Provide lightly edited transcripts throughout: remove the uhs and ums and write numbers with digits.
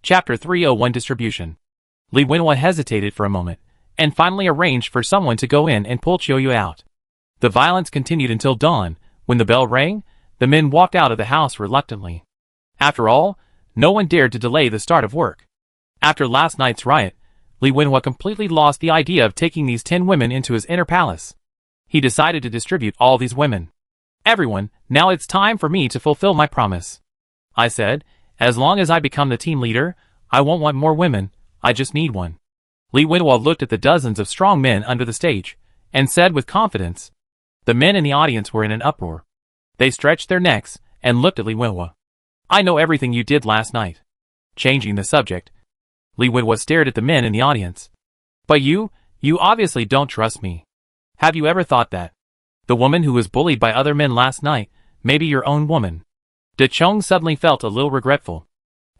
Chapter 301 Distribution. Li Wenhua hesitated for a moment, and finally arranged for someone to go in and pull Qiuyu out. The violence continued until dawn. When the bell rang, the men walked out of the house reluctantly. After all, no one dared to delay the start of work. After last night's riot, Li Wenhua completely lost the idea of taking these 10 women into his inner palace. He decided to distribute all these women. Everyone, now it's time for me to fulfill my promise. I said, as long as I become the team leader, I won't want more women, I just need one. Li Wenhua looked at the dozens of strong men under the stage, and said with confidence. The men in the audience were in an uproar. They stretched their necks, and looked at Li Wenhua. I know everything you did last night. Changing the subject, Li Wenhua stared at the men in the audience. But you obviously don't trust me. Have you ever thought that? The woman who was bullied by other men last night, may be your own woman. De Chong suddenly felt a little regretful.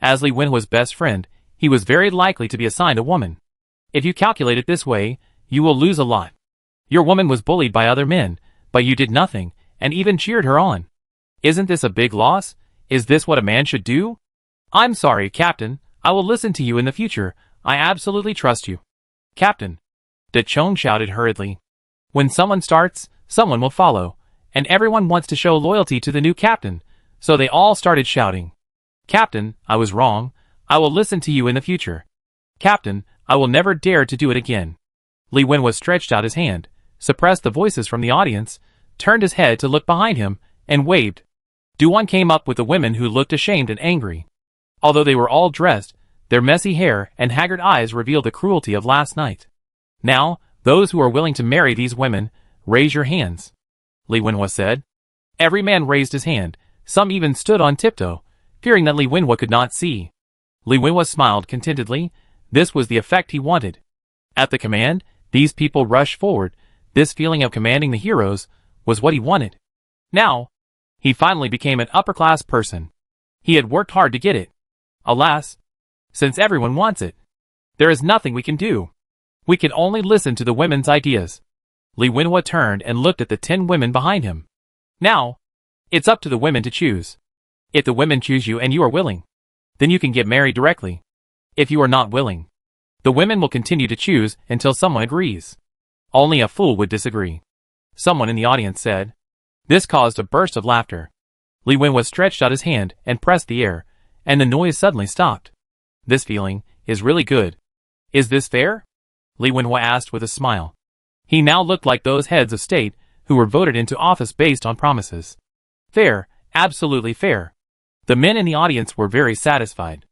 As Li Wenhua's best friend, he was very likely to be assigned a woman. If you calculate it this way, you will lose a lot. Your woman was bullied by other men, but you did nothing, and even cheered her on. Isn't this a big loss? Is this what a man should do? I'm sorry, Captain. I will listen to you in the future. I absolutely trust you. Captain. De Chong shouted hurriedly. When someone starts, someone will follow, and everyone wants to show loyalty to the new captain, so they all started shouting. Captain, I was wrong. I will listen to you in the future. Captain, I will never dare to do it again. Li Wenhua stretched out his hand, suppressed the voices from the audience, turned his head to look behind him, and waved. Duan came up with the women who looked ashamed and angry. Although they were all dressed, their messy hair and haggard eyes revealed the cruelty of last night. Now, those who are willing to marry these women, raise your hands. Li Wenhua said. Every man raised his hand, some even stood on tiptoe, fearing that Li Wenhua could not see. Li Wenhua smiled contentedly. This was the effect he wanted. At the command, these people rushed forward. This feeling of commanding the heroes was what he wanted. Now, he finally became an upper-class person. He had worked hard to get it. Alas, since everyone wants it, there is nothing we can do. We can only listen to the women's ideas. Li Wenhua turned and looked at the 10 women behind him. Now, it's up to the women to choose. If the women choose you and you are willing, then you can get married directly. If you are not willing, the women will continue to choose until someone agrees. Only a fool would disagree. Someone in the audience said. This caused a burst of laughter. Li Wenhua stretched out his hand and pressed the air, and the noise suddenly stopped. This feeling is really good. Is this fair? Li Wenhua asked with a smile. He now looked like those heads of state who were voted into office based on promises. Fair, absolutely fair. The men in the audience were very satisfied.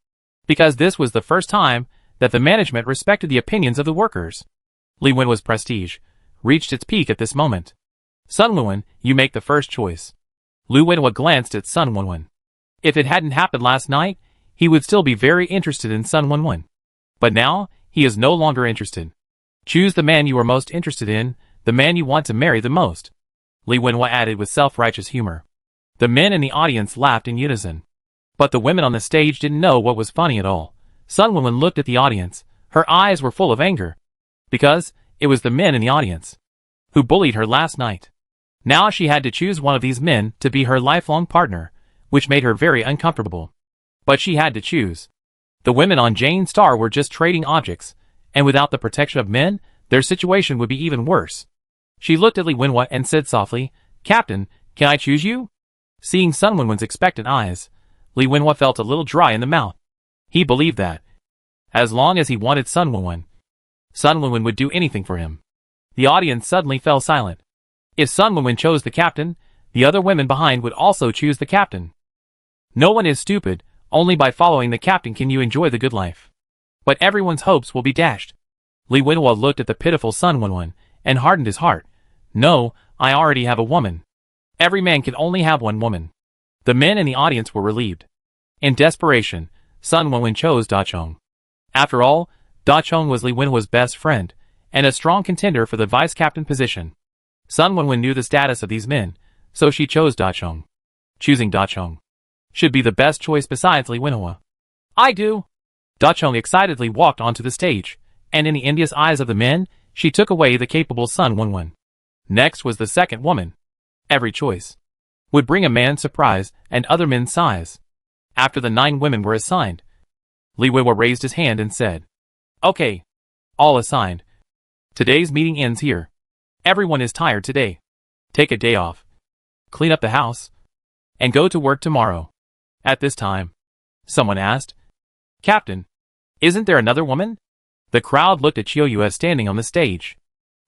Because this was the first time that the management respected the opinions of the workers. Li Wenhua's prestige reached its peak at this moment. Sun Wenwen, you make the first choice. Li Wenhua glanced at Sun Wenwen. If it hadn't happened last night, he would still be very interested in Sun Wenwen. But now, he is no longer interested. Choose the man you are most interested in, the man you want to marry the most. Li Wenhua added with self-righteous humor. The men in the audience laughed in unison. But the women on the stage didn't know what was funny at all. Sun Wenwen looked at the audience. Her eyes were full of anger. Because it was the men in the audience who bullied her last night. Now she had to choose one of these men to be her lifelong partner, which made her very uncomfortable. But she had to choose. The women on Jane's Star were just trading objects, and without the protection of men, their situation would be even worse. She looked at Li Wenhua and said softly, Captain, can I choose you? Seeing Sun Wenwen's expectant eyes, Li Wenhua felt a little dry in the mouth. He believed that, as long as he wanted Sun Wenwen would do anything for him. The audience suddenly fell silent. If Sun Wenwen chose the captain, the other women behind would also choose the captain. No one is stupid, only by following the captain can you enjoy the good life. But everyone's hopes will be dashed. Li Wenhua looked at the pitiful Sun Wenwen, and hardened his heart. No, I already have a woman. Every man can only have one woman. The men in the audience were relieved. In desperation, Sun Wenwen chose Da Chong. After all, Da Chong was Li Wenhua's best friend, and a strong contender for the vice-captain position. Sun Wenwen knew the status of these men, so she chose Da Chong. Choosing Da Chong should be the best choice besides Li Wenhua. I do. Da Chong excitedly walked onto the stage, and in the envious eyes of the men, she took away the capable Sun Wenwen. Next was the second woman. Every choice would bring a man's surprise and other men's sighs. After the 9 women were assigned, Li Wenhua raised his hand and said, "Okay. All assigned. Today's meeting ends here. Everyone is tired today. Take a day off. Clean up the house. And go to work tomorrow." At this time, someone asked, "Captain, isn't there another woman?" The crowd looked at Qiuyue standing on the stage.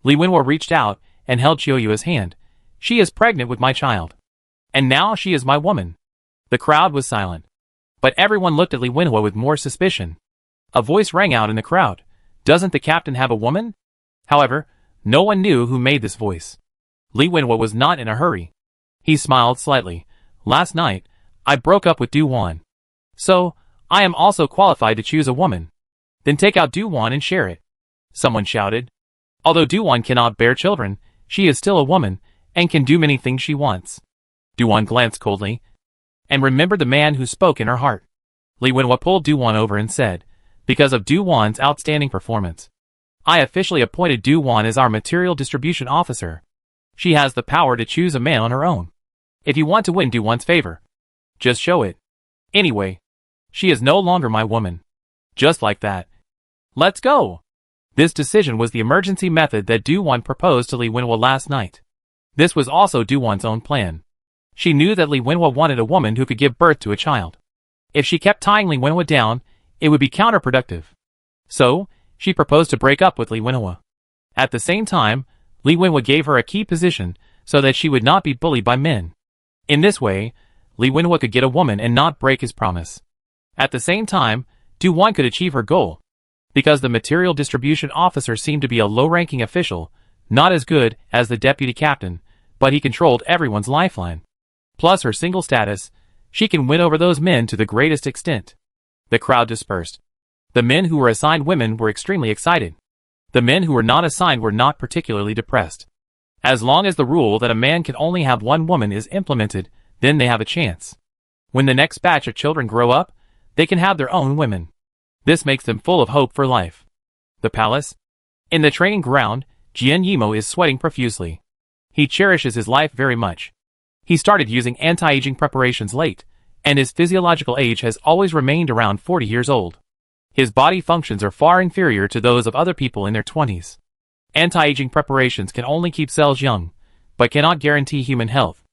Li Wenhua reached out and held Qiuyue's hand. "She is pregnant with my child. And now she is my woman." The crowd was silent. But everyone looked at Li Wenhua with more suspicion. A voice rang out in the crowd. "Doesn't the captain have a woman?" However, no one knew who made this voice. Li Wenhua was not in a hurry. He smiled slightly. "Last night, I broke up with Du Wan. So, I am also qualified to choose a woman. Then take out Du Wan and share it." Someone shouted. "Although Du Wan cannot bear children, she is still a woman, and can do many things she wants." Du Wan glanced coldly, and remembered the man who spoke in her heart. Li Wenhua pulled Du Wan over and said, "Because of Du Wan's outstanding performance, I officially appointed Du Wan as our material distribution officer. She has the power to choose a man on her own. If you want to win Du Wan's favor, just show it. Anyway, she is no longer my woman." Just like that. "Let's go." This decision was the emergency method that Du Wan proposed to Li Wenhua last night. This was also Du Wan's own plan. She knew that Li Wenhua wanted a woman who could give birth to a child. If she kept tying Li Wenhua down, it would be counterproductive. So, she proposed to break up with Li Wenhua. At the same time, Li Wenhua gave her a key position so that she would not be bullied by men. In this way, Li Wenhua could get a woman and not break his promise. At the same time, Du Wan could achieve her goal. Because the material distribution officer seemed to be a low-ranking official, not as good as the deputy captain, but he controlled everyone's lifeline. Plus her single status, she can win over those men to the greatest extent. The crowd dispersed. The men who were assigned women were extremely excited. The men who were not assigned were not particularly depressed. As long as the rule that a man can only have one woman is implemented, then they have a chance. When the next batch of children grow up, they can have their own women. This makes them full of hope for life. The palace. In the training ground, Jian Yimo is sweating profusely. He cherishes his life very much. He started using anti-aging preparations late, and his physiological age has always remained around 40 years old. His body functions are far inferior to those of other people in their 20s. Anti-aging preparations can only keep cells young, but cannot guarantee human health.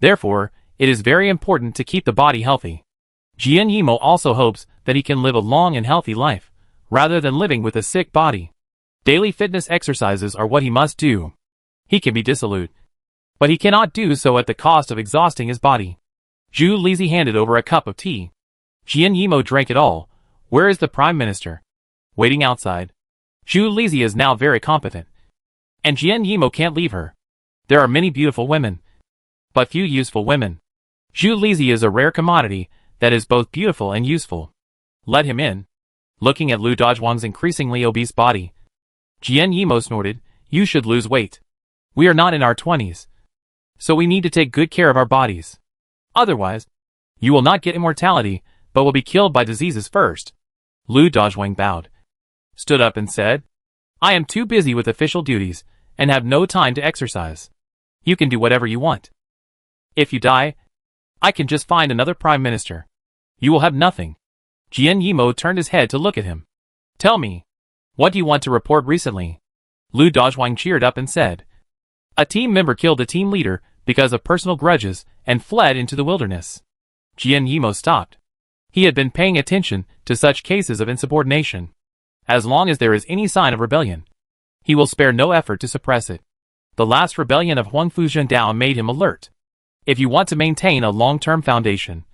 Therefore, it is very important to keep the body healthy. Jian Yimo also hopes that he can live a long and healthy life, rather than living with a sick body. Daily fitness exercises are what he must do. He can be dissolute, but he cannot do so at the cost of exhausting his body. Zhu Lizi handed over a cup of tea. Jian Yimo drank it all. "Where is the Prime Minister?" "Waiting outside." Zhu Lizi is now very competent. And Jian Yimo can't leave her. There are many beautiful women, but few useful women. Zhu Lizi is a rare commodity that is both beautiful and useful. "Let him in." Looking at Lu Dazhuang's increasingly obese body, Jian Yimo snorted, "You should lose weight. We are not in our 20s. So we need to take good care of our bodies. Otherwise, you will not get immortality, but will be killed by diseases first." Lu Dazhuang bowed, stood up and said, "I am too busy with official duties, and have no time to exercise. You can do whatever you want. If you die, I can just find another prime minister. You will have nothing." Jian Yimo turned his head to look at him. "Tell me, what do you want to report recently?" Lu Dazhuang cheered up and said, "A team member killed a team leader because of personal grudges and fled into the wilderness." Jian Yimo stopped. He had been paying attention to such cases of insubordination. As long as there is any sign of rebellion, he will spare no effort to suppress it. The last rebellion of Huangfu Zhendao made him alert. If you want to maintain a long-term foundation,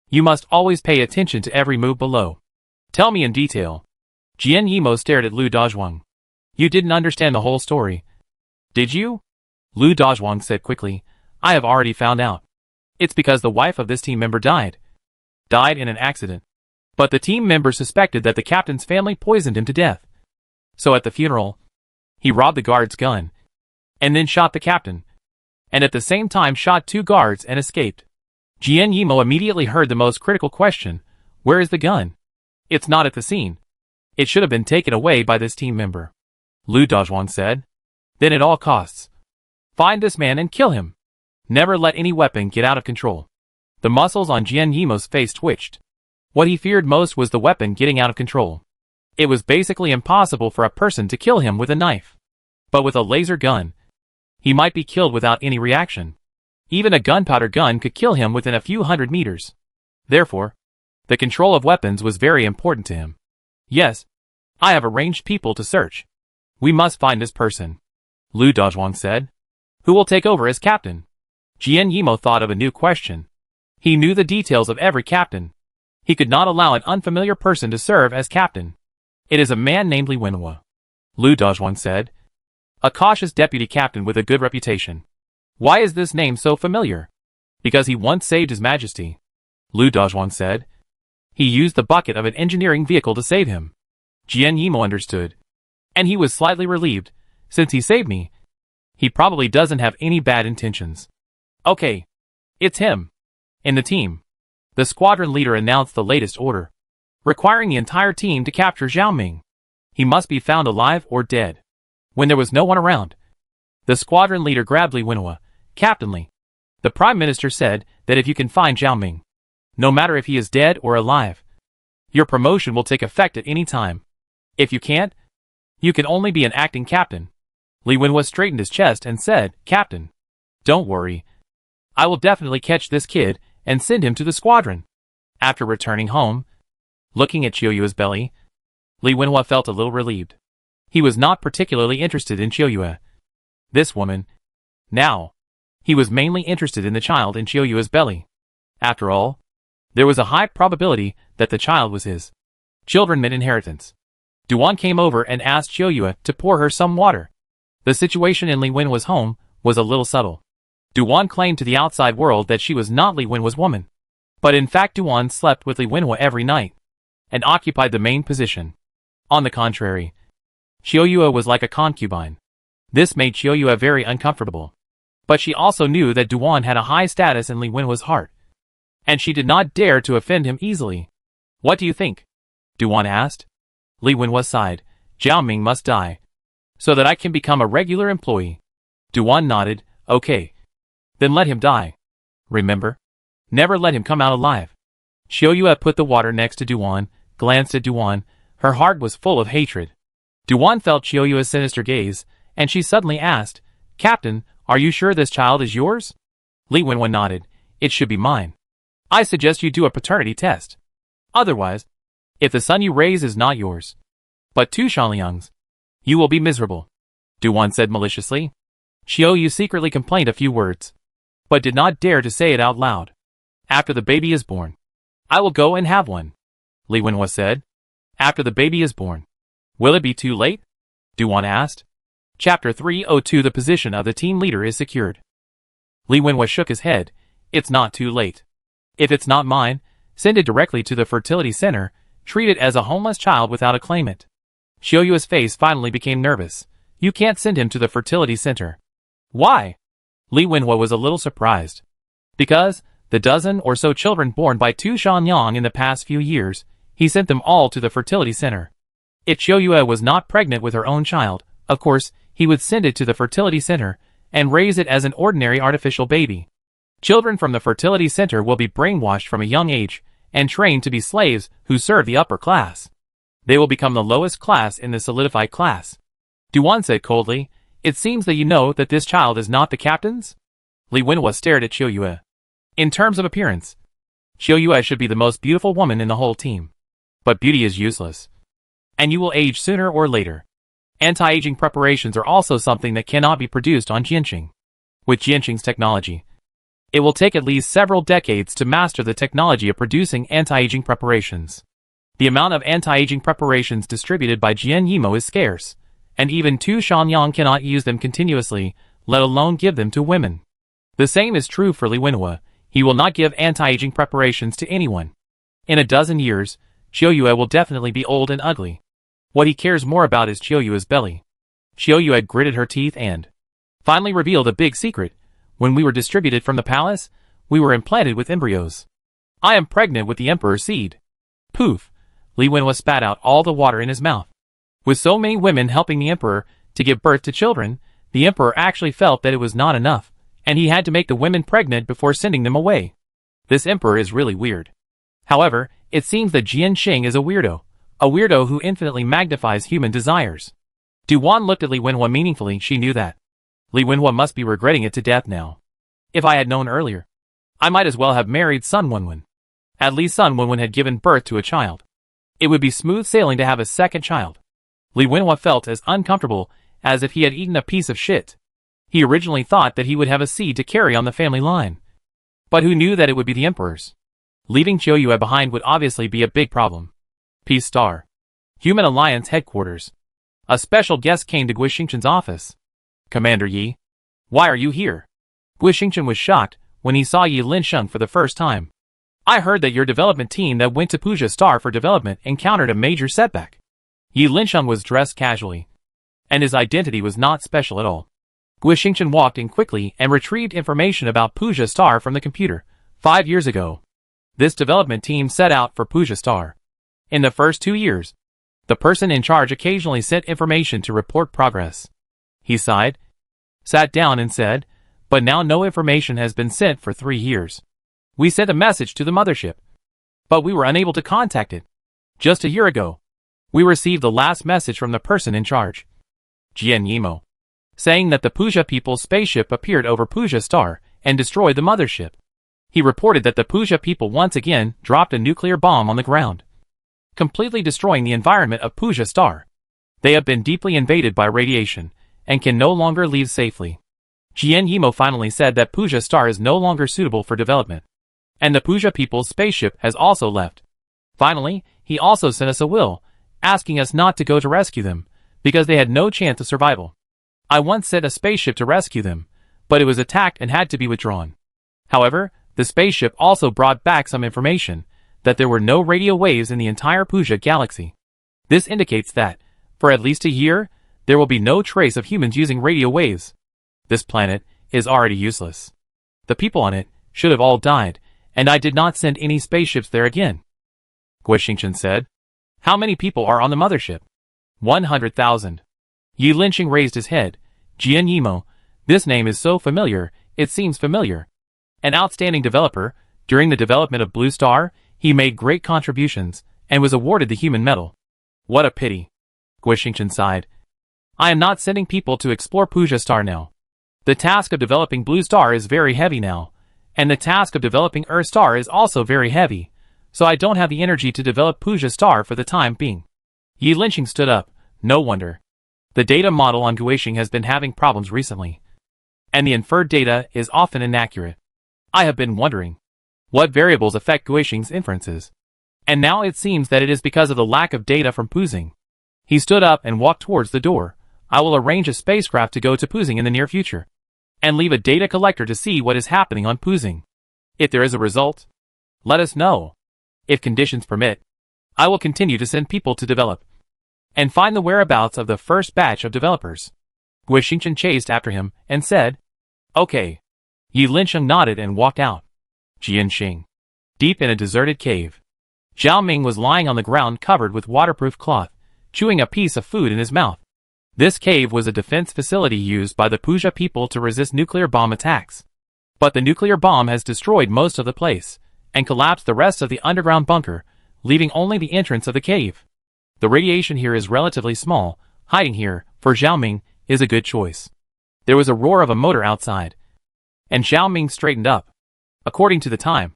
you must always pay attention to every move below. Tell me in detail. Jian Yimo stared at Lu Dazhuang. "You didn't understand the whole story, did you?" Lu Dazhuang said quickly, "I have already found out. It's because the wife of this team member died in an accident. But the team member suspected that the captain's family poisoned him to death. So at the funeral, he robbed the guard's gun, and then shot the captain, and at the same time shot 2 guards and escaped." Jian Yimo immediately heard the most critical question, "Where is the gun?" "It's not at the scene. It should have been taken away by this team member," Lu Dazhuang said. "Then at all costs, find this man and kill him. Never let any weapon get out of control." The muscles on Jian Yimo's face twitched. What he feared most was the weapon getting out of control. It was basically impossible for a person to kill him with a knife. But with a laser gun, he might be killed without any reaction. Even a gunpowder gun could kill him within a few hundred meters. Therefore, the control of weapons was very important to him. Yes, I have arranged people to search. We must find this person, Lu Dazhuang said. Who will take over as captain? Jian Yimo thought of a new question. He knew the details of every captain. He could not allow an unfamiliar person to serve as captain. It is a man named Li Wenhua, Lu Dazhuang said. A cautious deputy captain with a good reputation. Why is this name so familiar? Because he once saved His Majesty, Lu Dazhuang said. He used the bucket of an engineering vehicle to save him. Jian Yimo understood. And he was slightly relieved. Since he saved me, he probably doesn't have any bad intentions. Okay. It's him. In the team, the squadron leader announced the latest order, requiring the entire team to capture Zhao Ming. He must be found alive or dead. When there was no one around, the squadron leader grabbed Li Wenhua. Captain Li, the Prime Minister said that if you can find Zhao Ming, no matter if he is dead or alive, your promotion will take effect at any time. If you can't, you can only be an acting captain. Li Wenhua straightened his chest and said, Captain, don't worry. I will definitely catch this kid and send him to the squadron. After returning home, looking at Qiuyue's belly, Li Wenhua felt a little relieved. He was not particularly interested in Qiuyue. This woman. Now, he was mainly interested in the child in Qiuyue's belly. After all, there was a high probability that the child was his. Children meant inheritance. Duan came over and asked Qiuyue to pour her some water. The situation in Li Wenhua's home was a little subtle. Duan claimed to the outside world that she was not Li Wenhua's woman. But in fact Duan slept with Li Wenhua every night, and occupied the main position. On the contrary, Qiuyue was like a concubine. This made Qiuyue very uncomfortable. But she also knew that Duan had a high status in Li Wenhua's heart, and she did not dare to offend him easily. What do you think? Duan asked. Li Wenhua sighed. Zhao Ming must die, so that I can become a regular employee. Duan nodded. Okay. Then let him die. Remember? Never let him come out alive. Qiuyue put the water next to Duan, glanced at Duan. Her heart was full of hatred. Duan felt Qiuyue's sinister gaze, and she suddenly asked, Captain, are you sure this child is yours? Li Wenhua nodded. It should be mine. I suggest you do a paternity test. Otherwise, if the son you raise is not yours, but Tu Shanliang's, you will be miserable. Duan said maliciously. Qiuyue secretly complained a few words, but did not dare to say it out loud. After the baby is born, I will go and have one, Li Wenhua said. After the baby is born, will it be too late? Duan asked. Chapter 302. The position of the team leader is secured. Li Wenhua shook his head. It's not too late. If it's not mine, send it directly to the fertility center. Treat it as a homeless child without a claimant. Qiuyue's face finally became nervous. You can't send him to the fertility center. Why? Li Wenhua was a little surprised. Because, the dozen or so children born by Tu Shanliang in the past few years, he sent them all to the fertility center. If Qiuyue was not pregnant with her own child, of course, he would send it to the fertility center and raise it as an ordinary artificial baby. Children from the fertility center will be brainwashed from a young age and trained to be slaves who serve the upper class. They will become the lowest class in the solidified class. Duan said coldly, It seems that you know that this child is not the captain's? Li Wenhua stared at Qiuyue. In terms of appearance, Qiuyue should be the most beautiful woman in the whole team. But beauty is useless. And you will age sooner or later. Anti-aging preparations are also something that cannot be produced on Jianqing. With Jianqing's technology, it will take at least several decades to master the technology of producing anti-aging preparations. The amount of anti-aging preparations distributed by Jian Yimo is scarce, and even Tu Shanliang cannot use them continuously, let alone give them to women. The same is true for Li Wenhua. He will not give anti-aging preparations to anyone. In a dozen years, Qiuyue will definitely be old and ugly. What he cares more about is Qiuyue's belly. Qiuyue gritted her teeth and finally revealed a big secret. When we were distributed from the palace, we were implanted with embryos. I am pregnant with the emperor's seed. Poof! Li Wenhua spat out all the water in his mouth. With so many women helping the emperor to give birth to children, the emperor actually felt that it was not enough, and he had to make the women pregnant before sending them away. This emperor is really weird. However, it seems that Jian Xing is a weirdo who infinitely magnifies human desires. Du Wan looked at Li Wenhua meaningfully. She knew that Li Wenhua must be regretting it to death now. If I had known earlier, I might as well have married Sun Wenwen. At least Sun Wenwen had given birth to a child. It would be smooth sailing to have a second child. Li Wenhua felt as uncomfortable as if he had eaten a piece of shit. He originally thought that he would have a seed to carry on the family line. But who knew that it would be the emperor's? Leaving Qiuyue behind would obviously be a big problem. Peace Star. Human Alliance headquarters. A special guest came to Gui Xingchen's office. Commander Yi. Why are you here? Gui Xingchen was shocked when he saw Yi Linsheng for the first time. I heard that your development team that went to Puja Star for development encountered a major setback. Yi Linsheng was dressed casually, and his identity was not special at all. Gui Xingchen walked in quickly and retrieved information about Puja Star from the computer. 5 years ago, this development team set out for Puja Star. In the first 2 years, the person in charge occasionally sent information to report progress. He sighed, sat down and said, but now no information has been sent for 3 years. We sent a message to the mothership, but we were unable to contact it. Just a year ago, we received the last message from the person in charge, Jian Yimo, saying that the Puja people's spaceship appeared over Puja Star and destroyed the mothership. He reported that the Puja people once again dropped a nuclear bomb on the ground, completely destroying the environment of Puja Star. They have been deeply invaded by radiation and can no longer leave safely. Jian Yimo finally said that Puja Star is no longer suitable for development, and the Puja people's spaceship has also left. Finally, he also sent us a will, asking us not to go to rescue them, because they had no chance of survival. I once sent a spaceship to rescue them, but it was attacked and had to be withdrawn. However, the spaceship also brought back some information, that there were no radio waves in the entire Puja galaxy. This indicates that, for at least a year, there will be no trace of humans using radio waves. This planet is already useless. The people on it should have all died, and I did not send any spaceships there again. Gui Xingchen said. How many people are on the mothership? 100,000. Yi Linsheng raised his head. Jian Yimo, this name is so familiar, it seems familiar. An outstanding developer, during the development of Blue Star, he made great contributions, and was awarded the human medal. What a pity. Gui Xingchen sighed. I am not sending people to explore Puja Star now. The task of developing Blue Star is very heavy now, and the task of developing Earth Star is also very heavy, so I don't have the energy to develop Puja Star for the time being. Yi Linsheng stood up. No wonder. The data model on Guixing has been having problems recently, and the inferred data is often inaccurate. I have been wondering what variables affect Guixing's inferences, and now it seems that it is because of the lack of data from Puzing. He stood up and walked towards the door. I will arrange a spacecraft to go to Puzing in the near future, and leave a data collector to see what is happening on Puzing. If there is a result, let us know. If conditions permit, I will continue to send people to develop and find the whereabouts of the first batch of developers. Gui Xingchen chased after him and said, Okay. Yi Linsheng nodded and walked out. Jian Xing. Deep in a deserted cave, Zhao Ming was lying on the ground covered with waterproof cloth, chewing a piece of food in his mouth. This cave was a defense facility used by the Puja people to resist nuclear bomb attacks. But the nuclear bomb has destroyed most of the place, and collapsed the rest of the underground bunker, leaving only the entrance of the cave. The radiation here is relatively small. Hiding here, for Zhao Ming, is a good choice. There was a roar of a motor outside, and Zhao Ming straightened up. According to the time,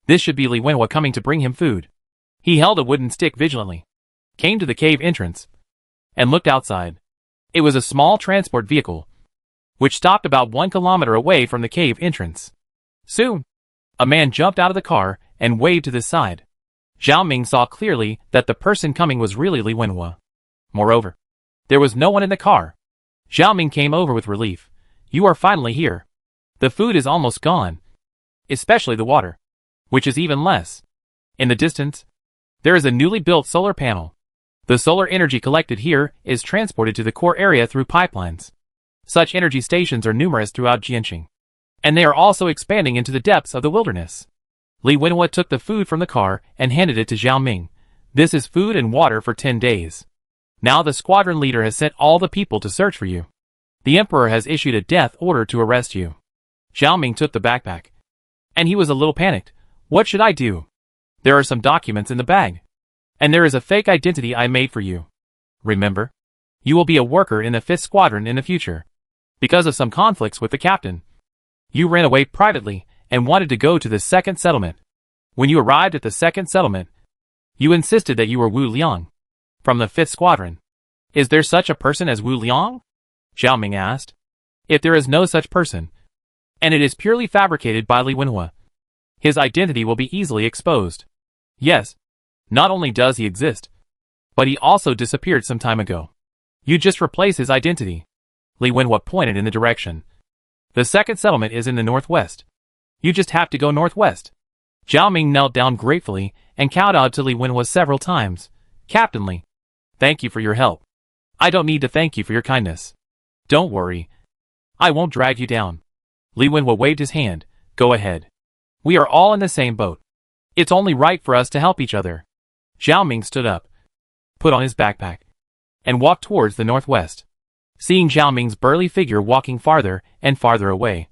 this should be Li Wenhua coming to bring him food. He held a wooden stick vigilantly, came to the cave entrance, and looked outside. It was a small transport vehicle, which stopped about 1 kilometer away from the cave entrance. Soon, a man jumped out of the car and waved to the side. Zhao Ming saw clearly that the person coming was really Li Wenhua. Moreover, there was no one in the car. Zhao Ming came over with relief. You are finally here. The food is almost gone, especially the water, which is even less. In the distance, there is a newly built solar panel. The solar energy collected here is transported to the core area through pipelines. Such energy stations are numerous throughout Jianxing, and they are also expanding into the depths of the wilderness. Li Wenhua took the food from the car and handed it to Zhao Ming. This is food and water for 10 days. Now the squadron leader has sent all the people to search for you. The emperor has issued a death order to arrest you. Zhao Ming took the backpack, and he was a little panicked. What should I do? There are some documents in the bag. And there is a fake identity I made for you. Remember? You will be a worker in the 5th Squadron in the future. Because of some conflicts with the captain, you ran away privately and wanted to go to the 2nd settlement. When you arrived at the 2nd settlement, you insisted that you were Wu Liang, from the 5th Squadron. Is there such a person as Wu Liang? Zhao Ming asked. If there is no such person, and it is purely fabricated by Li Wenhua, his identity will be easily exposed. Yes, not only does he exist, but he also disappeared some time ago. You just replace his identity. Li Wenhua pointed in the direction. The 2nd settlement is in the northwest. You just have to go northwest. Zhao Ming knelt down gratefully and kowtowed to Li Wenhua several times. Captain Li, thank you for your help. I don't need to thank you for your kindness. Don't worry. I won't drag you down. Li Wenhua waved his hand. Go ahead. We are all in the same boat. It's only right for us to help each other. Zhao Ming stood up, put on his backpack, and walked towards the northwest. Seeing Zhao Ming's burly figure walking farther and farther away,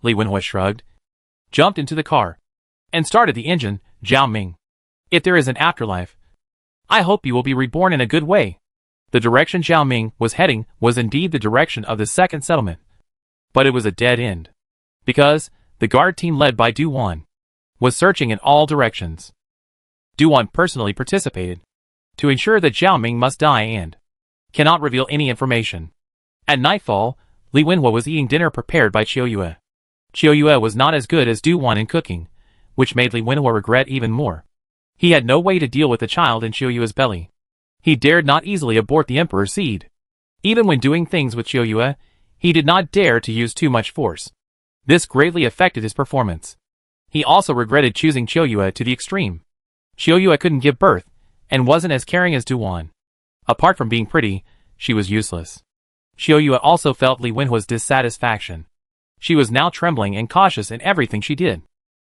Li Wenhua shrugged, jumped into the car, and started the engine. Zhao Ming, if there is an afterlife, I hope you will be reborn in a good way. The direction Zhao Ming was heading was indeed the direction of the 2nd settlement. But it was a dead end. Because the guard team led by Du Wan was searching in all directions. Du Wan personally participated to ensure that Zhao Ming must die and cannot reveal any information. At nightfall, Li Wenhua was eating dinner prepared by Qiu Yue. Qiu Yue was not as good as Du Wan in cooking, which made Li Wenhua regret even more. He had no way to deal with the child in Qiu Yue's belly. He dared not easily abort the Emperor's seed. Even when doing things with Qiu Yue, he did not dare to use too much force. This greatly affected his performance. He also regretted choosing Qiu Yue to the extreme. Qiu Yue couldn't give birth, and wasn't as caring as Du Wan. Apart from being pretty, she was useless. Qiu Yue also felt Li Wenhua's dissatisfaction. She was now trembling and cautious in everything she did.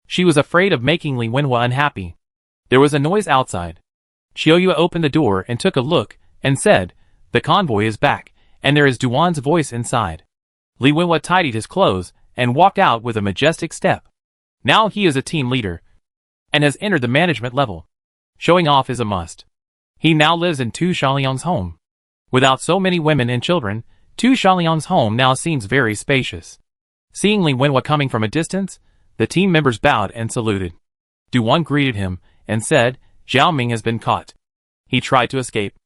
She was afraid of making Li Wenhua unhappy. There was a noise outside. Qiu Yue opened the door and took a look, and said, "The convoy is back, and there is Du Wan's voice inside." Li Wenhua tidied his clothes, and walked out with a majestic step. Now he is a team leader, and has entered the management level. Showing off is a must. He now lives in Tu Shanliang's home. Without so many women and children, Tu Shanliang's home now seems very spacious. Seeing Li Wenhua coming from a distance, the team members bowed and saluted. Du Wan greeted him, and said, "Zhao Ming has been caught." He tried to escape,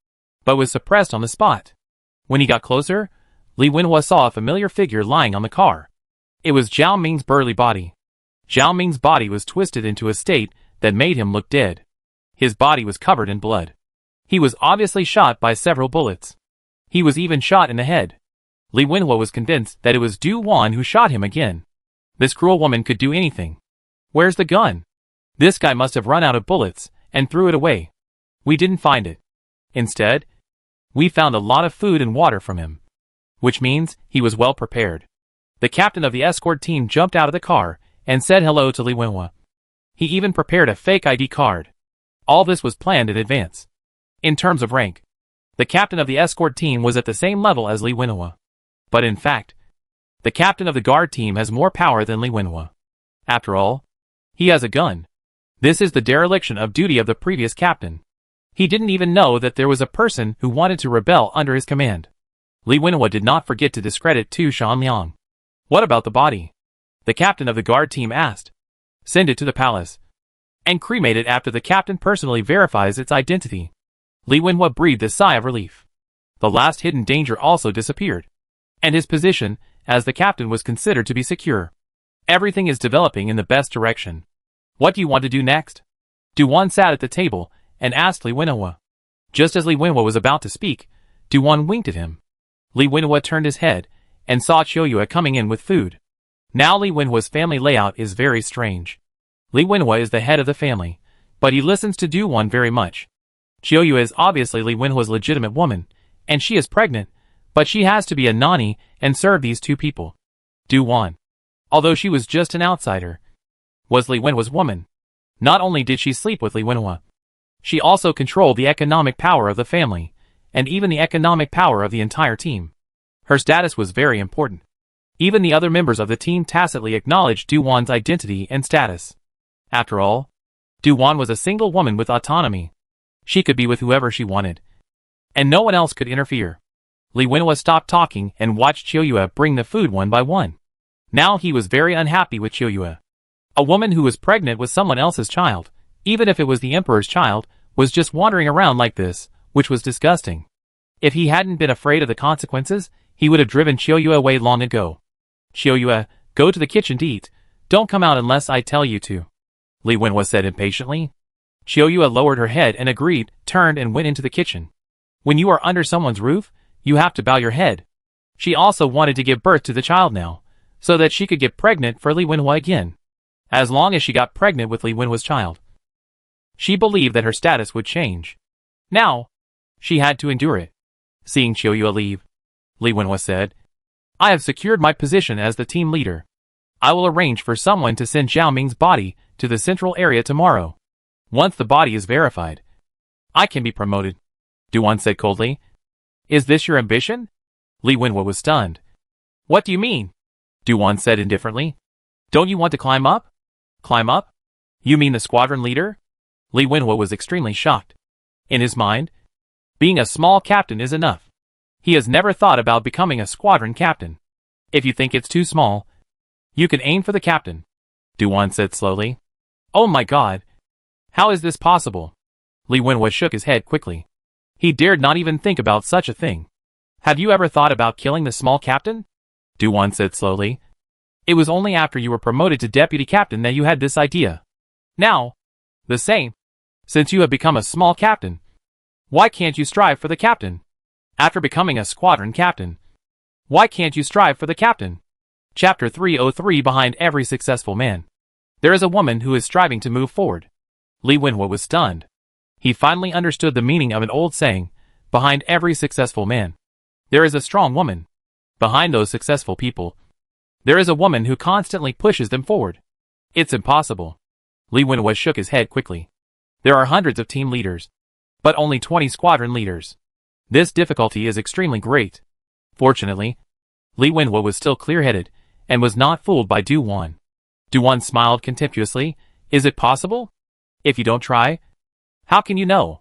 but was suppressed on the spot. When he got closer, Li Wenhua saw a familiar figure lying on the car. It was Zhao Ming's burly body. Zhao Ming's body was twisted into a state that made him look dead. His body was covered in blood. He was obviously shot by several bullets. He was even shot in the head. Li Wenhua was convinced that it was Du Wan who shot him again. This cruel woman could do anything. Where's the gun? This guy must have run out of bullets and threw it away. We didn't find it. Instead, we found a lot of food and water from him, which means he was well prepared. The captain of the escort team jumped out of the car and said hello to Li Wenhua. He even prepared a fake ID card. All this was planned in advance. In terms of rank, the captain of the escort team was at the same level as Li Wenhua. But in fact, the captain of the guard team has more power than Li Wenhua. After all, he has a gun. This is the dereliction of duty of the previous captain. He didn't even know that there was a person who wanted to rebel under his command. Li Wenhua did not forget to discredit Tu Shanliang. What about the body? The captain of the guard team asked. Send it to the palace, and cremate it after the captain personally verifies its identity. Li Wenhua breathed a sigh of relief. The last hidden danger also disappeared, and his position as the captain was considered to be secure. Everything is developing in the best direction. What do you want to do next? Du Wan sat at the table and asked Li Wenhua. Just as Li Wenhua was about to speak, Du Wan winked at him. Li Wenhua turned his head and saw Qiu Yue coming in with food. Now Li Wenhua's family layout is very strange. Li Wenhua is the head of the family, but he listens to Du Wan very much. Qiu Yue is obviously Li Wenhua's legitimate woman, and she is pregnant, but she has to be a nanny and serve these two people. Du Wan, although she was just an outsider, was Li Wenhua's woman. Not only did she sleep with Li Wenhua, she also controlled the economic power of the family, and even the economic power of the entire team. Her status was very important. Even the other members of the team tacitly acknowledged Du Wan's identity and status. After all, Du-Wan was a single woman with autonomy. She could be with whoever she wanted, and no one else could interfere. Li Wenhua stopped talking and watched Qiuyue bring the food one by one. Now he was very unhappy with Qiuyue. A woman who was pregnant with someone else's child, even if it was the emperor's child, was just wandering around like this, which was disgusting. If he hadn't been afraid of the consequences, he would have driven Qiuyue away long ago. Qiuyue, go to the kitchen to eat. Don't come out unless I tell you to, Li Wenhua said impatiently. Qiuyue lowered her head and agreed, turned and went into the kitchen. When you are under someone's roof, you have to bow your head. She also wanted to give birth to the child now, so that she could get pregnant for Li Wenhua again. As long as she got pregnant with Li Wenhua's child, she believed that her status would change. Now, she had to endure it. Seeing Qiuyue leave, Li Wenhua said, I have secured my position as the team leader. I will arrange for someone to send Zhao Ming's body to the central area tomorrow. Once the body is verified, I can be promoted, Du-Wan said coldly. Is this your ambition? Li Wenhua was stunned. What do you mean? Du-Wan said indifferently. Don't you want to climb up? Climb up? You mean the squadron leader? Li Wenhua was extremely shocked. In his mind, being a small captain is enough. He has never thought about becoming a squadron captain. If you think it's too small, you can aim for the captain, Du-Wan said slowly. Oh my god. How is this possible? Li Wenhua shook his head quickly. He dared not even think about such a thing. Have you ever thought about killing the small captain? Du-Wan said slowly. It was only after you were promoted to deputy captain that you had this idea. Now, the same. Since you have become a small captain, why can't you strive for the captain? After becoming a squadron captain, why can't you strive for the captain? Chapter 303. Behind every successful man, there is a woman who is striving to move forward. Li Wenhua was stunned. He finally understood the meaning of an old saying, behind every successful man, there is a strong woman. Behind those successful people, there is a woman who constantly pushes them forward. It's impossible. Li Wenhua shook his head quickly. There are hundreds of team leaders, but only 20 squadron leaders. This difficulty is extremely great. Fortunately, Li Wenhua was still clear-headed, and was not fooled by Du-Wan. Du-Wan smiled contemptuously. Is it possible? If you don't try, how can you know?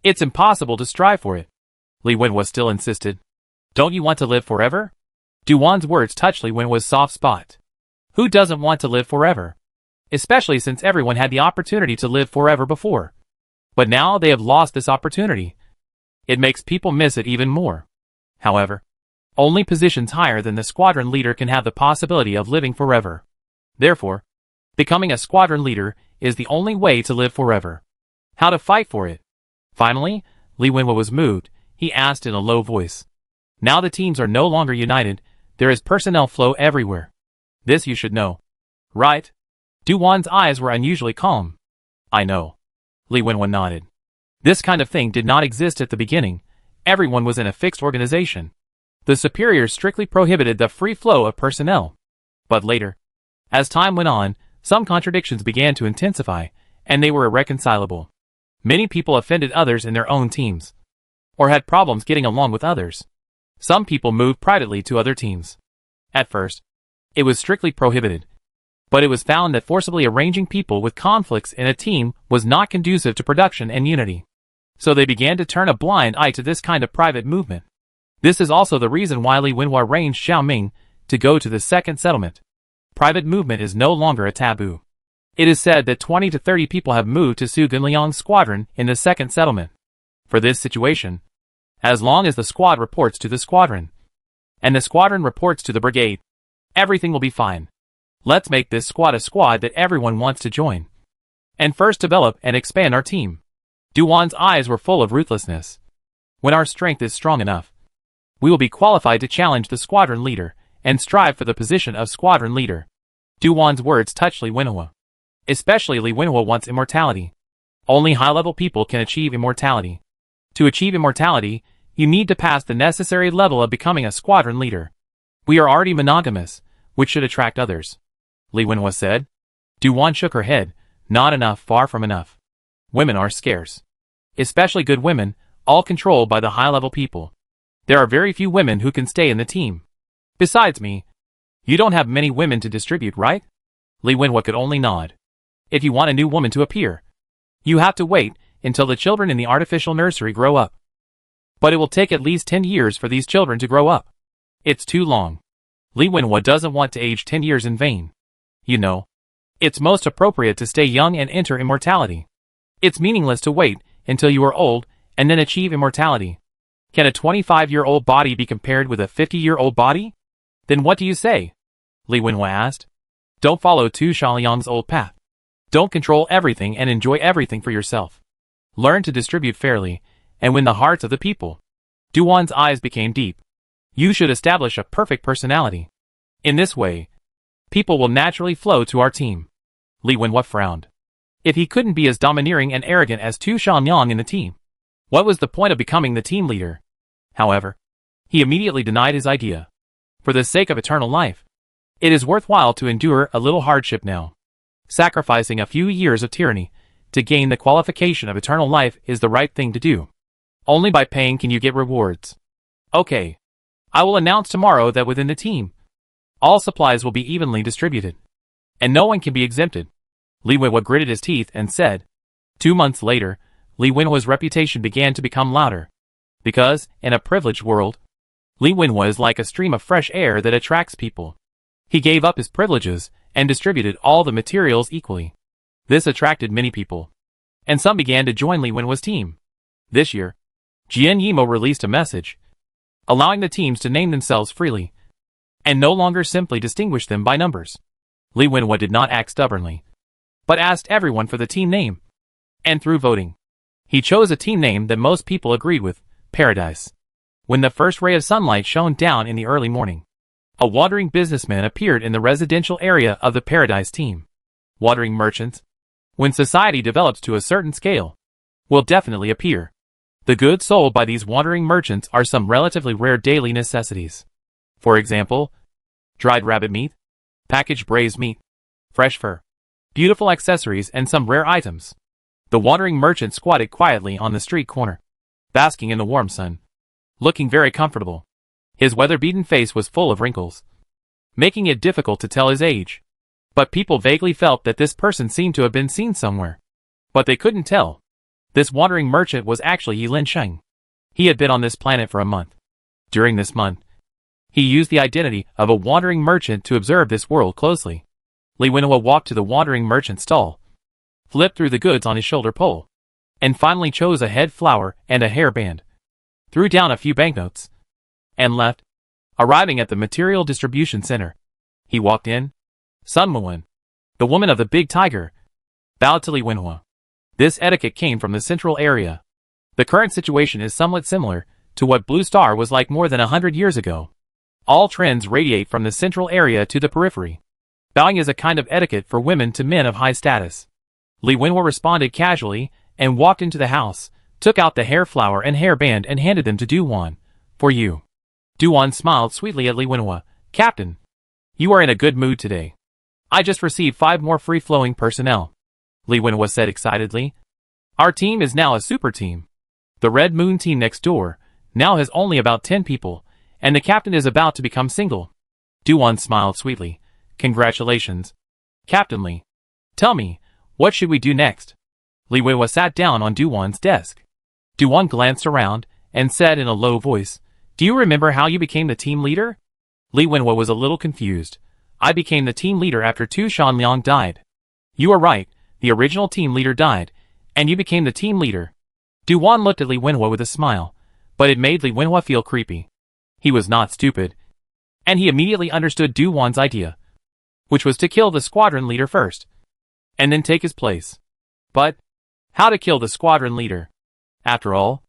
It's impossible to strive for it. Li Wenhua still insisted. Don't you want to live forever? Du-Wan's words touched Li Wenhua's soft spot. Who doesn't want to live forever? Especially since everyone had the opportunity to live forever before. But now they have lost this opportunity. It makes people miss it even more. However, only positions higher than the squadron leader can have the possibility of living forever. Therefore, becoming a squadron leader is the only way to live forever. How to fight for it? Finally, Li Wenhua was moved. He asked in a low voice. Now the teams are no longer united. There is personnel flow everywhere. This you should know. Right? Du-Wan's eyes were unusually calm. I know. Li Wenhua nodded. This kind of thing did not exist at the beginning. Everyone was in a fixed organization. The superiors strictly prohibited the free flow of personnel. But later, as time went on, some contradictions began to intensify, and they were irreconcilable. Many people offended others in their own teams, or had problems getting along with others. Some people moved privately to other teams. At first, it was strictly prohibited, but it was found that forcibly arranging people with conflicts in a team was not conducive to production and unity. So they began to turn a blind eye to this kind of private movement. This is also the reason why Li Wenhua arranged Zhao Ming to go to the second settlement. Private movement is no longer a taboo. It is said that 20 to 30 people have moved to Su Gunliang's squadron in the second settlement. For this situation, as long as the squad reports to the squadron, and the squadron reports to the brigade, everything will be fine. Let's make this squad a squad that everyone wants to join. And first develop and expand our team. Du-Wan's eyes were full of ruthlessness. When our strength is strong enough, we will be qualified to challenge the squadron leader and strive for the position of squadron leader. Du-Wan's words touched Li Wenhua. Especially Li Wenhua wants immortality. Only high-level people can achieve immortality. To achieve immortality, you need to pass the necessary level of becoming a squadron leader. We are already monogamous, which should attract others, Li Wenhua said. Du-Wan shook her head. Not enough, far from enough. Women are scarce. Especially good women, all controlled by the high-level people. There are very few women who can stay in the team. Besides me, you don't have many women to distribute, right? Li Wenhua could only nod. If you want a new woman to appear, You have to wait until the children in the artificial nursery grow up. But it will take at least 10 years for these children to grow up. It's too long. Li Wenhua doesn't want to age 10 years in vain. You know, it's most appropriate to stay young and enter immortality. It's meaningless to wait until you are old and then achieve immortality. Can a 25-year-old body be compared with a 50-year-old body? Then what do you say? Li Wenhua asked. Don't follow Tu Shanliang's old path. Don't control everything and enjoy everything for yourself. Learn to distribute fairly and win the hearts of the people. Duan's eyes became deep. You should establish a perfect personality. In this way, people will naturally flow to our team. Li Wenhua frowned. If he couldn't be as domineering and arrogant as Tu Shanliang in the team, what was the point of becoming the team leader? However, he immediately denied his idea. For the sake of eternal life, it is worthwhile to endure a little hardship now. Sacrificing a few years of tyranny to gain the qualification of eternal life is the right thing to do. Only by paying can you get rewards. Okay. I will announce tomorrow that within the team, all supplies will be evenly distributed, and no one can be exempted. Li Wenhua gritted his teeth and said. 2 months later, Li Wenhua's reputation began to become louder. Because, in a privileged world, Li Wenhua is like a stream of fresh air that attracts people. He gave up his privileges and distributed all the materials equally. This attracted many people, and some began to join Li Wenhua's team. This year, Jian Yimo released a message, allowing the teams to name themselves freely, and no longer simply distinguish them by numbers. Li Wenhua did not act stubbornly, but asked everyone for the team name. And through voting, he chose a team name that most people agreed with, Paradise. When the first ray of sunlight shone down in the early morning, a wandering businessman appeared in the residential area of the Paradise team. Wandering merchants, when society develops to a certain scale, will definitely appear. The goods sold by these wandering merchants are some relatively rare daily necessities. For example, dried rabbit meat, packaged braised meat, fresh fur, beautiful accessories, and some rare items. The wandering merchant squatted quietly on the street corner, basking in the warm sun, looking very comfortable. His weather-beaten face was full of wrinkles, making it difficult to tell his age. But people vaguely felt that this person seemed to have been seen somewhere. But they couldn't tell. This wandering merchant was actually Yi Linsheng. He had been on this planet for a month. During this month, he used the identity of a wandering merchant to observe this world closely. Li Wenhua walked to the wandering merchant's stall, flipped through the goods on his shoulder pole, and finally chose a head flower and a hairband, threw down a few banknotes, and left. Arriving at the material distribution center, he walked in. Sun Muwen, the woman of the big tiger, bowed to Li Wenhua. This etiquette came from the central area. The current situation is somewhat similar to what Blue Star was like more than 100 years ago. All trends radiate from the central area to the periphery. Bowing is a kind of etiquette for women to men of high status. Li Wenhua responded casually and walked into the house, took out the hair flower and hairband and handed them to Duan. For you. Duan smiled sweetly at Li Wenhua. Captain, you are in a good mood today. I just received 5 more free-flowing personnel. Li Wenhua said excitedly. Our team is now a super team. The Red Moon team next door now has only about 10 people, and the captain is about to become single. Duan smiled sweetly. Congratulations. Captain Li. Tell me, what should we do next? Li Wenhua sat down on Duan's desk. Duan glanced around and said in a low voice, Do you remember how you became the team leader? Li Wenhua was a little confused. I became the team leader after Tu Shanliang died. You are right, the original team leader died, and you became the team leader. Duan looked at Li Wenhua with a smile, but it made Li Wenhua feel creepy. He was not stupid, and he immediately understood Duan's idea, which was to kill the squadron leader first, and then take his place. But, how to kill the squadron leader? After all,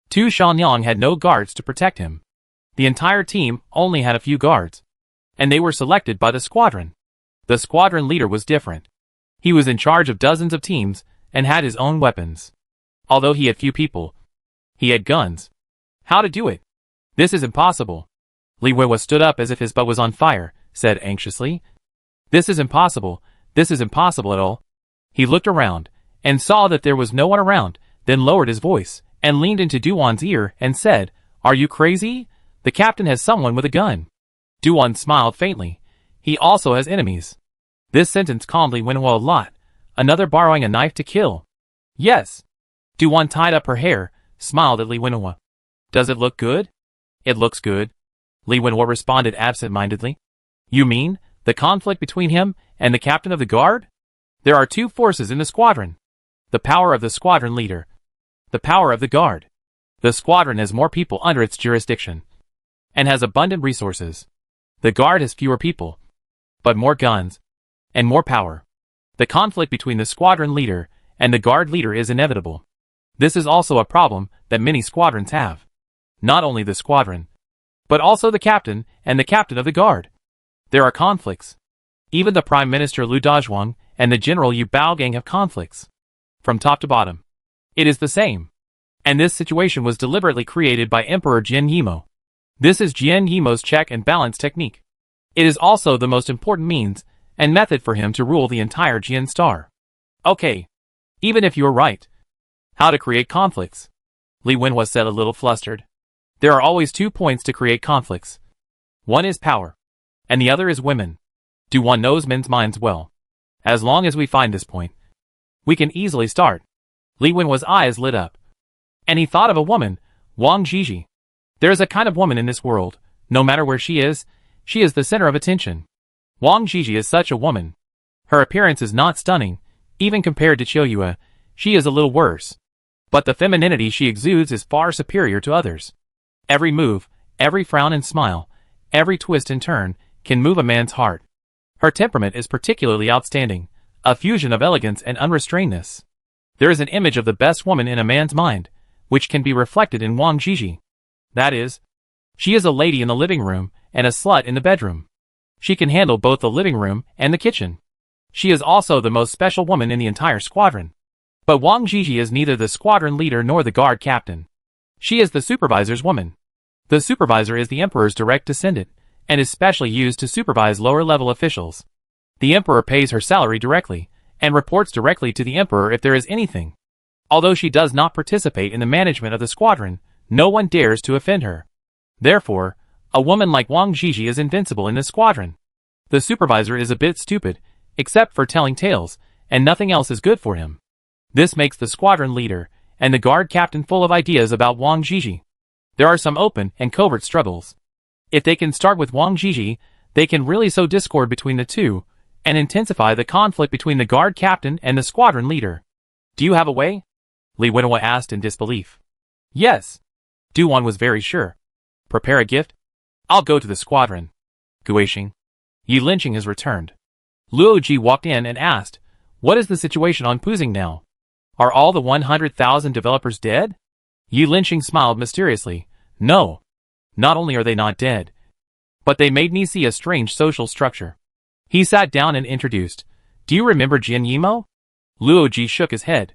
Tu Shanliang had no guards to protect him. The entire team only had a few guards, and they were selected by the squadron. The squadron leader was different. He was in charge of dozens of teams and had his own weapons. Although he had few people, he had guns. How to do it? This is impossible. Li Wenhua stood up as if his butt was on fire, said anxiously. This is impossible at all. He looked around and saw that there was no one around, then lowered his voice and leaned into Duan's ear and said, Are you crazy? The captain has someone with a gun. Duan smiled faintly. He also has enemies. This sentence calmed Li Wenhua a lot. Another borrowing a knife to kill. Yes. Du-Wan tied up her hair, smiled at Li Wenhua. Does it look good? It looks good. Li Wenhua responded absent-mindedly. You mean, the conflict between him and the captain of the guard? There are two forces in the squadron. The power of the squadron leader. The power of the guard. The squadron has more people under its jurisdiction. And has abundant resources. The guard has fewer people. But more guns. And more power. The conflict between the squadron leader and the guard leader is inevitable. This is also a problem that many squadrons have. Not only the squadron, but also the captain and the captain of the guard. There are conflicts. Even the Prime Minister Liu Dazhuang and the General Yu Baogang have conflicts. From top to bottom. It is the same. And this situation was deliberately created by Emperor Jian Yimo. This is Jian Yimo's check and balance technique. It is also the most important means and method for him to rule the entire Jian Star. Okay. Even if you're right. How to create conflicts. Li Wenhua said a little flustered. There are always 2 points to create conflicts. One is power. And the other is women. Du-Wan knows men's minds well. As long as we find this point, we can easily start. Li Wenhua's eyes lit up. And he thought of a woman, Wang Jiji. There is a kind of woman in this world, no matter where she is the center of attention. Wang Jiji is such a woman. Her appearance is not stunning, even compared to Qiuyue, she is a little worse. But the femininity she exudes is far superior to others. Every move, every frown and smile, every twist and turn, can move a man's heart. Her temperament is particularly outstanding, a fusion of elegance and unrestrainedness. There is an image of the best woman in a man's mind, which can be reflected in Wang Jiji. That is, she is a lady in the living room and a slut in the bedroom. She can handle both the living room and the kitchen. She is also the most special woman in the entire squadron. But Wang Jiji is neither the squadron leader nor the guard captain. She is the supervisor's woman. The supervisor is the emperor's direct descendant, and is specially used to supervise lower-level officials. The emperor pays her salary directly, and reports directly to the emperor if there is anything. Although she does not participate in the management of the squadron, no one dares to offend her. Therefore, a woman like Wang Jiji is invincible in this squadron. The supervisor is a bit stupid, except for telling tales, and nothing else is good for him. This makes the squadron leader and the guard captain full of ideas about Wang Jiji. There are some open and covert struggles. If they can start with Wang Jiji, they can really sow discord between the two, and intensify the conflict between the guard captain and the squadron leader. Do you have a way? Li Wenhua asked in disbelief. Yes. Du-Wan was very sure. Prepare a gift? I'll go to the squadron. Guixing. Yi Linqing has returned. Luo Ji walked in and asked, what is the situation on Puzing now? Are all the 100,000 developers dead? Yi Linqing smiled mysteriously. No. Not only are they not dead, but they made me see a strange social structure. He sat down and introduced, do you remember Jian Yimo? Luo Ji shook his head.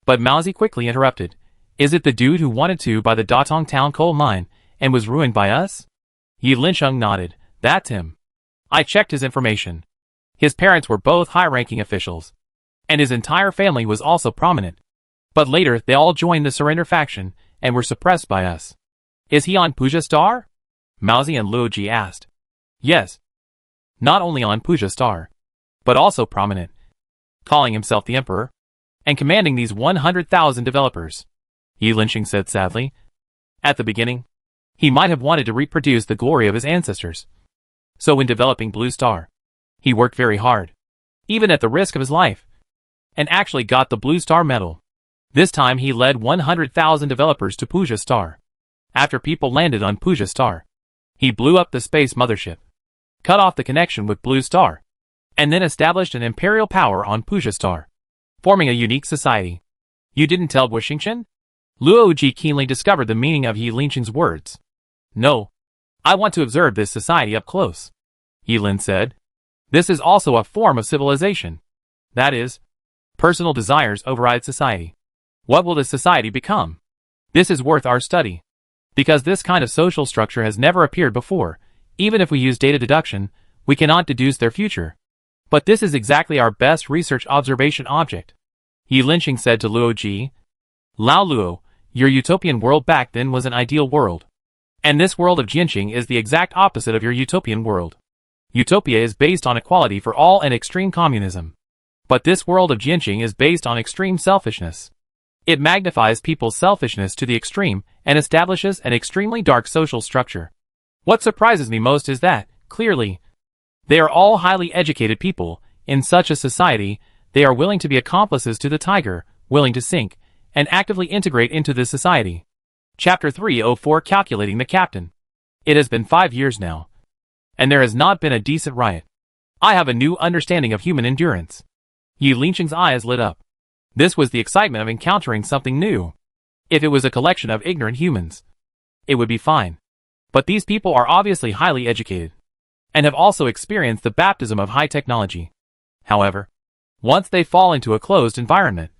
But Maozi quickly interrupted. Is it the dude who wanted to buy the Datong Town coal mine and was ruined by us? Yi Linqing nodded. That's him. I checked his information. His parents were both high-ranking officials, and his entire family was also prominent. But later they all joined the surrender faction and were suppressed by us. Is he on Puja Star? Maozi and Luo Ji asked. Yes. Not only on Puja Star, but also prominent, calling himself the emperor, and commanding these 100,000 developers. Yi Linqing said sadly. At the beginning, he might have wanted to reproduce the glory of his ancestors. So when developing Blue Star, he worked very hard, even at the risk of his life, and actually got the Blue Star medal. This time he led 100,000 developers to Puja Star. After people landed on Puja Star, he blew up the space mothership, cut off the connection with Blue Star, and then established an imperial power on Puja Star, forming a unique society. You didn't tell Guixing? Luo Ji keenly discovered the meaning of Yi Linqing's words. No. I want to observe this society up close. Yi Lin said. This is also a form of civilization. That is, personal desires override society. What will this society become? This is worth our study. Because this kind of social structure has never appeared before, even if we use data deduction, we cannot deduce their future. But this is exactly our best research observation object. Yi Linqing said to Luo Ji. Lao Luo, your utopian world back then was an ideal world. And this world of Jianqing is the exact opposite of your utopian world. Utopia is based on equality for all and extreme communism. But this world of Jianqing is based on extreme selfishness. It magnifies people's selfishness to the extreme and establishes an extremely dark social structure. What surprises me most is that, clearly, they are all highly educated people. In such a society, they are willing to be accomplices to the tiger, willing to sink, and actively integrate into the society. Chapter 304 Calculating the Captain. It has been 5 years now, and there has not been a decent riot. I have a new understanding of human endurance. Yi Lingqing's eyes lit up. This was the excitement of encountering something new. If it was a collection of ignorant humans, it would be fine. But these people are obviously highly educated, and have also experienced the baptism of high technology. However, once they fall into a closed environment,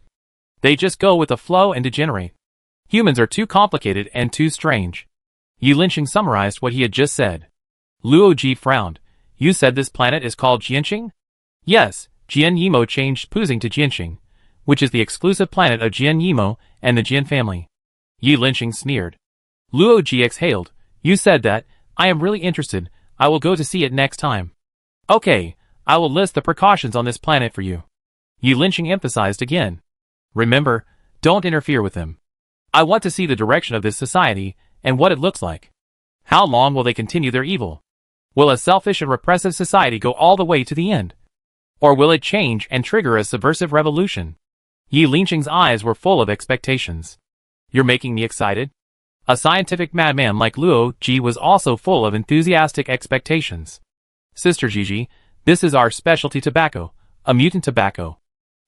they just go with the flow and degenerate. Humans are too complicated and too strange. Yi Lingqing summarized what he had just said. Luo Ji frowned. You said this planet is called Jianxing? Yes, Jian Yimo changed Puzing to Jianxing, which is the exclusive planet of Jian Yimo and the Jian family. Yi Lingqing sneered. Luo Ji exhaled. You said that. I am really interested. I will go to see it next time. Okay, I will list the precautions on this planet for you. Yi Lingqing emphasized again. Remember, don't interfere with them. I want to see the direction of this society and what it looks like. How long will they continue their evil? Will a selfish and repressive society go all the way to the end? Or will it change and trigger a subversive revolution? Yi Lingqing's eyes were full of expectations. You're making me excited? A scientific madman like Luo Ji was also full of enthusiastic expectations. Sister Gigi, this is our specialty tobacco, a mutant tobacco.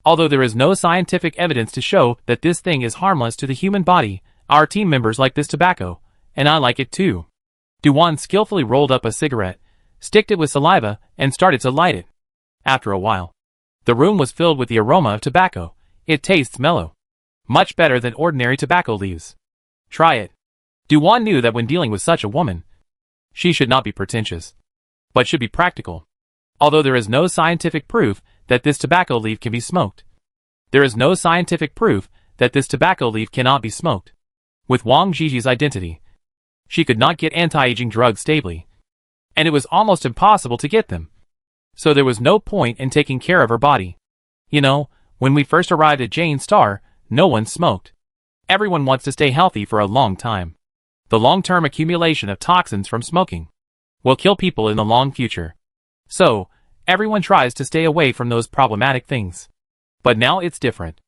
Although there is no scientific evidence to show that this thing is harmless to the human body, our team members like this tobacco, and I like it too. Duan skillfully rolled up a cigarette, sticked it with saliva, and started to light it. After a while, the room was filled with the aroma of tobacco. It tastes mellow. Much better than ordinary tobacco leaves. Try it. Duan knew that when dealing with such a woman, she should not be pretentious, but should be practical. Although there is no scientific proof that this tobacco leaf can be smoked. There is no scientific proof that this tobacco leaf cannot be smoked. With Wang Gigi's identity, she could not get anti-aging drugs stably, and it was almost impossible to get them. So there was no point in taking care of her body. You know, when we first arrived at Jane Star, no one smoked. Everyone wants to stay healthy for a long time. The long-term accumulation of toxins from smoking will kill people in the long future. So, everyone tries to stay away from those problematic things. But now it's different.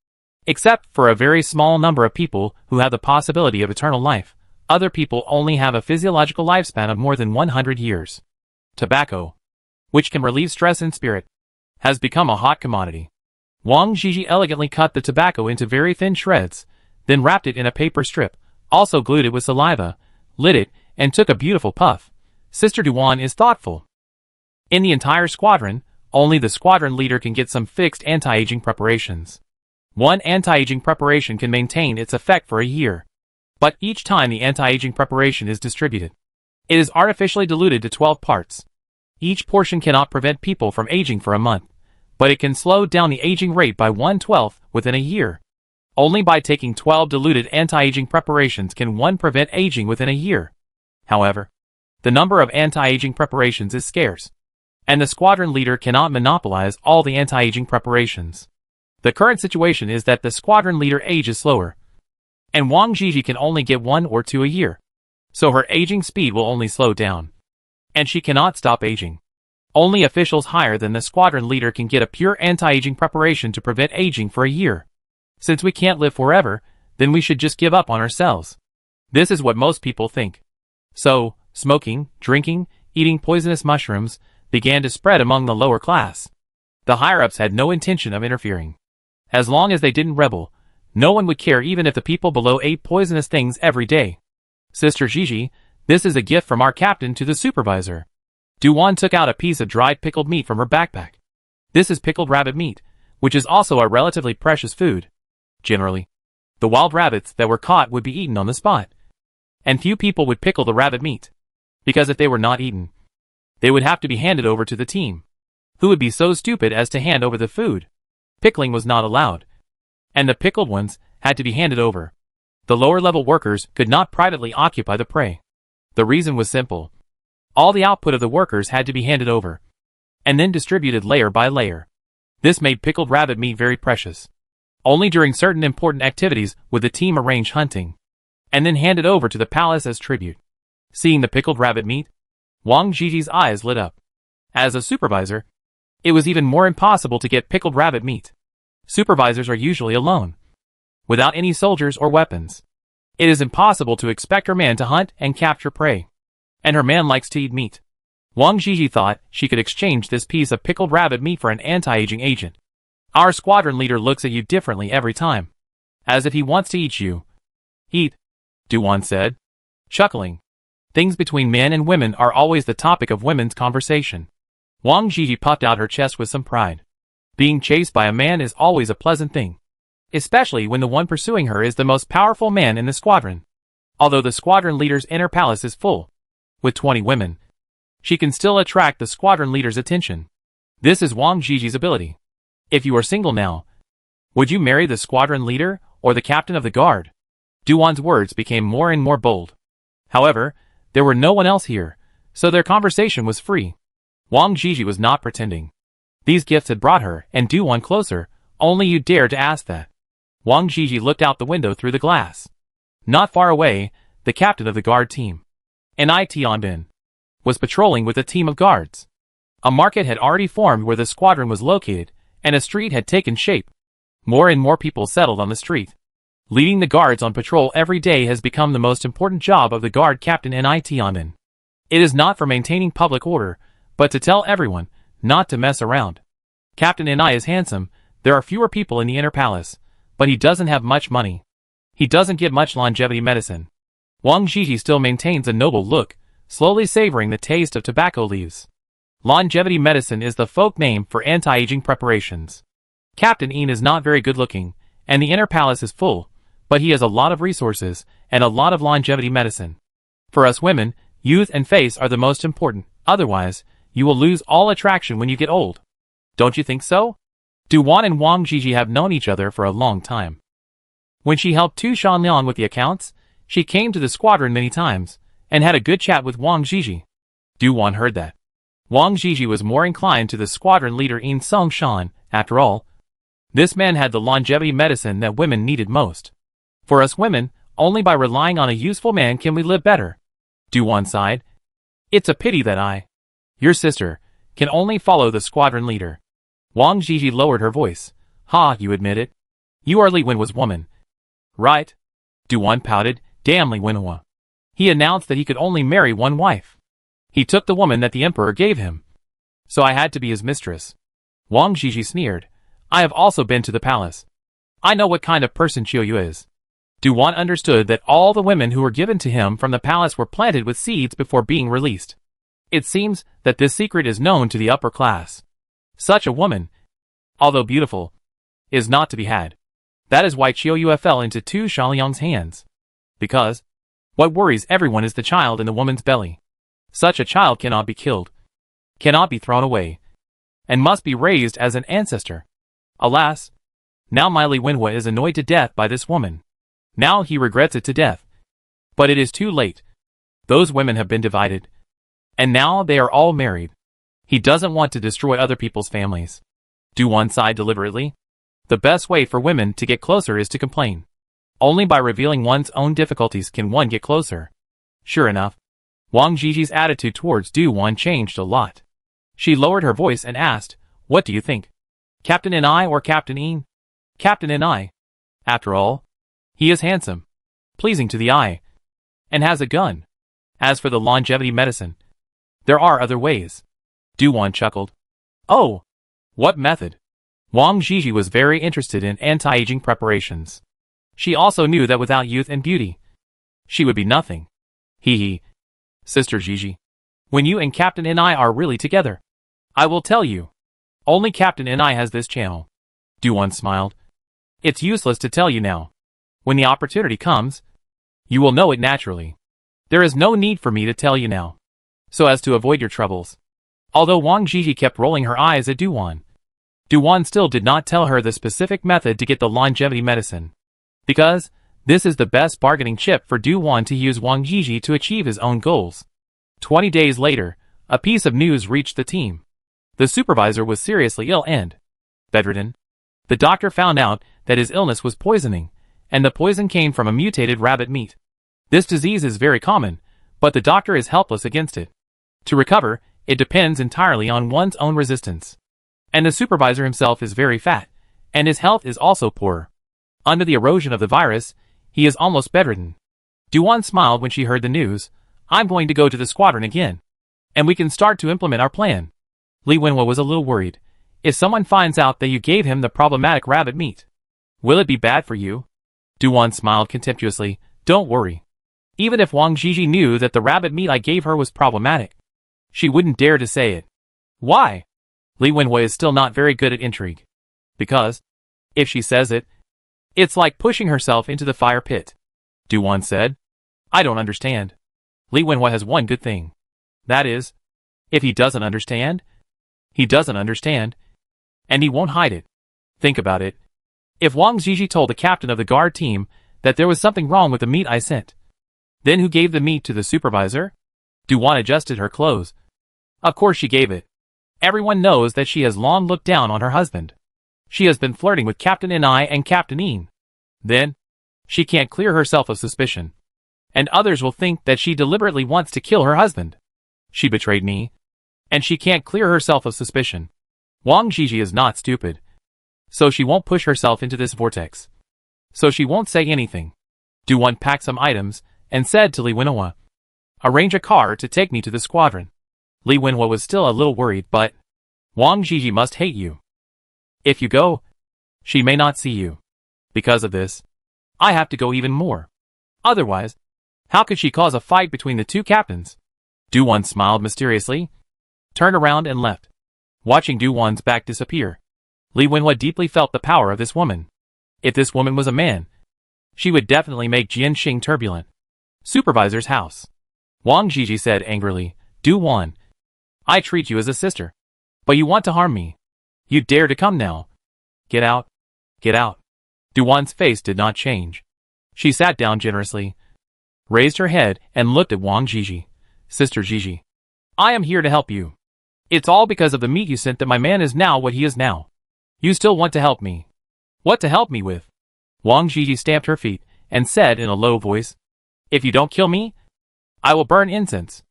Except for a very small number of people who have the possibility of eternal life, other people only have a physiological lifespan of more than 100 years. Tobacco, which can relieve stress in spirit, has become a hot commodity. Wang Gigi elegantly cut the tobacco into very thin shreds, then wrapped it in a paper strip, also glued it with saliva, lit it, and took a beautiful puff. Sister Duan is thoughtful. In the entire squadron, only the squadron leader can get some fixed anti-aging preparations. One anti-aging preparation can maintain its effect for a year. But each time the anti-aging preparation is distributed, it is artificially diluted to 12 parts. Each portion cannot prevent people from aging for a month, but it can slow down the aging rate by 1/12 within a year. Only by taking 12 diluted anti-aging preparations can one prevent aging within a year. However, the number of anti-aging preparations is scarce, and the squadron leader cannot monopolize all the anti-aging preparations. The current situation is that the squadron leader ages slower, and Wang Gigi can only get 1 or 2 a year, so her aging speed will only slow down, and she cannot stop aging. Only officials higher than the squadron leader can get a pure anti-aging preparation to prevent aging for a year. Since we can't live forever, then we should just give up on ourselves. This is what most people think. So, smoking, drinking, eating poisonous mushrooms began to spread among the lower class. The higher-ups had no intention of interfering. As long as they didn't rebel, no one would care even if the people below ate poisonous things every day. Sister Gigi, this is a gift from our captain to the supervisor. Duan took out a piece of dried pickled meat from her backpack. This is pickled rabbit meat, which is also a relatively precious food. Generally, the wild rabbits that were caught would be eaten on the spot, and few people would pickle the rabbit meat, because if they were not eaten, they would have to be handed over to the team. Who would be so stupid as to hand over the food? Pickling was not allowed, and the pickled ones had to be handed over. The lower-level workers could not privately occupy the prey. The reason was simple. All the output of the workers had to be handed over, and then distributed layer by layer. This made pickled rabbit meat very precious. Only during certain important activities would the team arrange hunting, and then hand it over to the palace as tribute. Seeing the pickled rabbit meat, Wang Jiji's eyes lit up. As a supervisor, it was even more impossible to get pickled rabbit meat. Supervisors are usually alone, without any soldiers or weapons. It is impossible to expect her man to hunt and capture prey. And her man likes to eat meat. Wang Jiji thought she could exchange this piece of pickled rabbit meat for an anti-aging agent. Our squadron leader looks at you differently every time, as if he wants to eat you. Eat, Duan said, chuckling. Things between men and women are always the topic of women's conversation. Wang Jiji puffed out her chest with some pride. Being chased by a man is always a pleasant thing, especially when the one pursuing her is the most powerful man in the squadron. Although the squadron leader's inner palace is full, with 20 women, she can still attract the squadron leader's attention. This is Wang Jiji's ability. If you are single now, would you marry the squadron leader or the captain of the guard? Duan's words became more and more bold. However, there were no one else here, so their conversation was free. Wang Jiji was not pretending. These gifts had brought her and Duan closer, only you dared to ask that. Wang Jiji looked out the window through the glass. Not far away, the captain of the guard team, Ni Tianbin, was patrolling with a team of guards. A market had already formed where the squadron was located, and a street had taken shape. More and more people settled on the street. Leading the guards on patrol every day has become the most important job of the guard captain Ni Tianbin. It is not for maintaining public order, but to tell everyone not to mess around. Captain Ni is handsome, there are fewer people in the inner palace, but he doesn't have much money. He doesn't get much longevity medicine. Wang Jiji still maintains a noble look, slowly savoring the taste of tobacco leaves. Longevity medicine is the folk name for anti-aging preparations. Captain Ian is not very good looking, and the inner palace is full, but he has a lot of resources and a lot of longevity medicine. For us women, youth and face are the most important, otherwise, you will lose all attraction when you get old. Don't you think so? Duan and Wang Jiji have known each other for a long time. When she helped Tu Shanliang with the accounts, she came to the squadron many times, and had a good chat with Wang Jiji. Duan heard that. Wang Jiji was more inclined to the squadron leader In Sung Shan, after all. This man had the longevity medicine that women needed most. For us women, only by relying on a useful man can we live better. Duan sighed. It's a pity that your sister, can only follow the squadron leader. Wang Jiji lowered her voice. Ha, you admit it? You are Li Wenhua's woman, right? Duan pouted. Damn Li Wenhua. He announced that he could only marry one wife. He took the woman that the emperor gave him. So I had to be his mistress. Wang Jiji sneered. I have also been to the palace. I know what kind of person Qiu Yu is. Duan understood that all the women who were given to him from the palace were planted with seeds before being released. It seems that this secret is known to the upper class. Such a woman, although beautiful, is not to be had. That is why Qiu Yu fell into Tu Shanliang's hands. Because what worries everyone is the child in the woman's belly. Such a child cannot be killed, cannot be thrown away, and must be raised as an ancestor. Alas, now my Li Wenhua is annoyed to death by this woman. Now he regrets it to death. But it is too late. Those women have been divided, and now they are all married. He doesn't want to destroy other people's families. Duan sighed deliberately. The best way for women to get closer is to complain. Only by revealing one's own difficulties can one get closer. Sure enough, Wang Jiji's attitude towards Duan changed a lot. She lowered her voice and asked, What do you think? Captain Ni or Captain Ian? Captain Ni. After all, he is handsome, pleasing to the eye, and has a gun. As for the longevity medicine, there are other ways. Duan chuckled. Oh, what method? Wang Jiji was very interested in anti-aging preparations. She also knew that without youth and beauty, she would be nothing. Hee. Sister Jiji, when you and Captain Ni are really together, I will tell you. Only Captain Ni has this channel. Duan smiled. It's useless to tell you now. When the opportunity comes, you will know it naturally. There is no need for me to tell you now, so as to avoid your troubles. Although Wang Jiji kept rolling her eyes at Duan still did not tell her the specific method to get the longevity medicine. Because this is the best bargaining chip for Duan to use Wang Jiji to achieve his own goals. 20 days later, a piece of news reached the team. The supervisor was seriously ill and bedridden. The doctor found out that his illness was poisoning, and the poison came from a mutated rabbit meat. This disease is very common, but the doctor is helpless against it. To recover, it depends entirely on one's own resistance. And the supervisor himself is very fat, and his health is also poor. Under the erosion of the virus, he is almost bedridden. Du-Won smiled when she heard the news. I'm going to go to the squadron again, and we can start to implement our plan. Li Wenhua was a little worried. If someone finds out that you gave him the problematic rabbit meat, will it be bad for you? Du-Won smiled contemptuously. Don't worry. Even if Wang Zhizhi knew that the rabbit meat I gave her was problematic, she wouldn't dare to say it. Why? Li Wenhua is still not very good at intrigue. Because, if she says it, it's like pushing herself into the fire pit. Du-Won said. I don't understand. Li Wenhua has one good thing. That is, if he doesn't understand, he doesn't understand, and he won't hide it. Think about it. If Wang Zhizhi told the captain of the guard team that there was something wrong with the meat I sent, then who gave the meat to the supervisor? Du-Won adjusted her clothes. Of course she gave it. Everyone knows that she has long looked down on her husband. She has been flirting with Captain Ni and Captain Yin. Then, she can't clear herself of suspicion. And others will think that she deliberately wants to kill her husband. She betrayed me. And she can't clear herself of suspicion. Wang Zhizhi is not stupid. So she won't push herself into this vortex. So she won't say anything. Du-Won packed some items and said to Li Wenhua, arrange a car to take me to the squadron. Li Wenhua was still a little worried, but Wang Zhizhi must hate you. If you go, she may not see you. Because of this, I have to go even more. Otherwise, how could she cause a fight between the two captains? Du-Won smiled mysteriously, turned around and left. Watching Du-Won's back disappear, Li Wenhua deeply felt the power of this woman. If this woman was a man, she would definitely make Jianxing turbulent. Supervisor's house. Wang Zhizhi said angrily, Du-Won, I treat you as a sister. But you want to harm me. You dare to come now. Get out. Get out. Du-Won's face did not change. She sat down generously, raised her head and looked at Wang Zhizhi. Sister Zhizhi, I am here to help you. It's all because of the meat you sent that my man is now what he is now. You still want to help me. What to help me with? Wang Zhizhi stamped her feet and said in a low voice, if you don't kill me, I will burn incense.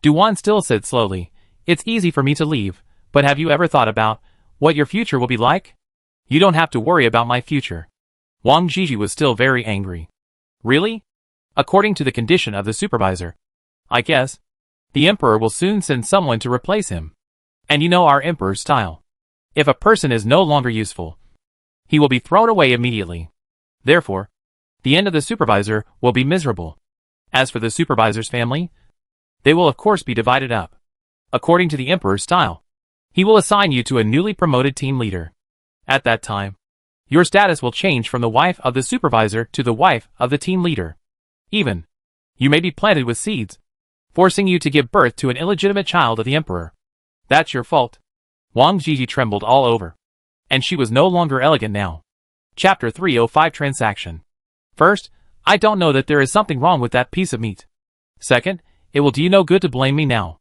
Du-Won still said slowly, it's easy for me to leave, but have you ever thought about what your future will be like? You don't have to worry about my future. Wang Zhizhi was still very angry. Really? According to the condition of the supervisor, I guess, the emperor will soon send someone to replace him. And you know our emperor's style. If a person is no longer useful, he will be thrown away immediately. Therefore, the end of the supervisor will be miserable. As for the supervisor's family, they will of course be divided up. According to the emperor's style, he will assign you to a newly promoted team leader. At that time, your status will change from the wife of the supervisor to the wife of the team leader. Even, you may be planted with seeds, forcing you to give birth to an illegitimate child of the emperor. That's your fault. Wang Zhizhi trembled all over. And she was no longer elegant now. Chapter 305 Transaction. First, I don't know that there is something wrong with that piece of meat. Second, it will do you no good to blame me now.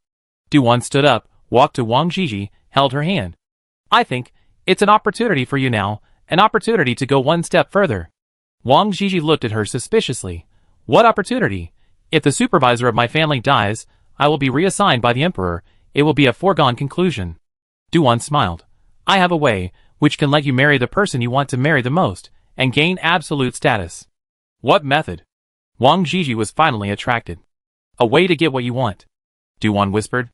Du-Won stood up, walked to Wang Zhizhi, held her hand. I think it's an opportunity for you now, an opportunity to go one step further. Wang Zhizhi looked at her suspiciously. What opportunity? If the supervisor of my family dies, I will be reassigned by the emperor. It will be a foregone conclusion. Du-Won smiled. I have a way which can let you marry the person you want to marry the most, and gain absolute status. What method? Wang Zhizhi was finally attracted. A way to get what you want. Du-Won whispered.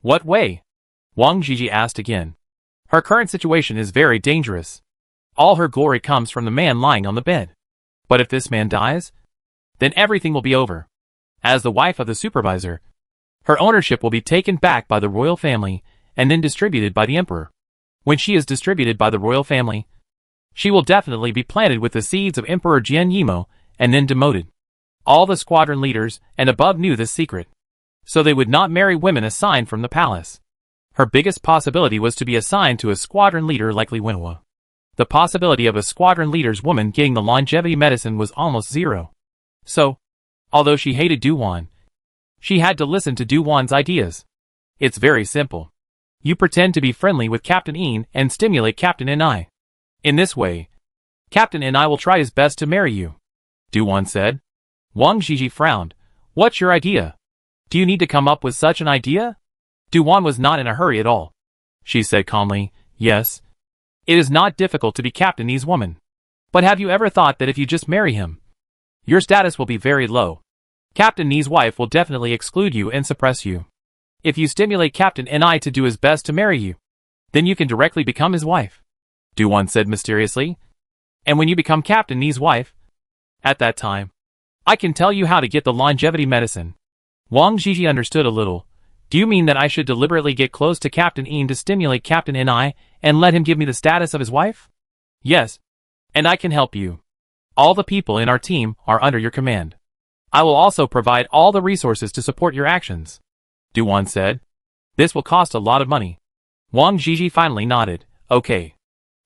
What way? Wang Zhizhi asked again. Her current situation is very dangerous. All her glory comes from the man lying on the bed. But if this man dies, then everything will be over. As the wife of the supervisor, her ownership will be taken back by the royal family and then distributed by the emperor. When she is distributed by the royal family, she will definitely be planted with the seeds of Emperor Jian Yimo and then demoted. All the squadron leaders and above knew this secret, so they would not marry women assigned from the palace. Her biggest possibility was to be assigned to a squadron leader like Li Wenhua. The possibility of a squadron leader's woman getting the longevity medicine was almost zero. So, although she hated Du-Won, she had to listen to Du-Won's ideas. It's very simple. You pretend to be friendly with Captain Yin and stimulate Captain Ni. In this way, Captain and I will try his best to marry you, Du-Wan said. Wang Zhizhi frowned. What's your idea? Do you need to come up with such an idea? Du-Wan was not in a hurry at all. She said calmly, yes. It is not difficult to be Captain Yi's woman. But have you ever thought that if you just marry him, your status will be very low? Captain Yi's wife will definitely exclude you and suppress you. If you stimulate Captain Ni to do his best to marry you, then you can directly become his wife, Du-Wan said mysteriously. And when you become Captain Yi's wife, at that time, I can tell you how to get the longevity medicine. Wang Zhizhi understood a little. Do you mean that I should deliberately get close to Captain Yin to stimulate Captain Ni and let him give me the status of his wife? Yes. And I can help you. All the people in our team are under your command. I will also provide all the resources to support your actions, Du-Wan said. This will cost a lot of money. Wang Zhizhi finally nodded. Okay.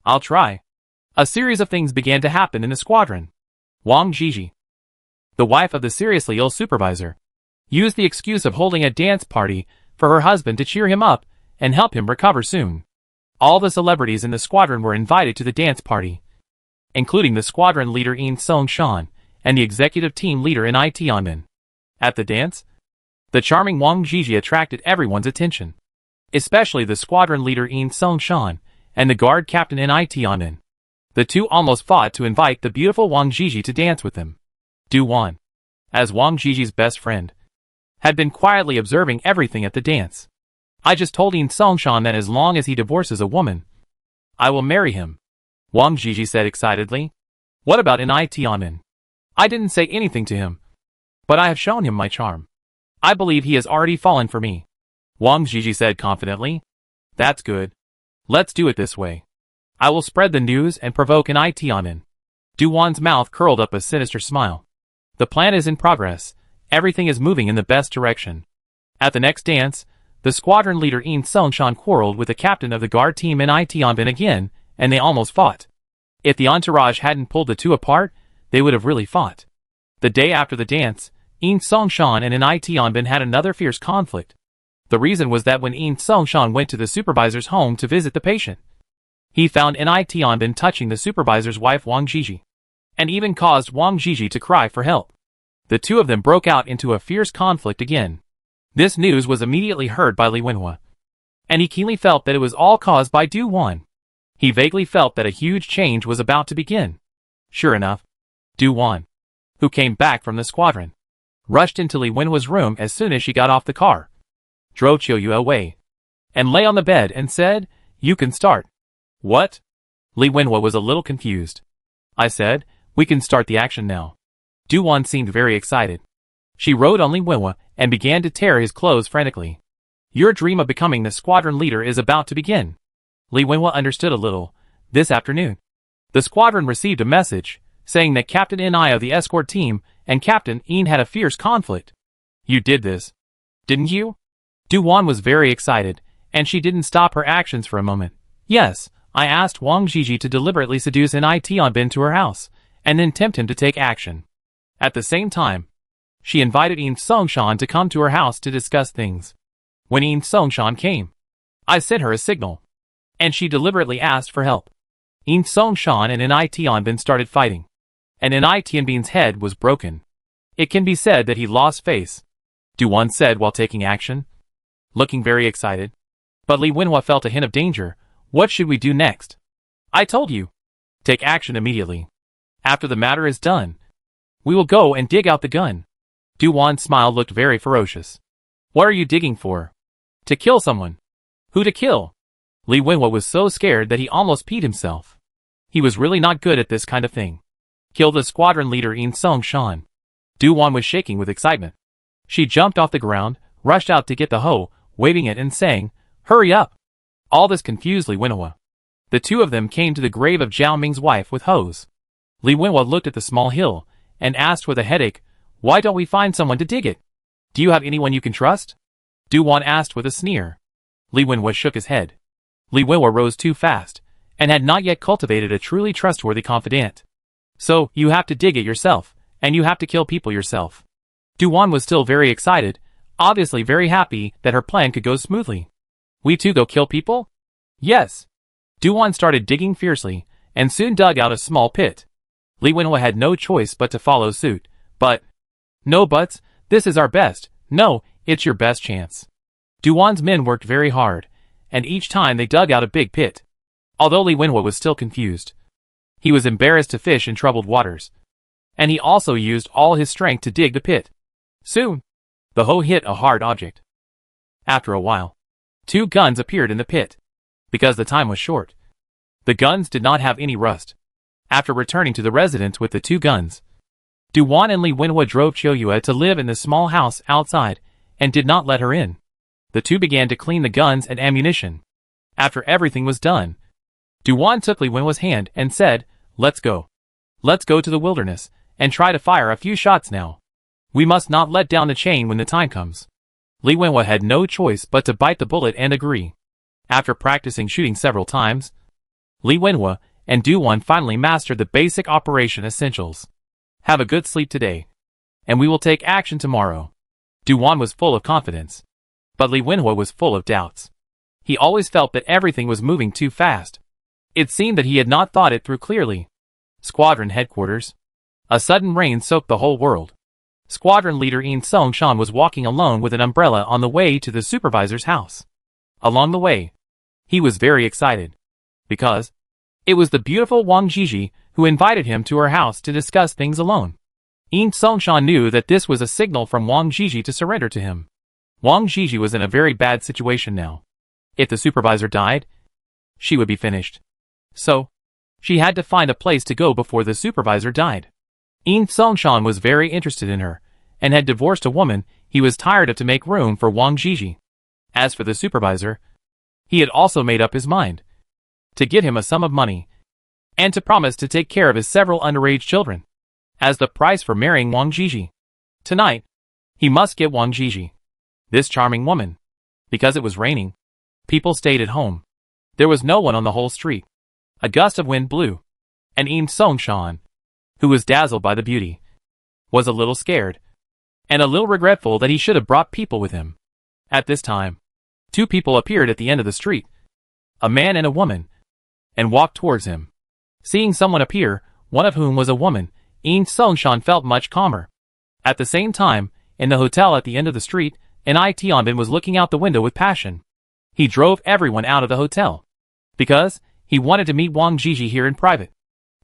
I'll try. A series of things began to happen in the squadron. Wang Zhizhi, the wife of the seriously ill supervisor, used the excuse of holding a dance party for her husband to cheer him up and help him recover soon. All the celebrities in the squadron were invited to the dance party, including the squadron leader Yin Song-shan and the executive team leader Ni Tianmin. At the dance, the charming Wang Zhizhi attracted everyone's attention, especially the squadron leader Yin Song-shan and the guard captain Ni Tianmin. The two almost fought to invite the beautiful Wang Zhizhi to dance with them. Du-Wan, as Wang Zhizhi's best friend, had been quietly observing everything at the dance. I just told Yin Song-shan that as long as he divorces a woman, I will marry him, Wang Zhizhi said excitedly. What about Ni Tianmin? I didn't say anything to him, but I have shown him my charm. I believe he has already fallen for me, Wang Zhizhi said confidently. That's good. Let's do it this way. I will spread the news and provoke Ni Tianmin. Du-Wan's mouth curled up a sinister smile. The plan is in progress. Everything is moving in the best direction. At the next dance, the squadron leader Yin Song-shan quarreled with the captain of the guard team Ni Tianmin again, and they almost fought. If the entourage hadn't pulled the two apart, they would have really fought. The day after the dance, Yin Song-shan and Ni Tianmin had another fierce conflict. The reason was that when Yin Song-shan went to the supervisor's home to visit the patient, he found Ni Tianmin touching the supervisor's wife Wang Zhizhi, and even caused Wang Zhizhi to cry for help. The two of them broke out into a fierce conflict again. This news was immediately heard by Li Wenhua, and he keenly felt that it was all caused by Du-Wan. He vaguely felt that a huge change was about to begin. Sure enough, Du-Wan, who came back from the squadron, rushed into Li Wenhua's room as soon as she got off the car, drove Qiuyu away, and lay on the bed and said, "You can start." What? Li Wenhua was a little confused. I said, "We can start the action now." Du-Wan seemed very excited. She rode on Li Wenhua and began to tear his clothes frantically. Your dream of becoming the squadron leader is about to begin. Li Wenhua understood a little. This afternoon, the squadron received a message saying that Captain Ni of the escort team and Captain Yin had a fierce conflict. You did this, didn't you? Du-Wan was very excited, and she didn't stop her actions for a moment. Yes, I asked Wang Zhizhi to deliberately seduce Ni Tianmin to her house, and then tempt him to take action. At the same time, she invited Yin Song-shan to come to her house to discuss things. When Yin Song-shan came, I sent her a signal, and she deliberately asked for help. Yin Song-shan and Ni Tianmin started fighting, and Ni Tianmin's head was broken. It can be said that he lost face, Du-Wan said while taking action, looking very excited. But Li Wenhua felt a hint of danger. What should we do next? I told you. Take action immediately. After the matter is done, we will go and dig out the gun. Du-Wan's smile looked very ferocious. What are you digging for? To kill someone. Who to kill? Li Wenhua was so scared that he almost peed himself. He was really not good at this kind of thing. Kill the squadron leader Yin Song-shan. Du-Wan was shaking with excitement. She jumped off the ground, rushed out to get the hoe, waving it and saying, "Hurry up!" All this confused Li Wenhua. The two of them came to the grave of Zhao Ming's wife with hoes. Li Wenhua looked at the small hill and asked with a headache, "Why don't we find someone to dig it? Do you have anyone you can trust?" Du-Wan asked with a sneer. Li Wenhua shook his head. Li Wenhua rose too fast, and had not yet cultivated a truly trustworthy confidant. So, you have to dig it yourself, and you have to kill people yourself. Du-Wan was still very excited, obviously very happy that her plan could go smoothly. We too go kill people? Yes. Du-Wan started digging fiercely, and soon dug out a small pit. Li Wenhua had no choice but to follow suit. But, no buts, this is our best. No, it's your best chance. Duan's men worked very hard, and each time they dug out a big pit. Although Li Wenhua was still confused, he was embarrassed to fish in troubled waters, and he also used all his strength to dig the pit. Soon, the hoe hit a hard object. After a while, 2 guns appeared in the pit. Because the time was short, the guns did not have any rust. After returning to the residence with the 2 guns, Duan and Li Wenhua drove Qiuyue to live in the small house outside and did not let her in. The 2 began to clean the guns and ammunition. After everything was done, Duan took Li Wenhua's hand and said, "Let's go. Let's go to the wilderness and try to fire a few shots now. We must not let down the chain when the time comes." Li Wenhua had no choice but to bite the bullet and agree. After practicing shooting several times, Li Wenhua and Duan finally mastered the basic operation essentials. Have a good sleep today, and we will take action tomorrow. Duan was full of confidence, but Li Wenhua was full of doubts. He always felt that everything was moving too fast. It seemed that he had not thought it through clearly. Squadron headquarters. A sudden rain soaked the whole world. Squadron leader Yin Songshan was walking alone with an umbrella on the way to the supervisor's house. Along the way, he was very excited, because it was the beautiful Wang Jiji who invited him to her house to discuss things alone. Yin Songshan knew that this was a signal from Wang Jiji to surrender to him. Wang Jiji was in a very bad situation now. If the supervisor died, she would be finished. So, she had to find a place to go before the supervisor died. Yin Songshan was very interested in her, and had divorced a woman he was tired of to make room for Wang Jiji. As for the supervisor, he had also made up his mind to give him a sum of money, and to promise to take care of his several underage children, as the price for marrying Wang Jiji. Tonight, he must get Wang Jiji, this charming woman. Because it was raining, people stayed at home. There was no one on the whole street. A gust of wind blew, and Yin Songshan, who was dazzled by the beauty, was a little scared, and a little regretful that he should have brought people with him. At this time, 2 people appeared at the end of the street, a man and a woman, and walked towards him. Seeing someone appear, one of whom was a woman, Yin Songshan felt much calmer. At the same time, in the hotel at the end of the street, Ni Tianbin was looking out the window with passion. He drove everyone out of the hotel, because he wanted to meet Wang Jiji here in private.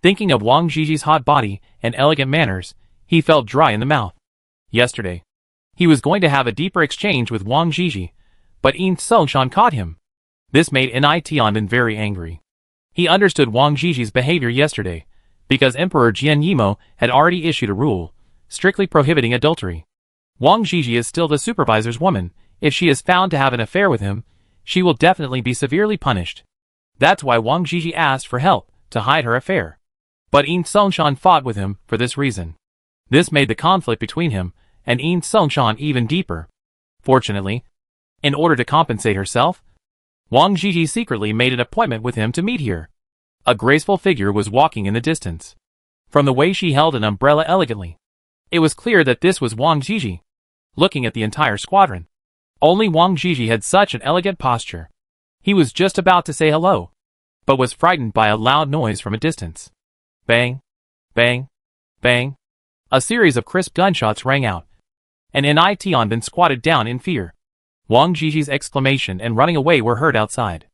Thinking of Wang Jiji's hot body and elegant manners, he felt dry in the mouth. Yesterday, he was going to have a deeper exchange with Wang Jiji, but Yin Songshan caught him. This made Ni Tianbin very angry. He understood Wang Jiji's behavior yesterday, because Emperor Jian Yimo had already issued a rule, strictly prohibiting adultery. Wang Jiji is still the supervisor's woman. If she is found to have an affair with him, she will definitely be severely punished. That's why Wang Jiji asked for help to hide her affair. But Yin Songshan fought with him for this reason. This made the conflict between him and Yin Songshan even deeper. Fortunately, in order to compensate herself, Wang Jiji secretly made an appointment with him to meet here. A graceful figure was walking in the distance. From the way she held an umbrella elegantly, it was clear that this was Wang Jiji. Looking at the entire squadron, only Wang Jiji had such an elegant posture. He was just about to say hello, but was frightened by a loud noise from a distance. Bang, bang, bang. A series of crisp gunshots rang out, and Ni Tianbin squatted down in fear. Wang Jiji's exclamation and running away were heard outside.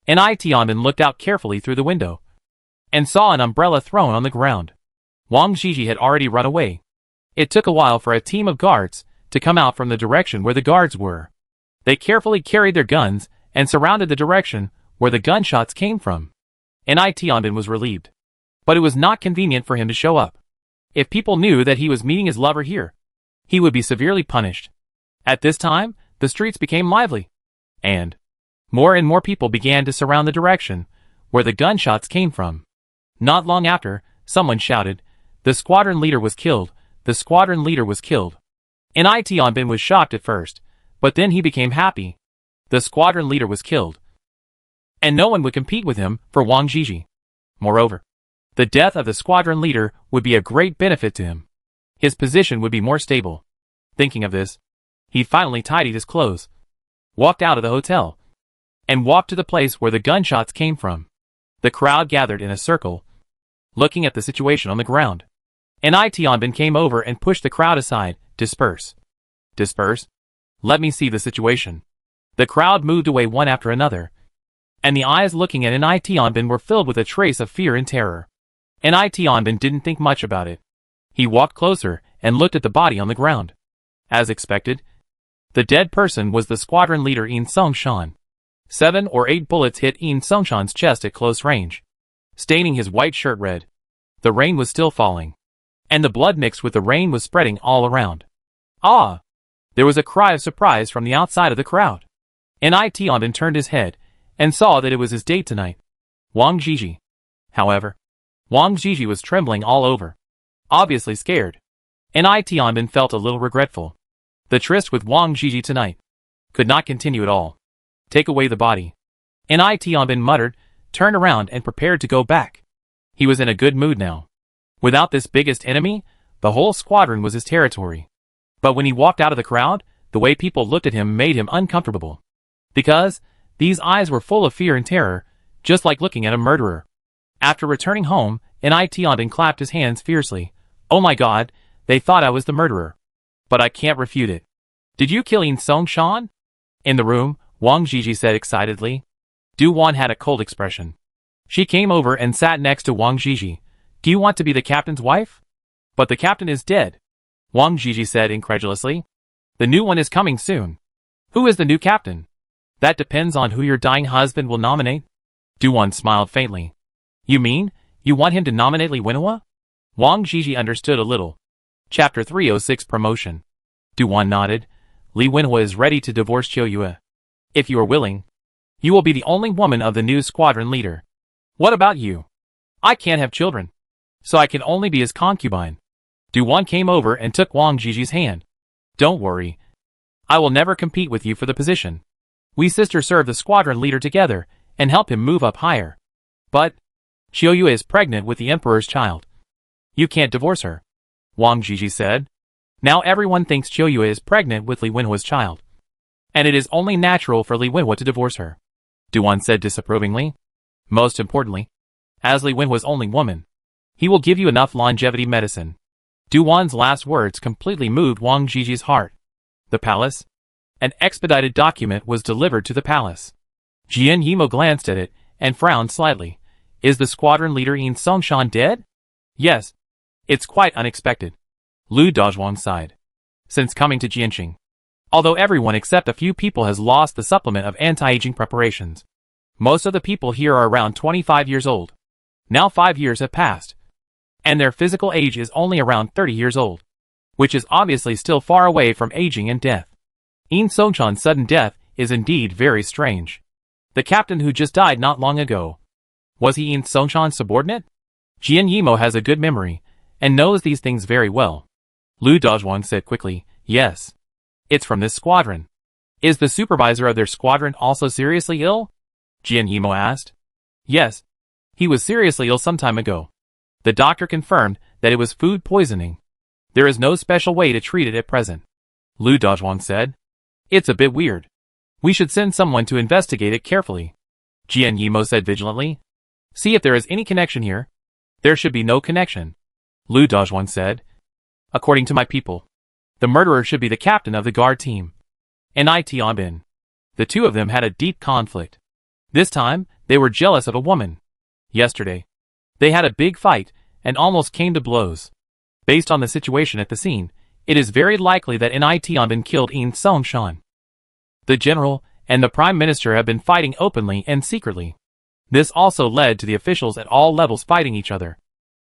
Ni Tianbin looked out carefully through the window, and saw an umbrella thrown on the ground. Wang Jiji had already run away. It took a while for a team of guards to come out from the direction where the guards were. They carefully carried their guns and surrounded the direction where the gunshots came from. Ni Tianbin was relieved, but it was not convenient for him to show up. If people knew that he was meeting his lover here, he would be severely punished. At this time, the streets became lively, and more people began to surround the direction where the gunshots came from. Not long after, someone shouted, "The squadron leader was killed! The squadron leader was killed!" Ni Tianbin was shocked at first, but then he became happy. The squadron leader was killed, and no one would compete with him for Wang Jiji. Moreover, the death of the squadron leader would be a great benefit to him. His position would be more stable. Thinking of this, he finally tidied his clothes, walked out of the hotel, and walked to the place where the gunshots came from. The crowd gathered in a circle, looking at the situation on the ground. Nitionbin came over and pushed the crowd aside. Disperse. Disperse? Let me see the situation. The crowd moved away one after another, and the eyes looking at Nitionbin were filled with a trace of fear and terror. Nitionbin didn't think much about it. He walked closer and looked at the body on the ground. As expected, the dead person was the squadron leader In Sung-shan. 7 or 8 bullets hit In Sung-shan's chest at close range, staining his white shirt red. The rain was still falling, and the blood mixed with the rain was spreading all around. Ah! There was a cry of surprise from the outside of the crowd. Nitionbin turned his head and saw that it was his date tonight, Wang Jiji. However, Wang Jiji was trembling all over, obviously scared. Nitionbin felt a little regretful. The tryst with Wang Jiji tonight could not continue at all. Take away the body. Nitionbin muttered, turned around and prepared to go back. He was in a good mood now. Without this biggest enemy, the whole squadron was his territory. But when he walked out of the crowd, the way people looked at him made him uncomfortable. Because these eyes were full of fear and terror, just like looking at a murderer. After returning home, Nitionbin clapped his hands fiercely. Oh my god, they thought I was the murderer. But I can't refute it. Did you kill In Sung-shan? In the room, Wang Jiji said excitedly. Du-won had a cold expression. She came over and sat next to Wang Jiji. Do you want to be the captain's wife? But the captain is dead, Wang Jiji said incredulously. The new one is coming soon. Who is the new captain? That depends on who your dying husband will nominate. Du-won smiled faintly. You mean, you want him to nominate Li Wenhua? Wang Jiji understood a little. Chapter 306 Promotion. Du-won nodded. Li Wenhua is ready to divorce Qiu Yue. If you are willing, you will be the only woman of the new squadron leader. What about you? I can't have children, so I can only be his concubine. Du-won came over and took Wang Jiji's hand. Don't worry. I will never compete with you for the position. We sisters serve the squadron leader together and help him move up higher. But Qiu Yue is pregnant with the emperor's child. You can't divorce her, Wang Jiji said. Now everyone thinks Qiu Yue is pregnant with Li Wenhua's child, and it is only natural for Li Wenhua to divorce her, Du-won said disapprovingly. Most importantly, as Li Wenhua's only woman, he will give you enough longevity medicine. Du-won's last words completely moved Wang Jiji's heart. The palace? An expedited document was delivered to the palace. Jian Yimo glanced at it and frowned slightly. Is the squadron leader In Sung-shan dead? Yes. It's quite unexpected. Lu Dazhuang sighed. Since coming to Jianqing, although everyone except a few people has lost the supplement of anti-aging preparations, most of the people here are around 25 years old. Now 5 years have passed, and their physical age is only around 30 years old, which is obviously still far away from aging and death. In Sung-shan's sudden death is indeed very strange. The captain who just died not long ago, was he In Sung-shan's subordinate? Jian Yimo has a good memory and knows these things very well. Lu Dazhuang said quickly, yes. It's from this squadron. Is the supervisor of their squadron also seriously ill? Jian Yimo asked. Yes. He was seriously ill some time ago. The doctor confirmed that it was food poisoning. There is no special way to treat it at present, Lu Dazhuang said. It's a bit weird. We should send someone to investigate it carefully, Jian Yimo said vigilantly. See if there is any connection here. There should be no connection, Lu Dazhuang said. According to my people, the murderer should be the captain of the guard team, Nitionbin. The two of them had a deep conflict. This time, they were jealous of a woman. Yesterday, they had a big fight and almost came to blows. Based on the situation at the scene, it is very likely that Nitionbin killed In Sung-shan. The general and the prime minister have been fighting openly and secretly. This also led to the officials at all levels fighting each other.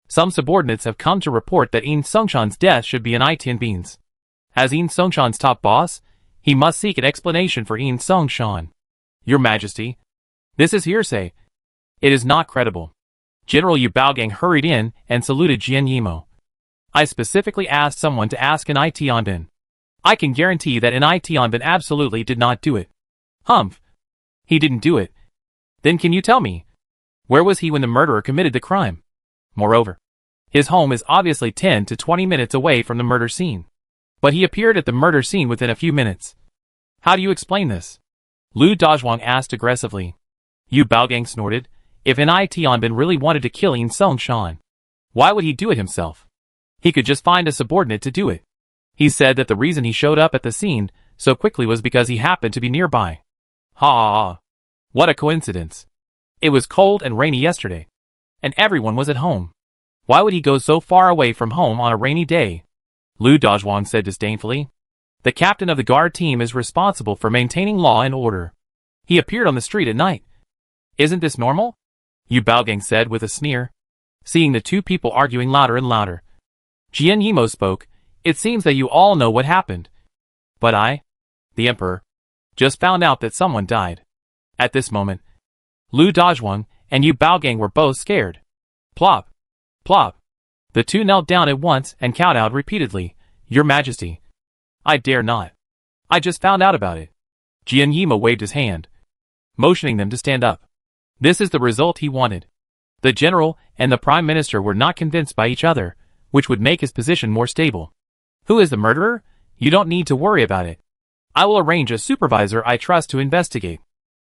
Some subordinates have come to report that In Sung-shan's death should be Nitionbin's. As In Sung-shan's top boss, he must seek an explanation for In Sung-shan. Your Majesty, this is hearsay. It is not credible. General Yu Baogang hurried in and saluted Jian Yimo. I specifically asked someone to ask Nitionbin. I can guarantee that Nitionbin absolutely did not do it. Humph. He didn't do it. Then can you tell me, where was he when the murderer committed the crime? Moreover, his home is obviously 10 to 20 minutes away from the murder scene. But he appeared at the murder scene within a few minutes. How do you explain this? Lu Dazhuang asked aggressively. Yu Baogang snorted. If Nitionbin really wanted to kill In Songshan, why would he do it himself? He could just find a subordinate to do it. He said that the reason he showed up at the scene so quickly was because he happened to be nearby. Ha! What a coincidence. It was cold and rainy yesterday, and everyone was at home. Why would he go so far away from home on a rainy day? Lu Dazhuang said disdainfully. The captain of the guard team is responsible for maintaining law and order. He appeared on the street at night. Isn't this normal? Yu Baogang said with a sneer, seeing the two people arguing louder and louder. Jian Yimo spoke. It seems that you all know what happened. But I, the emperor, just found out that someone died. At this moment, Lu Dazhuang and Yu Baogang were both scared. Plop! Plop! The two knelt down at once and kowtowed repeatedly. Your Majesty. I dare not. I just found out about it. Jian Yimo waved his hand, motioning them to stand up. This is the result he wanted. The general and the prime minister were not convinced by each other, which would make his position more stable. Who is the murderer? You don't need to worry about it. I will arrange a supervisor I trust to investigate.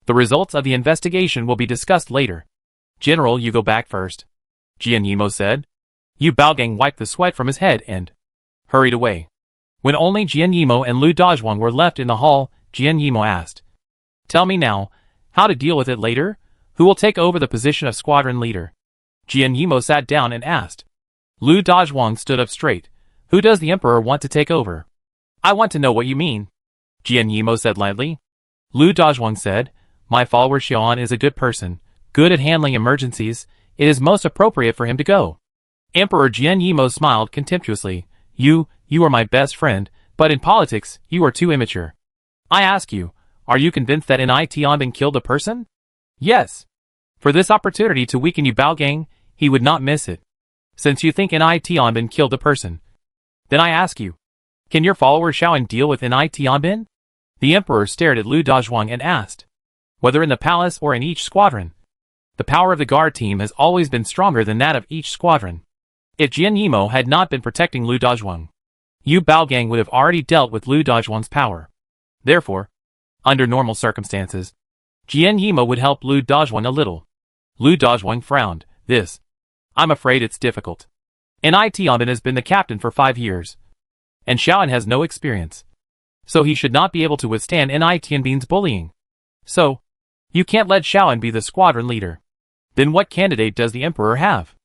The results of the investigation will be discussed later. General, you go back first, Jian Yimo said. Yu Baogang wiped the sweat from his head and hurried away. When only Jian Yimo and Lu Dazhuang were left in the hall, Jian Yimo asked, Tell me now, how to deal with it later? Who will take over the position of squadron leader? Jian Yimo sat down and asked. Lu Dazhuang stood up straight. Who does the emperor want to take over? I want to know what you mean, Jian Yimo said lightly. Lu Dazhuang said, My follower Xiaoan is a good person, good at handling emergencies. It is most appropriate for him to go. Emperor Jian Yimo smiled contemptuously. You are my best friend, but in politics, you are too immature. I ask you, are you convinced that Nitionbin killed a person? Yes. For this opportunity to weaken Yu Baogang, he would not miss it. Since you think Nitionbin killed a person, then I ask you, can your follower Xiaoan deal with Nitionbin? The emperor stared at Lu Dazhuang and asked, whether in the palace or in each squadron, the power of the guard team has always been stronger than that of each squadron. If Jian Yimo had not been protecting Lu Dazhuang, Yu Baogang would have already dealt with Lu Dazhuang's power. Therefore, under normal circumstances, Jian Yimo would help Lu Dazhuang a little. Lu Dazhuang frowned. I'm afraid it's difficult. Nitionbin has been the captain for 5 years, and Xiaoan has no experience, so he should not be able to withstand Nitionbin's bullying. So, you can't let Xiaoan be the squadron leader. Then what candidate does the emperor have?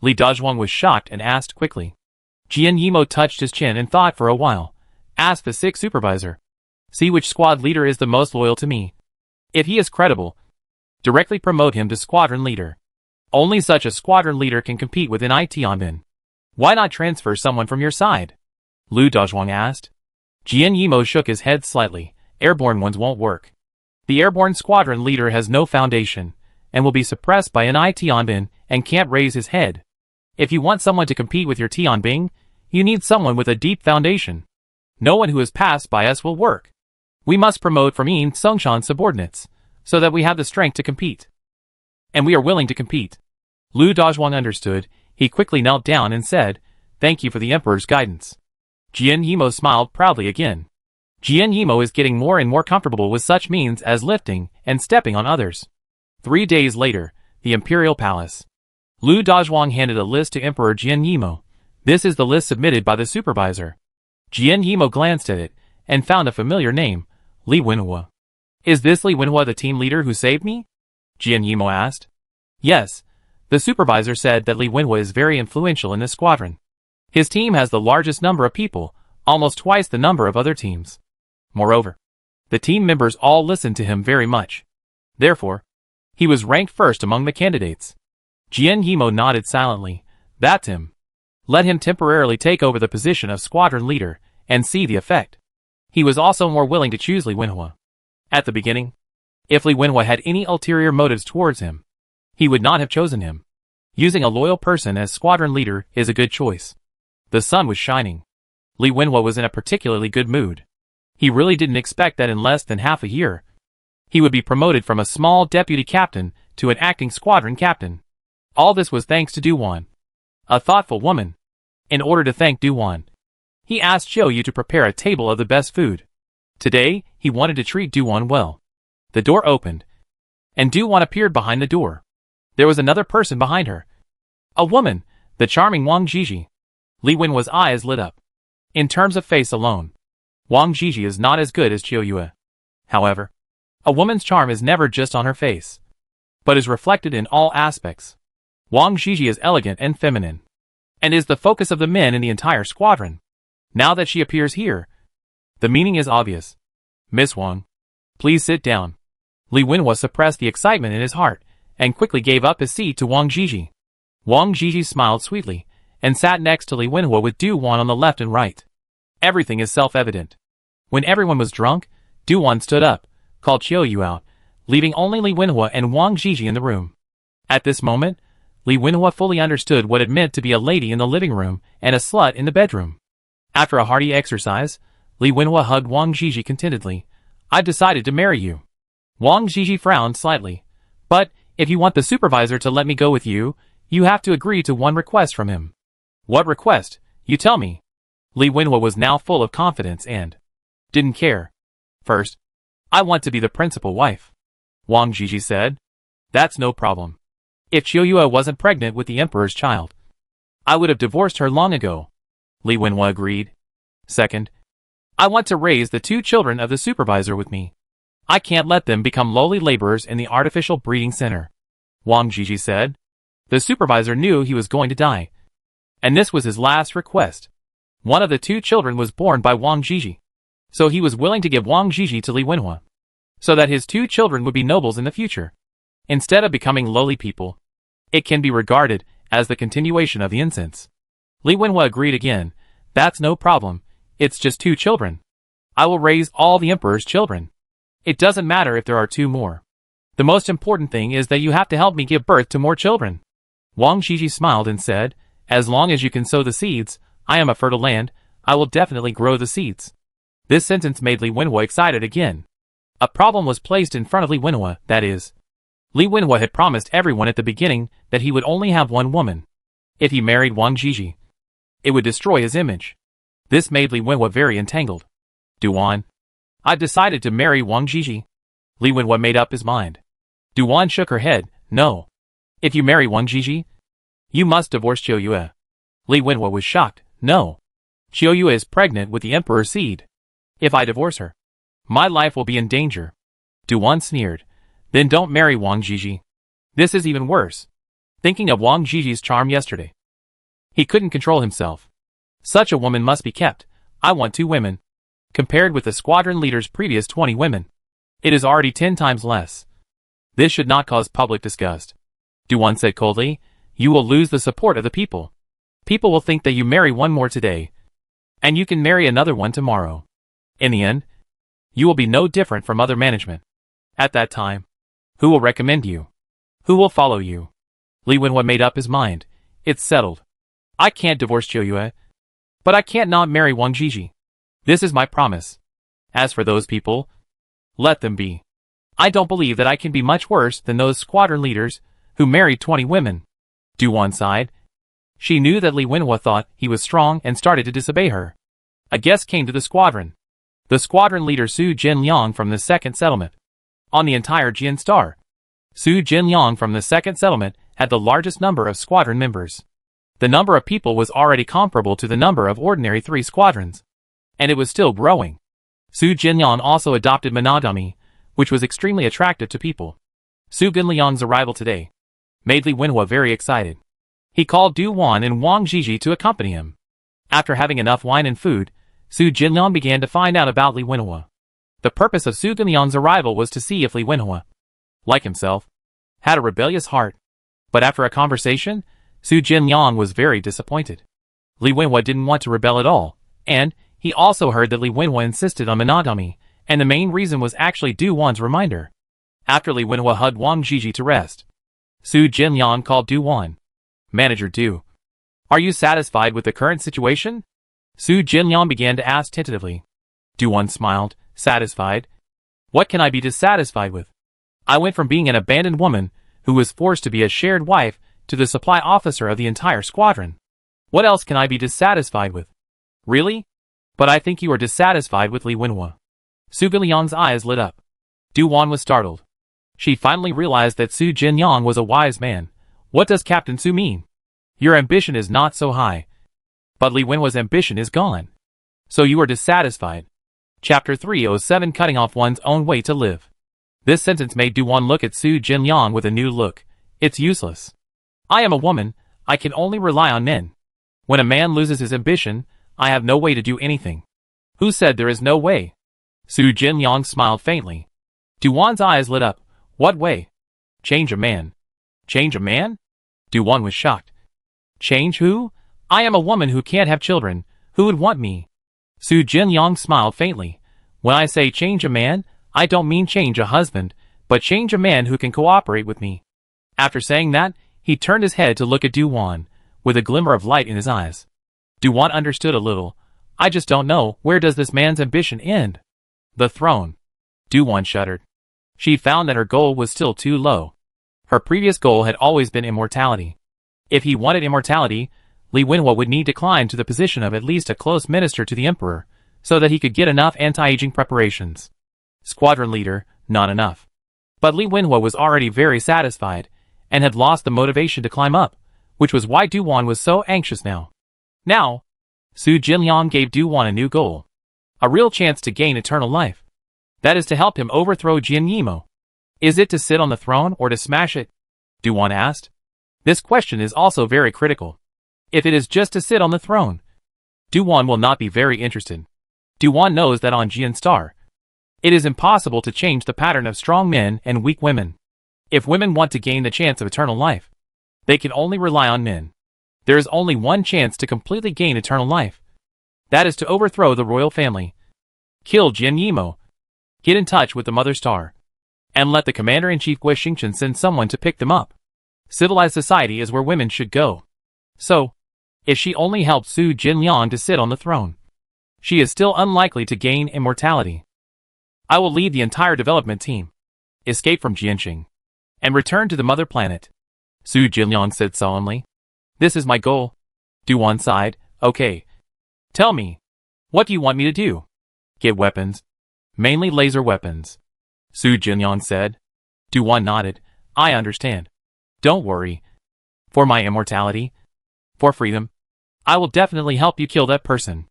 Li Dazhuang was shocked and asked quickly. Jian Yimo touched his chin and thought for a while. Ask the 6th supervisor. See which squad leader is the most loyal to me. If he is credible, directly promote him to squadron leader. Only such a squadron leader can compete with Nitionbin. Why not transfer someone from your side? Lu Dazhuang asked. Jian Yimo shook his head slightly. Airborne ones won't work. The airborne squadron leader has no foundation, and will be suppressed by Nitionbin and can't raise his head. If you want someone to compete with your Tianbing, you need someone with a deep foundation. No one who has passed by us will work. We must promote from In Songshan subordinates, so that we have the strength to compete. And we are willing to compete. Lu Dazhuang understood. He quickly knelt down and said, Thank you for the emperor's guidance. Jian Yimo smiled proudly again. Jian Yimo is getting more and more comfortable with such means as lifting and stepping on others. 3 days later, the imperial palace. Lu Dazhuang handed a list to Emperor Jian Yimo. This is the list submitted by the supervisor. Jian Yimo glanced at it and found a familiar name, Li Wenhua. Is this Li Wenhua the team leader who saved me? Jian Yimo asked. Yes. The supervisor said that Li Wenhua is very influential in this squadron. His team has the largest number of people, almost twice the number of other teams. Moreover, the team members all listened to him very much. Therefore, he was ranked first among the candidates. Jian Yimo nodded silently. That's him. Let him temporarily take over the position of squadron leader, and see the effect. He was also more willing to choose Li Wenhua. At the beginning, if Li Wenhua had any ulterior motives towards him, he would not have chosen him. Using a loyal person as squadron leader is a good choice. The sun was shining. Li Wenhua was in a particularly good mood. He really didn't expect that in less than half a year, he would be promoted from a small deputy captain to an acting squadron captain. All this was thanks to Duwan, a thoughtful woman. In order to thank Duwan, he asked Xiu to prepare a table of the best food. Today, he wanted to treat Duwan well. The door opened, and Duwan appeared behind the door. There was another person behind her. A woman, the charming Wang Jiji. Li Wenhua's eyes lit up. In terms of face alone, Wang Jiji is not as good as Qiu Yue. However, a woman's charm is never just on her face, but is reflected in all aspects. Wang Jiji is elegant and feminine, and is the focus of the men in the entire squadron. Now that she appears here, the meaning is obvious. Miss Wang, please sit down. Li Wenhua suppressed the excitement in his heart, and quickly gave up his seat to Wang Jiji. Wang Jiji smiled sweetly, and sat next to Li Wenhua with Du Wan on the left and right. Everything is self-evident. When everyone was drunk, Du Wan stood up, called Qiu Yue out, leaving only Li Wenhua and Wang Jiji in the room. At this moment, Li Wenhua fully understood what it meant to be a lady in the living room and a slut in the bedroom. After a hearty exercise, Li Wenhua hugged Wang Jiji contentedly. I've decided to marry you. Wang Jiji frowned slightly. But, if you want the supervisor to let me go with you, you have to agree to one request from him. What request? You tell me. Li Wenhua was now full of confidence and didn't care. First, I want to be the principal wife. Wang Jiji said. That's no problem. If Qiu Yue wasn't pregnant with the emperor's child, I would have divorced her long ago. Li Wenhua agreed. Second, I want to raise the 2 children of the supervisor with me. I can't let them become lowly laborers in the artificial breeding center. Wang Jiji said. The supervisor knew he was going to die, and this was his last request. One of the 2 children was born by Wang Jiji, so he was willing to give Wang Jiji to Li Wenhua, so that his 2 children would be nobles in the future, instead of becoming lowly people. It can be regarded as the continuation of the incense. Li Wenhua agreed again. That's no problem. It's just 2 children. I will raise all the emperor's children. It doesn't matter if there are 2 more. The most important thing is that you have to help me give birth to more children. Wang Jiji smiled and said, as long as you can sow the seeds, I am a fertile land, I will definitely grow the seeds. This sentence made Li Wenhua excited again. A problem was placed in front of Li Wenhua, that is, Li Wenhua had promised everyone at the beginning that he would only have one woman. If he married Wang Jiji, it would destroy his image. This made Li Wenhua very entangled. Du Wan, I've decided to marry Wang Jiji. Li Wenhua made up his mind. Du Wan shook her head. No. If you marry Wang Jiji, you must divorce Qiu Yue. Li Wenhua was shocked. No. Qiu Yue is pregnant with the emperor's seed. If I divorce her, my life will be in danger. Du Wan sneered. Then don't marry Wang Jiji. This is even worse. Thinking of Wang Jiji's charm yesterday, he couldn't control himself. Such a woman must be kept. I want 2 women. Compared with the squadron leader's previous 20 women, it is already 10 times less. This should not cause public disgust. Du Wan said coldly. You will lose the support of the people. People will think that you marry one more today, and you can marry another one tomorrow. In the end, you will be no different from other management. At that time, who will recommend you? Who will follow you? Li Wenhua made up his mind. It's settled. I can't divorce Qiu Yue, but I can't not marry Wang Jiji. This is my promise. As for those people, let them be. I don't believe that I can be much worse than those squadron leaders who married 20 women. Du Wan sighed. She knew that Li Wenhua thought he was strong and started to disobey her. A guest came to the squadron. The squadron leader Su Jinliang from the 2nd settlement. On the entire Jian Star, Su Jinliang from the 2nd settlement had the largest number of squadron members. The number of people was already comparable to the number of ordinary 3 squadrons, and it was still growing. Su Jinliang also adopted monogamy, which was extremely attractive to people. Su Jinliang's arrival today made Li Wenhua very excited. He called Du Wan and Wang Jiji to accompany him. After having enough wine and food, Su Jinliang began to find out about Li Wenhua. The purpose of Su Jinliang's arrival was to see if Li Wenhua, like himself, had a rebellious heart. But after a conversation, Su Jinliang was very disappointed. Li Wenhua didn't want to rebel at all, and he also heard that Li Wenhua insisted on monogamy, and the main reason was actually Du Wan's reminder. After Li Wenhua hugged Wang Jiji to rest, Su Jinliang called Du Wan. Manager Du, are you satisfied with the current situation? Su Jinliang began to ask tentatively. Du Wan smiled. Satisfied? What can I be dissatisfied with? I went from being an abandoned woman who was forced to be a shared wife to the supply officer of the entire squadron. What else can I be dissatisfied with? Really? But I think you are dissatisfied with Li Wenhua. Su Jinliang's eyes lit up. Du Wan was startled. She finally realized that Su Jinyang was a wise man. What does Captain Su mean? Your ambition is not so high. But Li Wenhua's ambition is gone. So you are dissatisfied. Chapter 307 Cutting Off One's Own Way to Live. This sentence made Du-won look at Su Jinyang with a new look. It's useless. I am a woman, I can only rely on men. When a man loses his ambition, I have no way to do anything. Who said there is no way? Su Jinyang smiled faintly. Du-won's eyes lit up. What way? Change a man. Change a man? Du-won was shocked. Change who? I am a woman who can't have children. Who would want me? Su Jinyang smiled faintly. When I say change a man, I don't mean change a husband, but change a man who can cooperate with me. After saying that, he turned his head to look at Du-won, with a glimmer of light in his eyes. Du-won understood a little. I just don't know, where does this man's ambition end? The throne. Du-won shuddered. She found that her goal was still too low. Her previous goal had always been immortality. If he wanted immortality, Li Wenhua would need to climb to the position of at least a close minister to the emperor, so that he could get enough anti-aging preparations. Squadron leader, not enough. But Li Wenhua was already very satisfied, and had lost the motivation to climb up, which was why Du-won was so anxious now. Now, Su Jinyang gave Du-won a new goal. A real chance to gain eternal life. That is to help him overthrow Jin Yimo. Is it to sit on the throne or to smash it? Du-won asked. This question is also very critical. If it is just to sit on the throne, Du-won will not be very interested. Du-won knows that on Jian Star, it is impossible to change the pattern of strong men and weak women. If women want to gain the chance of eternal life, they can only rely on men. There is only one chance to completely gain eternal life. That is to overthrow the royal family. Kill Jin Yimo. Get in touch with the Mother Star. And let the Commander-in-Chief Gui Xingchen send someone to pick them up. Civilized society is where women should go. So, if she only helps Su Jinyang to sit on the throne, she is still unlikely to gain immortality. I will lead the entire development team, escape from Jianxing, and return to the mother planet. Su Jinyang said solemnly. This is my goal. Du-won sighed. Okay. Tell me, what do you want me to do? Get weapons. Mainly laser weapons. Su Jinyang said. Du-won nodded. I understand. Don't worry. For my immortality, for freedom, I will definitely help you kill that person.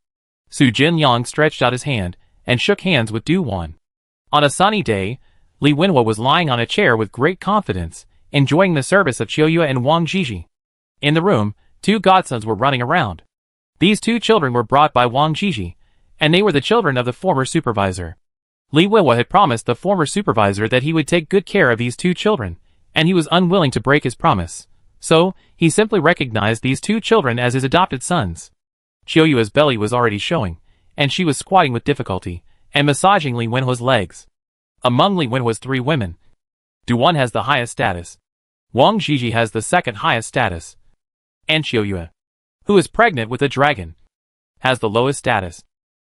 Su Jinyang stretched out his hand and shook hands with Du-won. On a sunny day, Li Wenhua was lying on a chair with great confidence, enjoying the service of Qiuyue and Wang Zhizhi. In the room, two godsons were running around. These two children were brought by Wang Zhizhi, and they were the children of the former supervisor. Li Wenhua had promised the former supervisor that he would take good care of these two children, and he was unwilling to break his promise. So, he simply recognized these two children as his adopted sons. Qiuyue's belly was already showing, and she was squatting with difficulty, and massaging Li Wenhua's legs. Among Li Wenhua's three women, Du-won has the highest status. Wang Zhizhi has the second highest status. And Qiuyue, who is pregnant with a dragon, has the lowest status.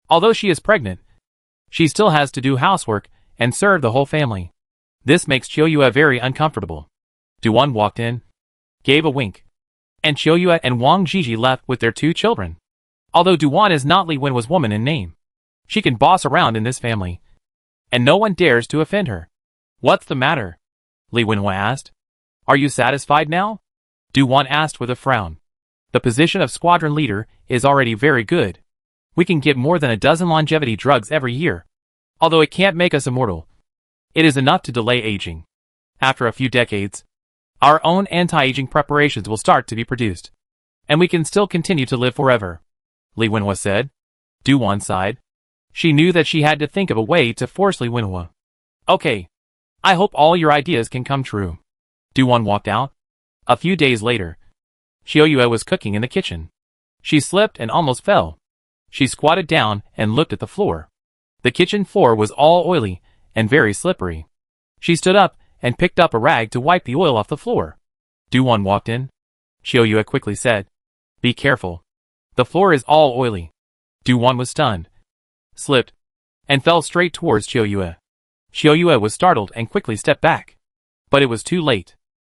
Although she is pregnant, she still has to do housework and serve the whole family. This makes Qiuyue very uncomfortable. Du-won walked in, gave a wink, and Qiuyue and Wang Zhizhi left with their two children. Although Du-won is not Li Wenhua's woman in name, she can boss around in this family, and no one dares to offend her. What's the matter? Li Wenhua asked. Are you satisfied now? Du-won asked with a frown. The position of squadron leader is already very good. We can get more than a dozen longevity drugs every year. Although it can't make us immortal, it is enough to delay aging. After a few decades, our own anti-aging preparations will start to be produced, and we can still continue to live forever, Li Wenhua said. Du-won sighed. She knew that she had to think of a way to force Li Wenhua. Okay. I hope all your ideas can come true. Du-won walked out. A few days later, Qiuyue was cooking in the kitchen. She slipped and almost fell. She squatted down and looked at the floor. The kitchen floor was all oily and very slippery. She stood up and picked up a rag to wipe the oil off the floor. Du-won walked in. Qiuyue quickly said, Be careful. The floor is all oily. Du-won was stunned, slipped, and fell straight towards Qiuyue. Qiuyue was startled and quickly stepped back. But it was too late.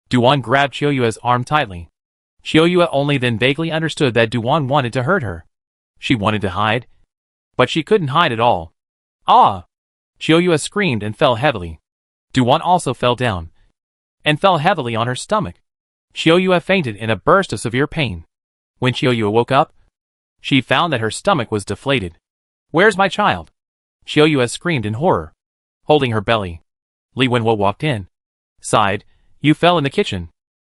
Du-won grabbed Qiuyue's arm tightly. Qiuyue only then vaguely understood that Du-won wanted to hurt her. She wanted to hide, but she couldn't hide at all. Ah! Qiuyue screamed and fell heavily. Duan also fell down and fell heavily on her stomach. Xiaoyue fainted in a burst of severe pain. When Xiaoyue woke up, she found that her stomach was deflated. "Where's my child?" Xiaoyue screamed in horror, holding her belly. Li Wenhua walked in, sighed, "You fell in the kitchen,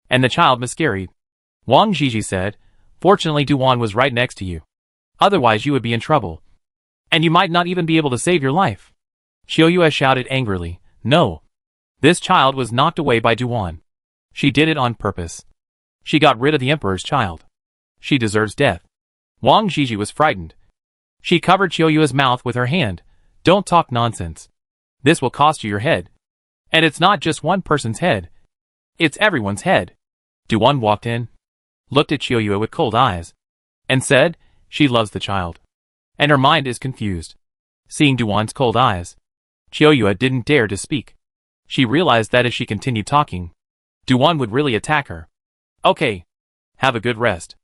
and the child miscarried." Wang Jiji said, "Fortunately Duan was right next to you. Otherwise you would be in trouble. And you might not even be able to save your life." Xiaoyue shouted angrily, "No. This child was knocked away by Duan. She did it on purpose. She got rid of the emperor's child. She deserves death." Wang Jiji was frightened. She covered Xiaoyue's mouth with her hand. "Don't talk nonsense. This will cost you your head. And it's not just one person's head. It's everyone's head." Duan walked in, looked at Xiaoyue with cold eyes, and said, "She loves the child. And her mind is confused." Seeing Duan's cold eyes, Xiaoyue didn't dare to speak. She realized that if she continued talking, Duan would really attack her. "Okay. Have a good rest."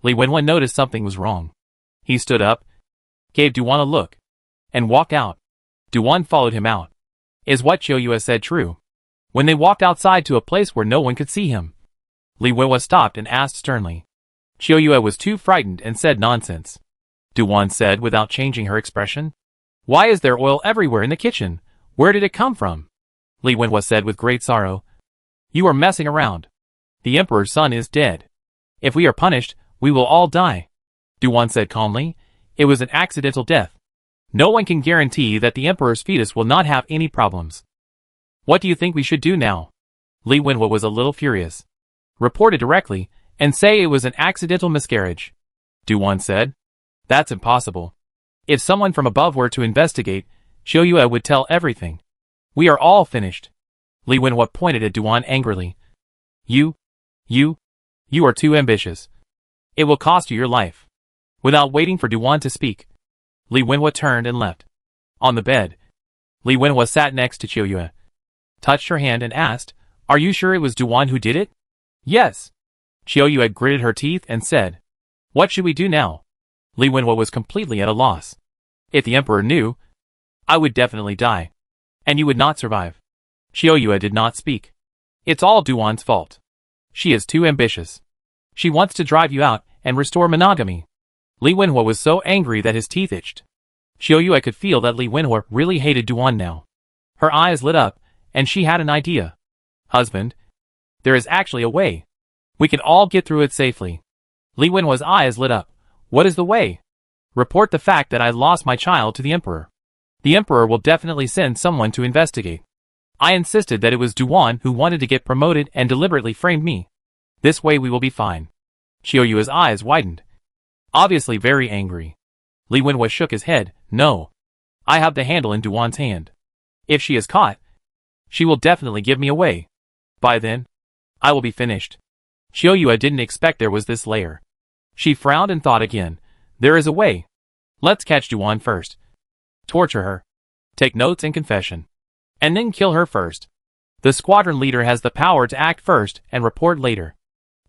Li Wenhua noticed something was wrong. He stood up, gave Duan a look, and walked out. Duan followed him out. Is what Xiaoyue said true? When they walked outside to a place where no one could see him, Li Wenhua stopped and asked sternly. Xiaoyue was too frightened and said nonsense. Duan said without changing her expression. "Why is there oil everywhere in the kitchen? Where did it come from?" Li Wenhua said with great sorrow. "You are messing around. The emperor's son is dead. If we are punished, we will all die." Duan said calmly, "It was an accidental death. No one can guarantee that the emperor's fetus will not have any problems. What do you think we should do now?" Li Wenhua was a little furious. "Report it directly, and say it was an accidental miscarriage." Duan said. "That's impossible. If someone from above were to investigate, Xiaoyue would tell everything. We are all finished." Li Wenhua pointed at Duan angrily. You are too ambitious. It will cost you your life." Without waiting for Duan to speak, Li Wenhua turned and left. On the bed, Li Wenhua sat next to Xiaoyue, touched her hand and asked, "Are you sure it was Duan who did it?" "Yes." Xiaoyue gritted her teeth and said, "What should we do now?" Li Wenhua was completely at a loss. "If the emperor knew, I would definitely die. And you would not survive." Xiaoyue did not speak. "It's all Duan's fault. She is too ambitious. She wants to drive you out and restore monogamy." Li Wenhua was so angry that his teeth itched. Xiaoyue could feel that Li Wenhua really hated Duan now. Her eyes lit up, and she had an idea. "Husband, there is actually a way. We can all get through it safely." Li Wenhua's eyes lit up. "What is the way?" "Report the fact that I lost my child to the emperor. The emperor will definitely send someone to investigate. I insisted that it was Duan who wanted to get promoted and deliberately framed me. This way we will be fine." Xiaoyue's eyes widened, obviously very angry. Li Wenhua shook his head. "No. I have the handle in Duan's hand. If she is caught, she will definitely give me away. By then, I will be finished." Xiaoyue didn't expect there was this layer. She frowned and thought again. "There is a way. Let's catch Duan first. Torture her. Take notes and confession. And then kill her first. The squadron leader has the power to act first and report later.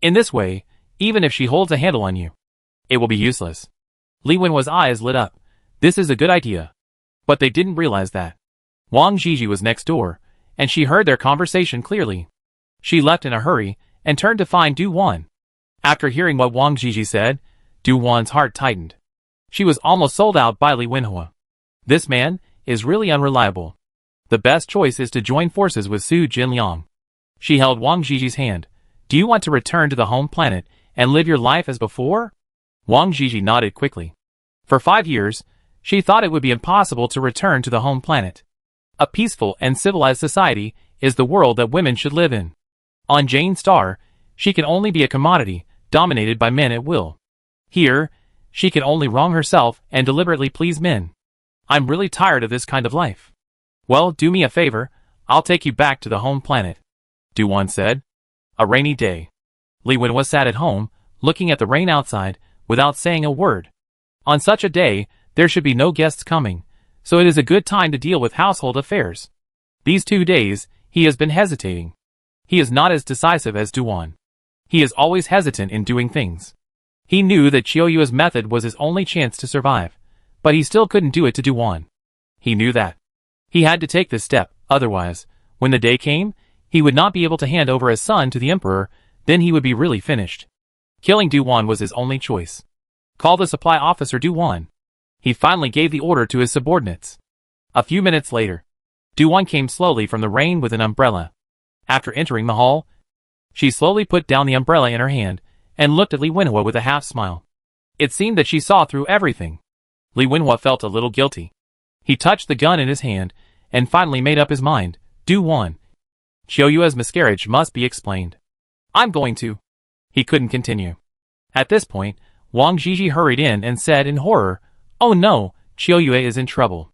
In this way, even if she holds a handle on you, it will be useless." Li Wenhua's eyes lit up. This is a good idea. But they didn't realize that Wang Jiji was next door, and she heard their conversation clearly. She left in a hurry and turned to find Duan. After hearing what Wang Jiji said, Duan's heart tightened. She was almost sold out by Li Wenhua. This man is really unreliable. The best choice is to join forces with Su Jinliang. She held Wang Jiji's hand. "Do you want to return to the home planet and live your life as before?" Wang Jiji nodded quickly. For 5 years, she thought it would be impossible to return to the home planet. A peaceful and civilized society is the world that women should live in. On Jane Star, she can only be a commodity, dominated by men at will. Here, she can only wrong herself and deliberately please men. "I'm really tired of this kind of life." "Well, do me a favor, I'll take you back to the home planet," Duan said. A rainy day. Li Wenhua sat at home, looking at the rain outside, without saying a word. On such a day, there should be no guests coming, so it is a good time to deal with household affairs. These 2 days, he has been hesitating. He is not as decisive as Duan. He is always hesitant in doing things. He knew that Xiaoyue's method was his only chance to survive, but he still couldn't do it to Duan. He knew that. He had to take this step, otherwise, When the day came, he would not be able to hand over his son to the emperor, then he would be really finished. Killing Du-Wan was his only choice. Call the supply officer Du-Wan. He finally gave the order to his subordinates. A few minutes later, Du-Wan came slowly from the rain with an umbrella. After entering the hall, she slowly put down the umbrella in her hand and looked at Li Wenhua with a half-smile. It seemed that she saw through everything. Li Wenhua felt a little guilty. He touched the gun in his hand and finally made up his mind. Du-Wan, Qiueyue's miscarriage must be explained. I'm going to. He couldn't continue. At this point, Wang Zhizhi hurried in and said in horror, "Oh no, Qiueyue is in trouble."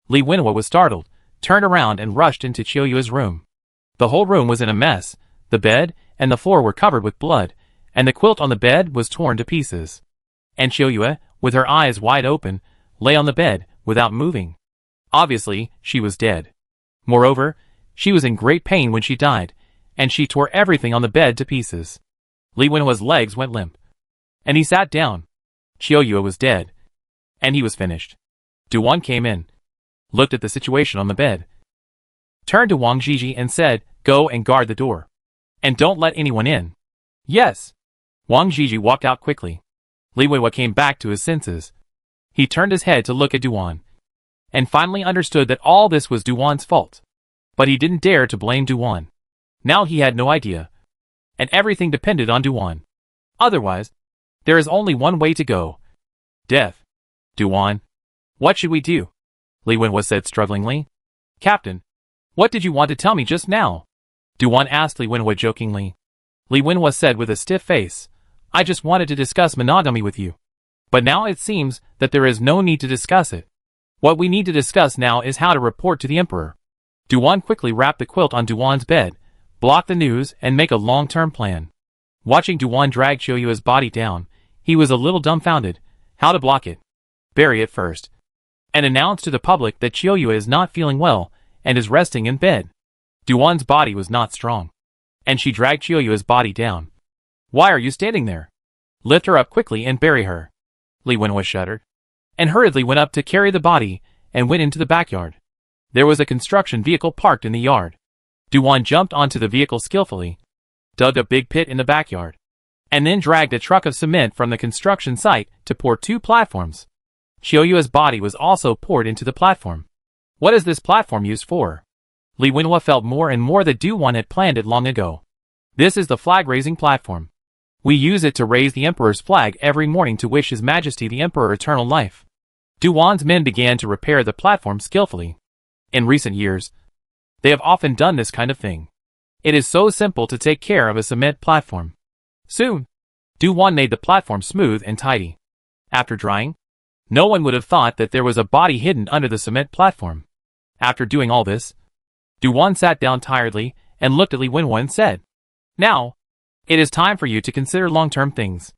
Li Wenhua was startled, turned around and rushed into Qiueyue's room. The whole room was in a mess. The bed and the floor were covered with blood, and the quilt on the bed was torn to pieces. And Qiueyue, with her eyes wide open, lay on the bed, without moving. Obviously, she was dead. Moreover, she was in great pain when she died, and she tore everything on the bed to pieces. Li Wenhua's legs went limp, and he sat down. Qiueyue was dead, and he was finished. Du-Wan came in, looked at the situation on the bed, turned to Wang Zhizhi and said, "Go and guard the door. And don't let anyone in." "Yes." Wang Zhizhi walked out quickly. Li Wenhua came back to his senses. He turned his head to look at Du-Wan, and finally understood that all this was Du-Wan's fault. But he didn't dare to blame Du-Wan. Now he had no idea, and everything depended on Du-Wan. Otherwise, there is only one way to go. Death. Du-Wan, what should we do? Li Wenhua said strugglingly. "Captain, what did you want to tell me just now?" Du-Wan asked Li Wenhua jokingly. Li Wenhua said with a stiff face, "I just wanted to discuss monogamy with you. But now it seems that there is no need to discuss it. What we need to discuss now is how to report to the emperor." Du-Wan quickly wrapped the quilt on Du-Wan's bed, blocked the news, and make a long-term plan. Watching Du-Wan drag Qiueyue's body down, he was a little dumbfounded. How to block it? Bury it first, and announce to the public that Qiueyue is not feeling well and is resting in bed. Du-Wan's body was not strong, and she dragged Qiueyue's body down. "Why are you standing there? Lift her up quickly and bury her." Li Wenhua shuddered, and hurriedly went up to carry the body and went into the backyard. There was a construction vehicle parked in the yard. Du-Wan jumped onto the vehicle skillfully, dug a big pit in the backyard, and then dragged a truck of cement from the construction site to pour 2 platforms. Qiueyue's body was also poured into the platform. What is this platform used for? Li Wenhua felt more and more that Du-Wan had planned it long ago. This is the flag-raising platform. We use it to raise the emperor's flag every morning to wish His Majesty the Emperor eternal life. Du-Wan's men began to repair the platform skillfully. In recent years, they have often done this kind of thing. It is so simple to take care of a cement platform. Soon, Du-Wan made the platform smooth and tidy. After drying, no one would have thought that there was a body hidden under the cement platform. After doing all this, Du-Wan sat down tiredly and looked at Li Wenhua and said, "Now, it is time for you to consider long-term things."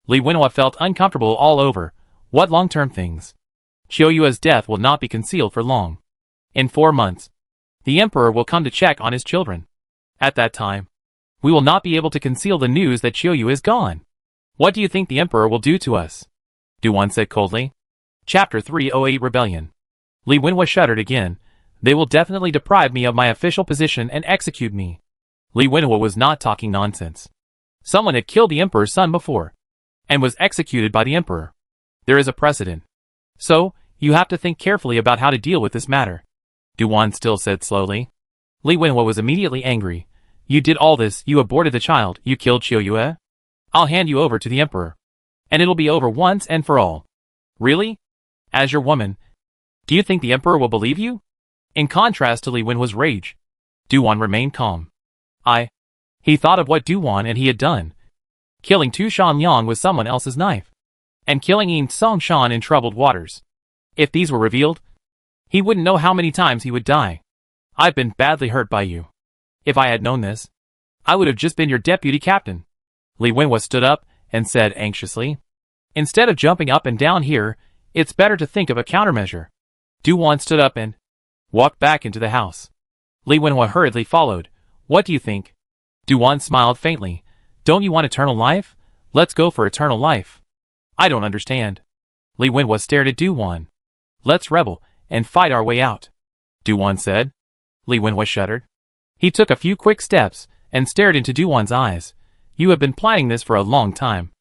Li Wenhua felt uncomfortable all over. What long-term things? Qiueyue's death will not be concealed for long. In 4 months, the emperor will come to check on his children. At that time, we will not be able to conceal the news that Qiueyue is gone. What do you think the emperor will do to us? Du-Wan said coldly. Chapter 308 Rebellion. Li Wenhua shuddered again. They will definitely deprive me of my official position and execute me. Li Wenhua was not talking nonsense. Someone had killed the emperor's son before, and was executed by the emperor. There is a precedent. So, you have to think carefully about how to deal with this matter. Du-Wan still said slowly. Li Wenhua was immediately angry. You did all this, you aborted the child, you killed Qiueyue? I'll hand you over to the emperor, and it'll be over once and for all. Really? As your woman, do you think the emperor will believe you? In contrast to Li Wenhua's rage, Du-Wan remained calm. He thought of what Du-Wan and he had done. Killing Tu Shanliang with someone else's knife, and killing Yin Songshan in troubled waters. If these were revealed, he wouldn't know how many times he would die. I've been badly hurt by you. If I had known this, I would have just been your deputy captain. Li Wenhua stood up and said anxiously, "Instead of jumping up and down here, it's better to think of a countermeasure." Du-Wan stood up and walked back into the house. Li Wenhua hurriedly followed. What do you think? Du-Wan smiled faintly. Don't you want eternal life? Let's go for eternal life. I don't understand. Li Wenhua stared at Du-Wan. Let's rebel and fight our way out, Du-Wan said. Li Wenhua shuddered. He took a few quick steps and stared into Duwan's eyes. You have been planning this for a long time.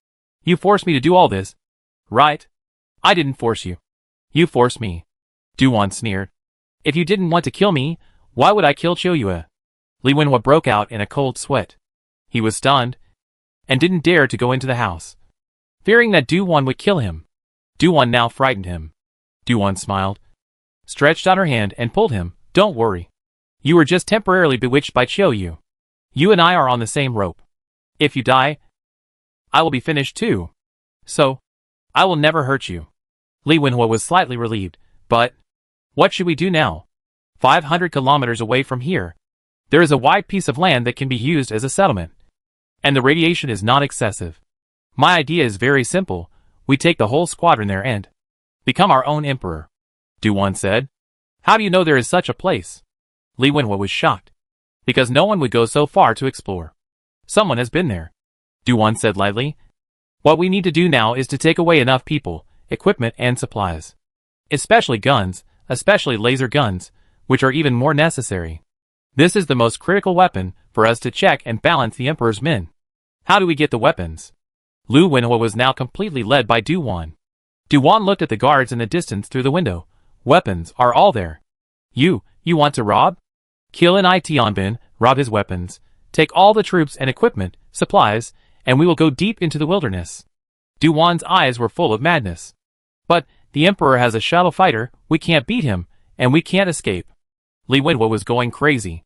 You forced me to do all this, right? I didn't force you. You forced me. Duwan sneered. If you didn't want to kill me, why would I kill Choyue? Li Wenhua broke out in a cold sweat. He was stunned and didn't dare to go into the house, fearing that Duwan would kill him. Duwan now frightened him. Duwan smiled, stretched out her hand and pulled him. Don't worry. You were just temporarily bewitched by Choyue. You and I are on the same rope. If you die, I will be finished too. So, I will never hurt you. Li Wenhua was slightly relieved, but what should we do now? 500 kilometers away from here, there is a wide piece of land that can be used as a settlement, and the radiation is not excessive. My idea is very simple. We take the whole squadron there and become our own emperor. Duwan said. How do you know there is such a place? Li Wenhua was shocked. Because no one would go so far to explore. Someone has been there. Duwan said lightly. What we need to do now is to take away enough people, equipment and supplies. Especially guns, especially laser guns, which are even more necessary. This is the most critical weapon for us to check and balance the Emperor's men. How do we get the weapons? Li Wenhua was now completely led by Duwan. Duwan looked at the guards in the distance through the window. Weapons are all there. You want to rob? Kill an Itianbin, rob his weapons, take all the troops and equipment, supplies, and we will go deep into the wilderness. Duwan's eyes were full of madness. But the Emperor has a shuttle fighter, we can't beat him, and we can't escape. Li Wenhua was going crazy.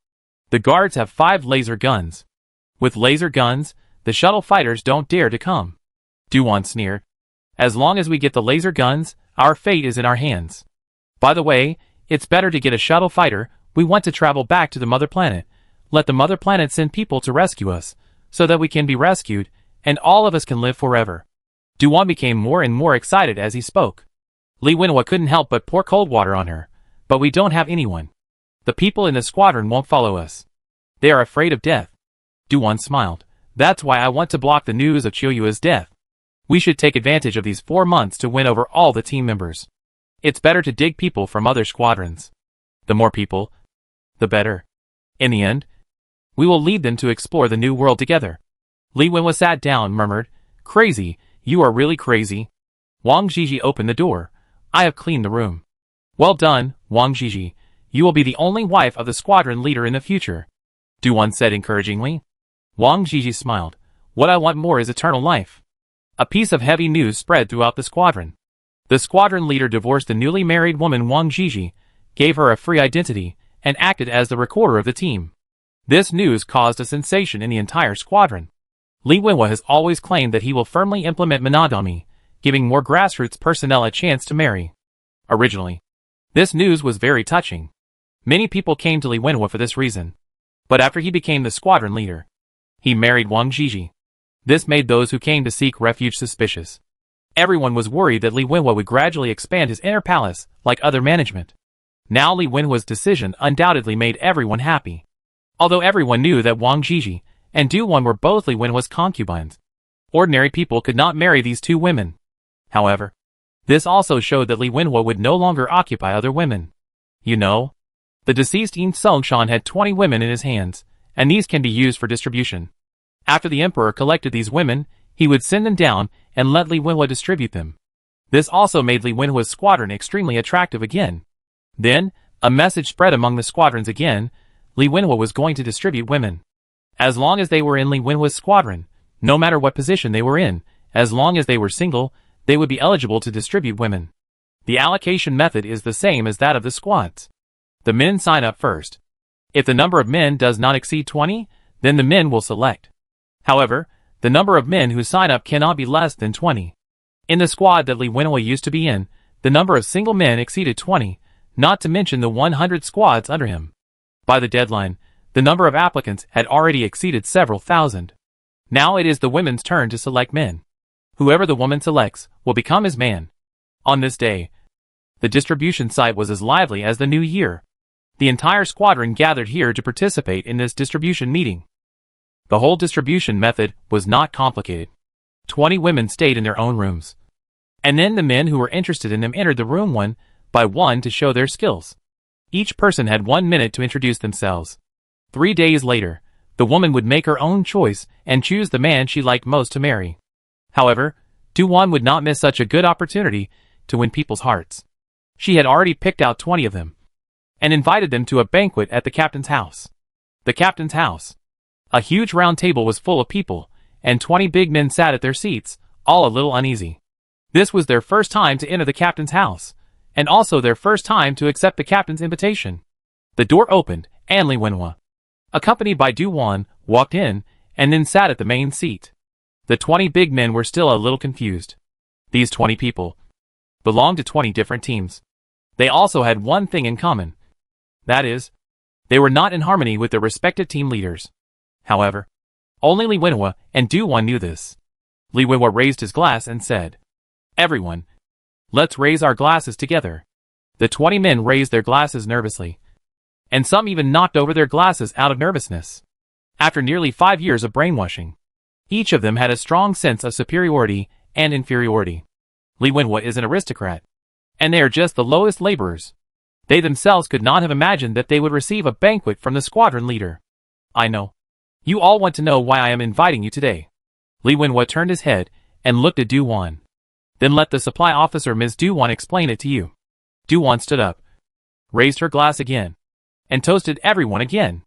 The guards have 5 laser guns. With laser guns, the shuttle fighters don't dare to come. Duwan sneered. As long as we get the laser guns, our fate is in our hands. By the way, it's better to get a shuttle fighter. We want to travel back to the mother planet. Let the mother planet send people to rescue us, so that we can be rescued, and all of us can live forever. Duwan became more and more excited as he spoke. Li Wenhua couldn't help but pour cold water on her. But we don't have anyone. The people in the squadron won't follow us. They are afraid of death. Duwan smiled. That's why I want to block the news of Choyue's death. We should take advantage of these 4 months to win over all the team members. It's better to dig people from other squadrons. The more people, the better. In the end, we will lead them to explore the new world together. Li Wenhua sat down, murmured, Crazy, you are really crazy. Wang Zhizhi opened the door. I have cleaned the room. Well done, Wang Zhizhi. You will be the only wife of the squadron leader in the future. Duwan said encouragingly. Wang Zhizhi smiled. What I want more is eternal life. A piece of heavy news spread throughout the squadron. The squadron leader divorced the newly married woman Wang Zhizhi, gave her a free identity, and acted as the recorder of the team. This news caused a sensation in the entire squadron. Li Wenhua has always claimed that he will firmly implement monogamy, giving more grassroots personnel a chance to marry. Originally, this news was very touching. Many people came to Li Wenhua for this reason. But after he became the squadron leader, he married Wang Zhizhi. This made those who came to seek refuge suspicious. Everyone was worried that Li Wenhua would gradually expand his inner palace, like other management. Now Li Wenhua's decision undoubtedly made everyone happy. Although everyone knew that Wang Zhizhi and Duwan were both Li Wenhua's concubines, ordinary people could not marry these 2 women. However, this also showed that Li Wenhua would no longer occupy other women. You know, the deceased Yin Songshan had 20 women in his hands, and these can be used for distribution. After the emperor collected these women, he would send them down and let Li Wenhua distribute them. This also made Li Wenhua's squadron extremely attractive again. Then, a message spread among the squadrons again. Li Wenhua was going to distribute women. As long as they were in Li Wenhua's squadron, no matter what position they were in, as long as they were single, they would be eligible to distribute women. The allocation method is the same as that of the squads. The men sign up first. If the number of men does not exceed 20, then the men will select. However, the number of men who sign up cannot be less than 20. In the squad that Li Wenhua used to be in, the number of single men exceeded 20, not to mention the 100 squads under him. By the deadline, the number of applicants had already exceeded several thousand. Now it is the women's turn to select men. Whoever the woman selects will become his man. On this day, the distribution site was as lively as the new year. The entire squadron gathered here to participate in this distribution meeting. The whole distribution method was not complicated. 20 women stayed in their own rooms. And then the men who were interested in them entered the room one by one to show their skills. Each person had 1 minute to introduce themselves. 3 days later, the woman would make her own choice and choose the man she liked most to marry. However, Du-won would not miss such a good opportunity to win people's hearts. She had already picked out 20 of them and invited them to a banquet at the captain's house. The captain's house. A huge round table was full of people, and 20 big men sat at their seats, all a little uneasy. This was their first time to enter the captain's house, and also their first time to accept the captain's invitation. The door opened, and Lee Wenhua, accompanied by Du-won, walked in, and then sat at the main seat. The 20 big men were still a little confused. These 20 people belonged to 20 different teams. They also had one thing in common. That is, they were not in harmony with their respective team leaders. However, only Lee Wenhua and Du-won knew this. Lee Wenhua raised his glass and said, "Everyone, let's raise our glasses together." The 20 men raised their glasses nervously, and some even knocked over their glasses out of nervousness. After nearly 5 years of brainwashing, each of them had a strong sense of superiority and inferiority. Lee Wenhua is an aristocrat, and they are just the lowest laborers. They themselves could not have imagined that they would receive a banquet from the squadron leader. "I know. You all want to know why I am inviting you today." Lee Wenhua turned his head and looked at Du-won. "Then let the supply officer Ms. Du-won explain it to you." Du-won stood up, raised her glass again, and toasted everyone again.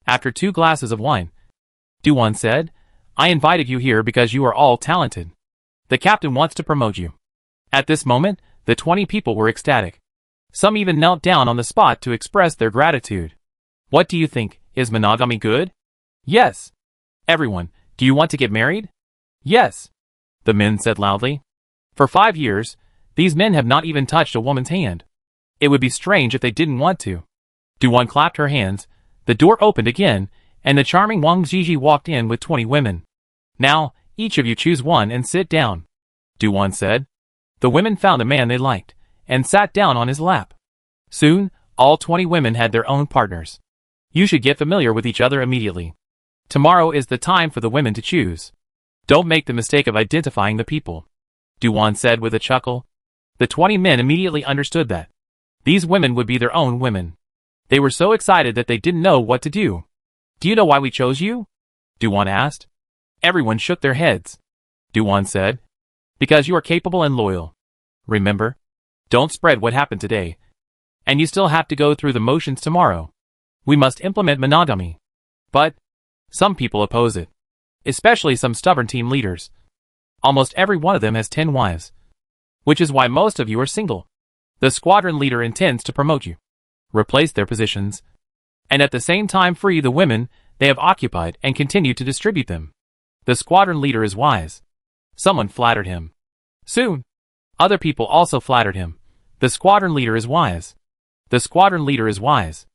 After 2 glasses of wine, Du-won said, "I invited you here because you are all talented. The captain wants to promote you." At this moment, the 20 people were ecstatic. Some even knelt down on the spot to express their gratitude. "What do you think? Is monogamy good?" "Yes." "Everyone, do you want to get married?" "Yes," the men said loudly. For 5 years, these men have not even touched a woman's hand. It would be strange if they didn't want to. Du-won clapped her hands, the door opened again, and the charming Wang Zhizhi walked in with 20 women. "Now, each of you choose one and sit down," Du-won said. The women found a man they liked, and sat down on his lap. Soon, all 20 women had their own partners. You should get familiar with each other immediately. Tomorrow is the time for the women to choose. Don't make the mistake of identifying the people, Du-won said with a chuckle. The 20 men immediately understood that these women would be their own women. They were so excited that they didn't know what to do. "Do you know why we chose you?" Du-won asked. Everyone shook their heads. Du-won said, "Because you are capable and loyal. Remember, don't spread what happened today. And you still have to go through the motions tomorrow. We must implement monogamy." But some people oppose it, especially some stubborn team leaders. Almost every one of them has 10 wives, which is why most of you are single. The squadron leader intends to promote you, replace their positions, and at the same time free the women they have occupied and continue to distribute them. The squadron leader is wise. Someone flattered him. Soon, other people also flattered him. The squadron leader is wise. The squadron leader is wise.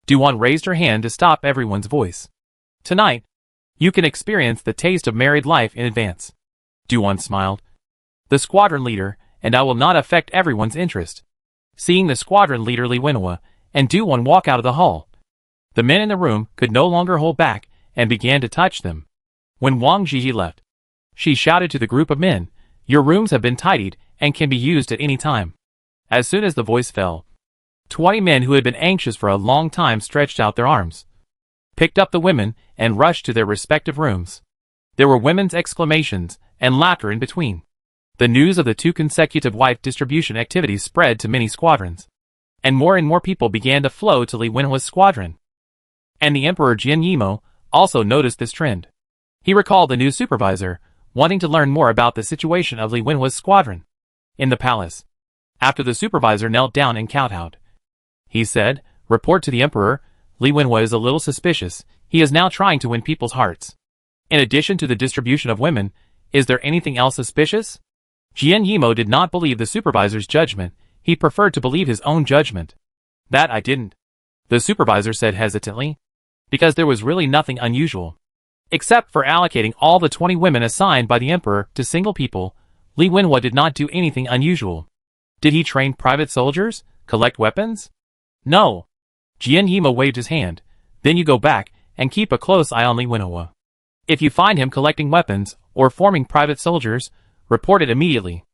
Du-won raised her hand to stop everyone's voice. Tonight, you can experience the taste of married life in advance. Du-won smiled. The squadron leader, and I will not affect everyone's interest. Seeing the squadron leader Lee Wenhua and Du-won walk out of the hall, the men in the room could no longer hold back and began to touch them. When Wang Zhizhi left, she shouted to the group of men, "Your rooms have been tidied and can be used at any time." As soon as the voice fell, 20 men who had been anxious for a long time stretched out their arms, picked up the women, and rushed to their respective rooms. There were women's exclamations and laughter in between. The news of the 2 consecutive wife distribution activities spread to many squadrons, and more people began to flow to Lee Wenhua's squadron. And the Emperor Jian Yimo also noticed this trend. He recalled the new supervisor, wanting to learn more about the situation of Lee Wenhua's squadron. In the palace, after the supervisor knelt down and kowtowed, he said, "Report to the Emperor, Lee Wenhua is a little suspicious. He is now trying to win people's hearts. In addition to the distribution of women, is there anything else suspicious?" Jian Yimo did not believe the supervisor's judgment. He preferred to believe his own judgment. "That I didn't," the supervisor said hesitantly, because there was really nothing unusual. Except for allocating all the 20 women assigned by the emperor to single people, Lee Wenhua did not do anything unusual. Did he train private soldiers, collect weapons? No. Jian Yimo waved his hand. Then you go back and keep a close eye on Lee Wenhua. If you find him collecting weapons or forming private soldiers, report it immediately.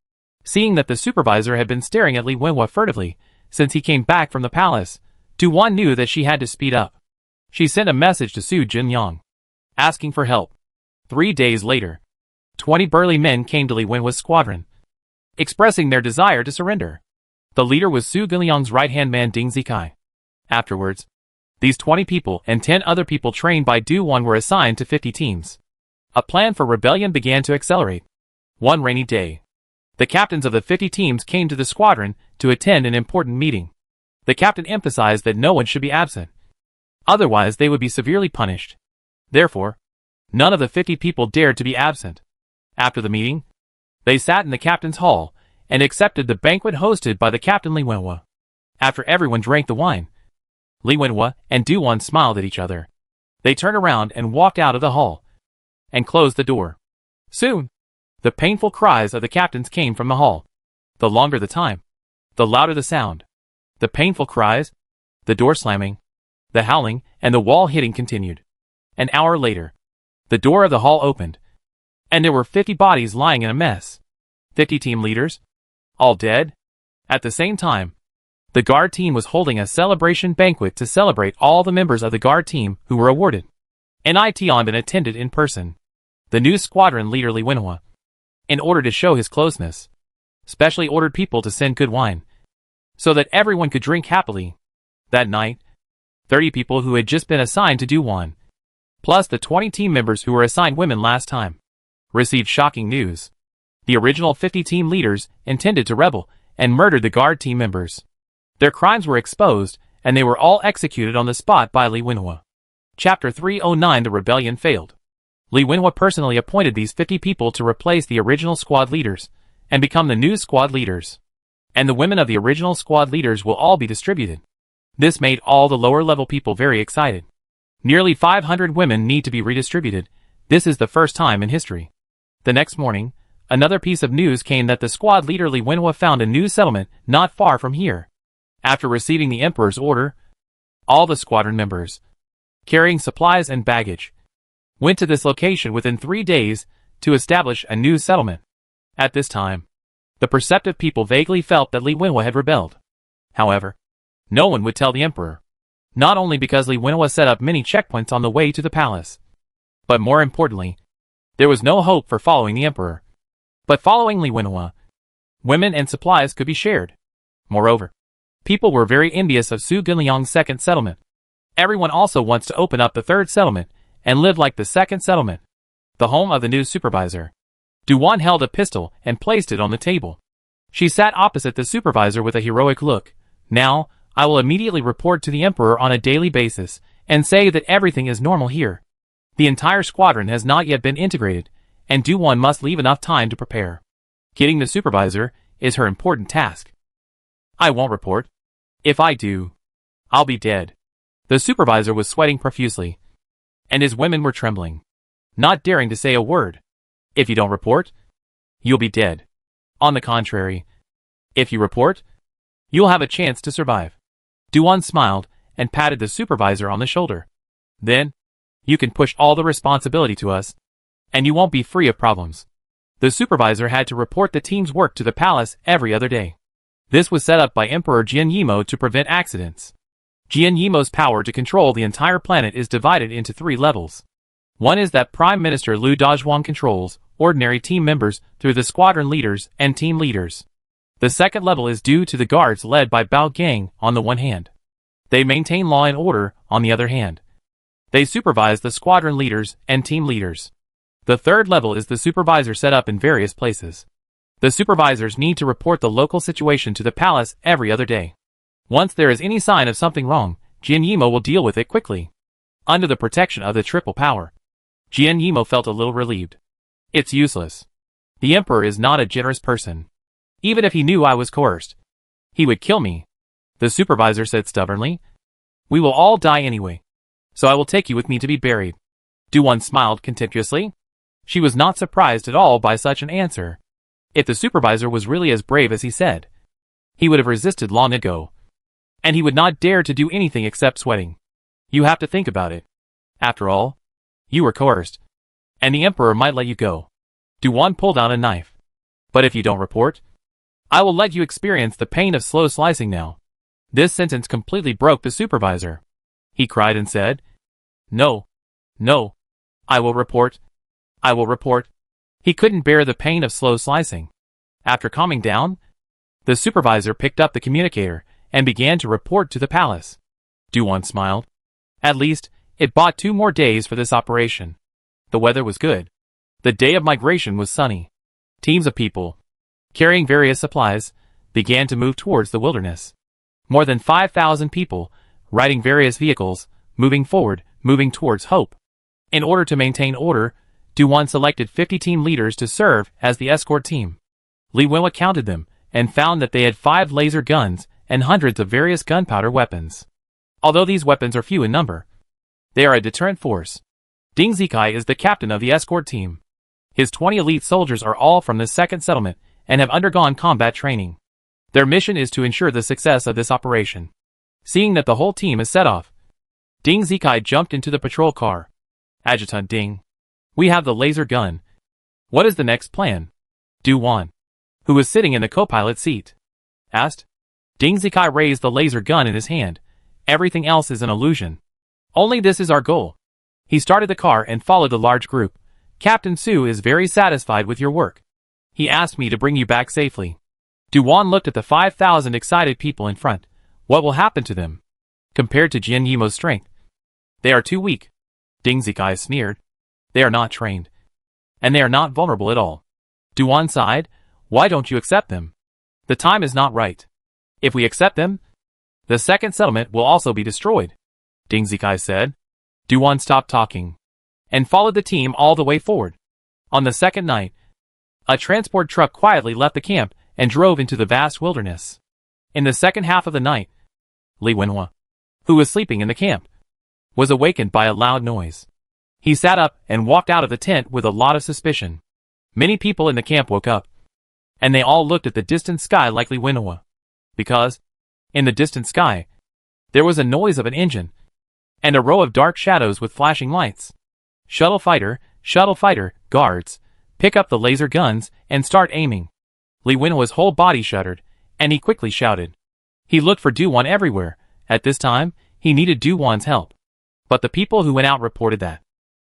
Seeing that the supervisor had been staring at Lee Wenhua furtively since he came back from the palace, Du-won knew that she had to speed up. She sent a message to Su Jinyang, asking for help. 3 days later, 20 burly men came to Li Wenhua's squadron, expressing their desire to surrender. The leader was Su Jinyang's right-hand man Ding Zikai. Afterwards, these 20 people and 10 other people trained by Du Wan were assigned to 50 teams. A plan for rebellion began to accelerate. One rainy day, the captains of the 50 teams came to the squadron to attend an important meeting. The captain emphasized that no one should be absent. Otherwise, they would be severely punished. Therefore, none of the 50 people dared to be absent. After the meeting, they sat in the captain's hall and accepted the banquet hosted by the captain Li Wenhua. After everyone drank the wine, Li Wenhua and Du Wan smiled at each other. They turned around and walked out of the hall and closed the door. Soon, the painful cries of the captains came from the hall. The longer the time, the louder the sound. The painful cries, the door slamming, the howling, and the wall hitting continued. An hour later, the door of the hall opened, and there were 50 bodies lying in a mess. 50 team leaders, all dead. At the same time, the guard team was holding a celebration banquet to celebrate all the members of the guard team who were awarded. An Tionbin attended in person. The new squadron leader Li Wenhua, in order to show his closeness, specially ordered people to send good wine, so that everyone could drink happily. That night, 30 people who had just been assigned to Du Wan, plus the 20 team members who were assigned women last time, received shocking news. The original 50 team leaders intended to rebel and murdered the guard team members. Their crimes were exposed, and they were all executed on the spot by Li Wenhua. Chapter 309. The rebellion failed. Li Wenhua personally appointed these 50 people to replace the original squad leaders and become the new squad leaders. And the women of the original squad leaders will all be distributed. This made all the lower level people very excited. Nearly 500 women need to be redistributed. This is the first time in history. The next morning, another piece of news came that the squad leader Li Wenhua found a new settlement not far from here. After receiving the emperor's order, all the squadron members, carrying supplies and baggage, went to this location within 3 days to establish a new settlement. At this time, the perceptive people vaguely felt that Li Wenhua had rebelled. However, no one would tell the emperor, not only because Li Wenhua set up many checkpoints on the way to the palace, but more importantly, there was no hope for following the emperor. But following Li Wenhua, women and supplies could be shared. Moreover, people were very envious of Su Guiliang's second settlement. Everyone also wants to open up the third settlement and live like the second settlement, the home of the new supervisor. Du Wan held a pistol and placed it on the table. She sat opposite the supervisor with a heroic look. Now, I will immediately report to the emperor on a daily basis and say that everything is normal here. The entire squadron has not yet been integrated, and Du Wan must leave enough time to prepare. Getting the supervisor is her important task. I won't report. If I do, I'll be dead. The supervisor was sweating profusely, and his women were trembling, not daring to say a word. If you don't report, you'll be dead. On the contrary, if you report, you'll have a chance to survive. Du Wan smiled and patted the supervisor on the shoulder. Then, you can push all the responsibility to us, and you won't be free of problems. The supervisor had to report the team's work to the palace every other day. This was set up by Emperor Jian Yimo to prevent accidents. Jian Yimo's power to control the entire planet is divided into 3 levels. One is that Prime Minister Liu Dazhuang controls ordinary team members through the squadron leaders and team leaders. The second level is due to the guards led by Bao Gang on the one hand. They maintain law and order on the other hand. They supervise the squadron leaders and team leaders. The third level is the supervisor set up in various places. The supervisors need to report the local situation to the palace every other day. Once there is any sign of something wrong, Jian Yimo will deal with it quickly. Under the protection of the triple power, Jian Yimo felt a little relieved. It's useless. The emperor is not a generous person. Even if he knew I was coerced, he would kill me. The supervisor said stubbornly. We will all die anyway, so I will take you with me to be buried. Du Wan smiled contemptuously. She was not surprised at all by such an answer. If the supervisor was really as brave as he said, he would have resisted long ago. And he would not dare to do anything except sweating. You have to think about it. After all, you were coerced, and the emperor might let you go. Du Wan pulled out a knife. But if you don't report, I will let you experience the pain of slow slicing now. This sentence completely broke the supervisor. He cried and said, No. No. I will report. I will report. He couldn't bear the pain of slow slicing. After calming down, the supervisor picked up the communicator and began to report to the palace. Duan smiled. At least, it bought 2 more days for this operation. The weather was good. The day of migration was sunny. Teams of people, carrying various supplies, began to move towards the wilderness. More than 5,000 people, riding various vehicles, moving forward, moving towards hope. In order to maintain order, Duan selected 50 team leaders to serve as the escort team. Li Wenhua counted them, and found that they had 5 laser guns and hundreds of various gunpowder weapons. Although these weapons are few in number, they are a deterrent force. Ding Zikai is the captain of the escort team. His 20 elite soldiers are all from the second settlement and have undergone combat training. Their mission is to ensure the success of this operation. Seeing that the whole team is set off, Ding Zikai jumped into the patrol car. Adjutant Ding. We have the laser gun. What is the next plan? Duan, who was sitting in the co-pilot seat, asked. Ding Zikai raised the laser gun in his hand. Everything else is an illusion. Only this is our goal. He started the car and followed the large group. Captain Su is very satisfied with your work. He asked me to bring you back safely. Duan looked at the 5,000 excited people in front. What will happen to them? Compared to Jin Yimo's strength, they are too weak. Ding Zikai sneered. They are not trained. And they are not vulnerable at all. Duan sighed. Why don't you accept them? The time is not right. If we accept them, the second settlement will also be destroyed. Ding Zikai said. Duan stopped talking and followed the team all the way forward. On the second night, a transport truck quietly left the camp and drove into the vast wilderness. In the second half of the night, Li Wenhua, who was sleeping in the camp, was awakened by a loud noise. He sat up and walked out of the tent with a lot of suspicion. Many people in the camp woke up, and they all looked at the distant sky like Li Wenhua, because, in the distant sky, there was a noise of an engine, and a row of dark shadows with flashing lights. Shuttle fighter, guards, pick up the laser guns and start aiming. Li Wenhua's whole body shuddered, and he quickly shouted. He looked for Duan everywhere. At this time, he needed Duan's help. But the people who went out reported that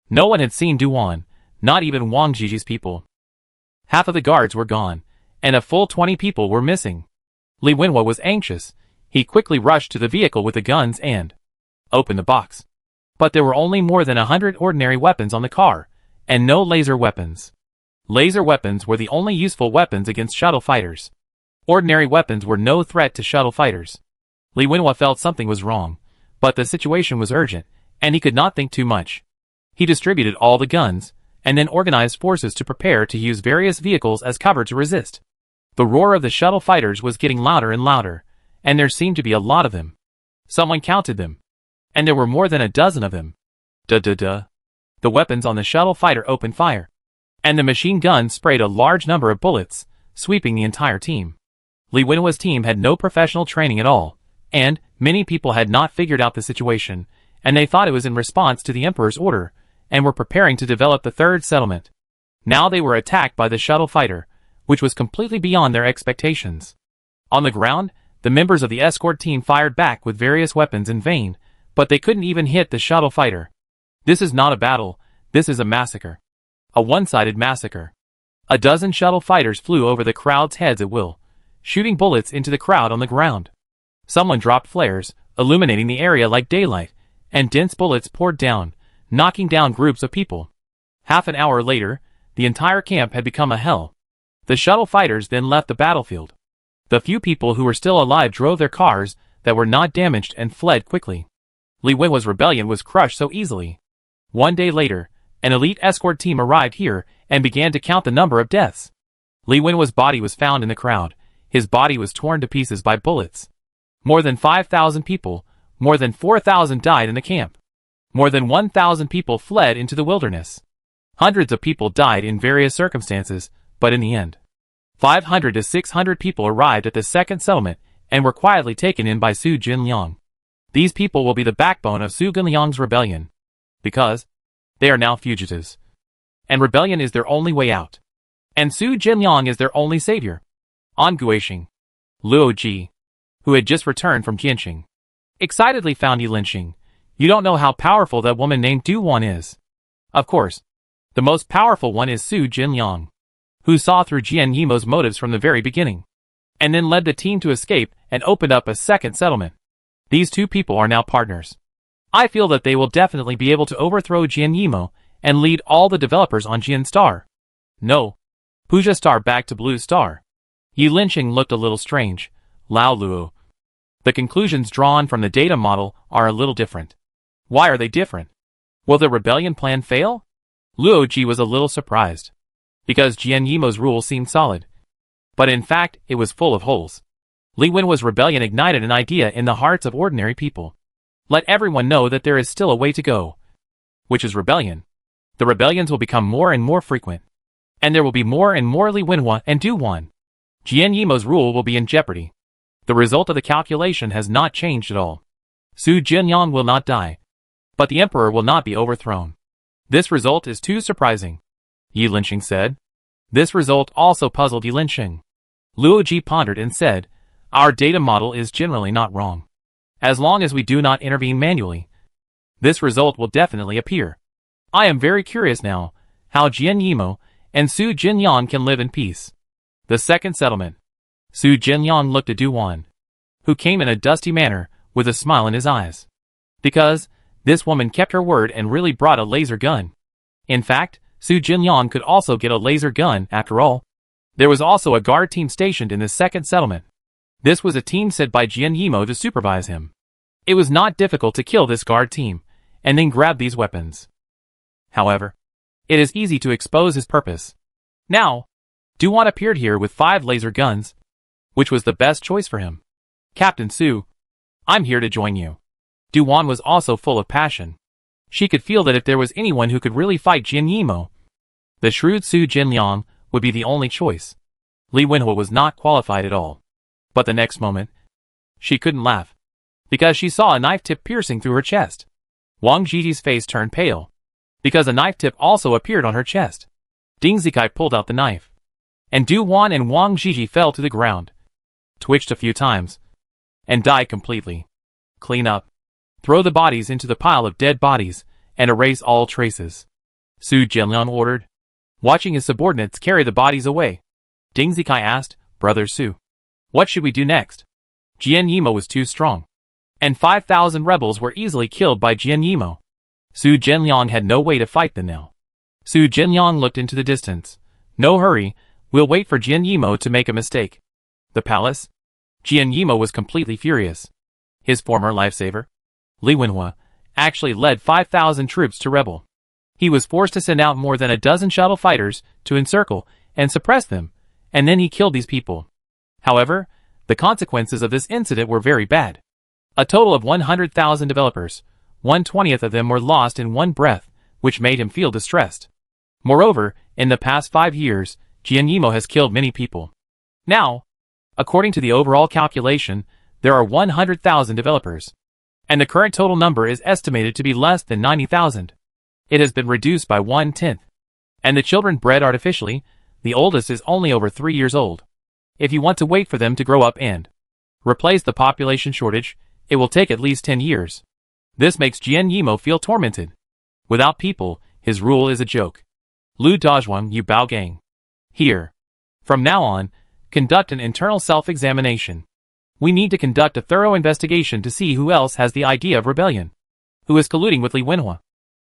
no one had seen Duan, not even Wang Jiji's people. Half of the guards were gone, and a full 20 people were missing. Li Wenhua was anxious. He quickly rushed to the vehicle with the guns and opened the box. But there were only more than 100 ordinary weapons on the car, and no laser weapons. Laser weapons were the only useful weapons against shuttle fighters. Ordinary weapons were no threat to shuttle fighters. Li Wenhua felt something was wrong, but the situation was urgent, and he could not think too much. He distributed all the guns, and then organized forces to prepare to use various vehicles as cover to resist. The roar of the shuttle fighters was getting louder and louder, and there seemed to be a lot of them. Someone counted them, and there were more than a dozen of them. The weapons on the shuttle fighter opened fire, and the machine gun sprayed a large number of bullets, sweeping the entire team. Li Wenhua's team had no professional training at all, and many people had not figured out the situation, and they thought it was in response to the Emperor's order, and were preparing to develop the third settlement. Now they were attacked by the shuttle fighter, which was completely beyond their expectations. On the ground, the members of the escort team fired back with various weapons in vain, but they couldn't even hit the shuttle fighter. This is not a battle, this is a massacre. A one-sided massacre. A dozen shuttle fighters flew over the crowd's heads at will, shooting bullets into the crowd on the ground. Someone dropped flares, illuminating the area like daylight, and dense bullets poured down, knocking down groups of people. Half an hour later, the entire camp had become a hell. The shuttle fighters then left the battlefield. The few people who were still alive drove their cars that were not damaged and fled quickly. Li Wenhua's rebellion was crushed so easily. One day later, an elite escort team arrived here and began to count the number of deaths. Li Wenhua's body was found in the crowd. His body was torn to pieces by bullets. More than 5,000 people, more than 4,000 died in the camp. More than 1,000 people fled into the wilderness. Hundreds of people died in various circumstances, but in the end, 500 to 600 people arrived at the second settlement and were quietly taken in by Su Jinliang. These people will be the backbone of Su Jinliang's rebellion, because they are now fugitives, and rebellion is their only way out. And Su Jinliang is their only savior. On Guixing, Luo Ji, who had just returned from Jianxing, excitedly found Yi Linxing, You don't know how powerful that woman named Du-Wan is. Of course, the most powerful one is Su Jinliang, who saw through Jian Yimo's motives from the very beginning, and then led the team to escape and opened up a second settlement. These two people are now partners. I feel that they will definitely be able to overthrow Jian Yimo and lead all the developers on Jian Star. No. Puja Star back to Blue Star. Yi Linqing looked a little strange. Lao Luo. The conclusions drawn from the data model are a little different. Why are they different? Will the rebellion plan fail? Luo Ji was a little surprised, because Jian Yimo's rule seemed solid. But in fact, it was full of holes. Li Wenhua's rebellion ignited an idea in the hearts of ordinary people. Let everyone know that there is still a way to go, which is rebellion. The rebellions will become more and more frequent, and there will be more and more Li Wenhua and Du-Wan. Jian Yimo's rule will be in jeopardy. The result of the calculation has not changed at all. Su Jinliang will not die, but the emperor will not be overthrown. This result is too surprising, Yi Linqing said. This result also puzzled Yi Linqing. Luo Ji pondered and said, our data model is generally not wrong. As long as we do not intervene manually, this result will definitely appear. I am very curious now, how Jian Yimo and Su Jinliang can live in peace. The second settlement. Su Jinliang looked at Du-Wan, who came in a dusty manner, with a smile in his eyes. Because this woman kept her word and really brought a laser gun. In fact, Su Jinliang could also get a laser gun after all. There was also a guard team stationed in the second settlement. This was a team sent by Jian Yimo to supervise him. It was not difficult to kill this guard team, and then grab these weapons. However, it is easy to expose his purpose. Now, Du-Wan appeared here with 5 laser guns, which was the best choice for him. Captain Su, I'm here to join you. Du-Wan was also full of passion. She could feel that if there was anyone who could really fight Jian Yimo, the shrewd Su Jinliang would be the only choice. Li Wenhua was not qualified at all. But the next moment, she couldn't laugh, because she saw a knife tip piercing through her chest. Wang Jiji's face turned pale, because a knife tip also appeared on her chest. Ding Zikai pulled out the knife, and Du-Wan and Wang Jiji fell to the ground, twitched a few times, and died completely. Clean up. Throw the bodies into the pile of dead bodies, and erase all traces, Su Jinliang ordered. Watching his subordinates carry the bodies away, Ding Zikai asked, Brother Su, what should we do next? Jian Yimo was too strong, and 5,000 rebels were easily killed by Jian Yimo. Su Jinliang had no way to fight them now. Su Jinliang looked into the distance. No hurry, we'll wait for Jian Yimo to make a mistake. The palace? Jian Yimo was completely furious. His former lifesaver, Li Wenhua, actually led 5,000 troops to rebel. He was forced to send out more than a dozen shuttle fighters to encircle and suppress them, and then he killed these people. However, the consequences of this incident were very bad. A total of 100,000 developers, 1/20th of them were lost in one breath, which made him feel distressed. Moreover, in the past 5 years, Jian Yimo has killed many people. Now, according to the overall calculation, there are 100,000 developers, and the current total number is estimated to be less than 90,000. It has been reduced by 1/10. And the children bred artificially, the oldest is only over 3 years old. If you want to wait for them to grow up and replace the population shortage, it will take at least 10 years. This makes Jian Yimo feel tormented. Without people, his rule is a joke. Lu Dazhuang Yu Bao Gang. Here. From now on, conduct an internal self-examination. We need to conduct a thorough investigation to see who else has the idea of rebellion, who is colluding with Li Wenhua.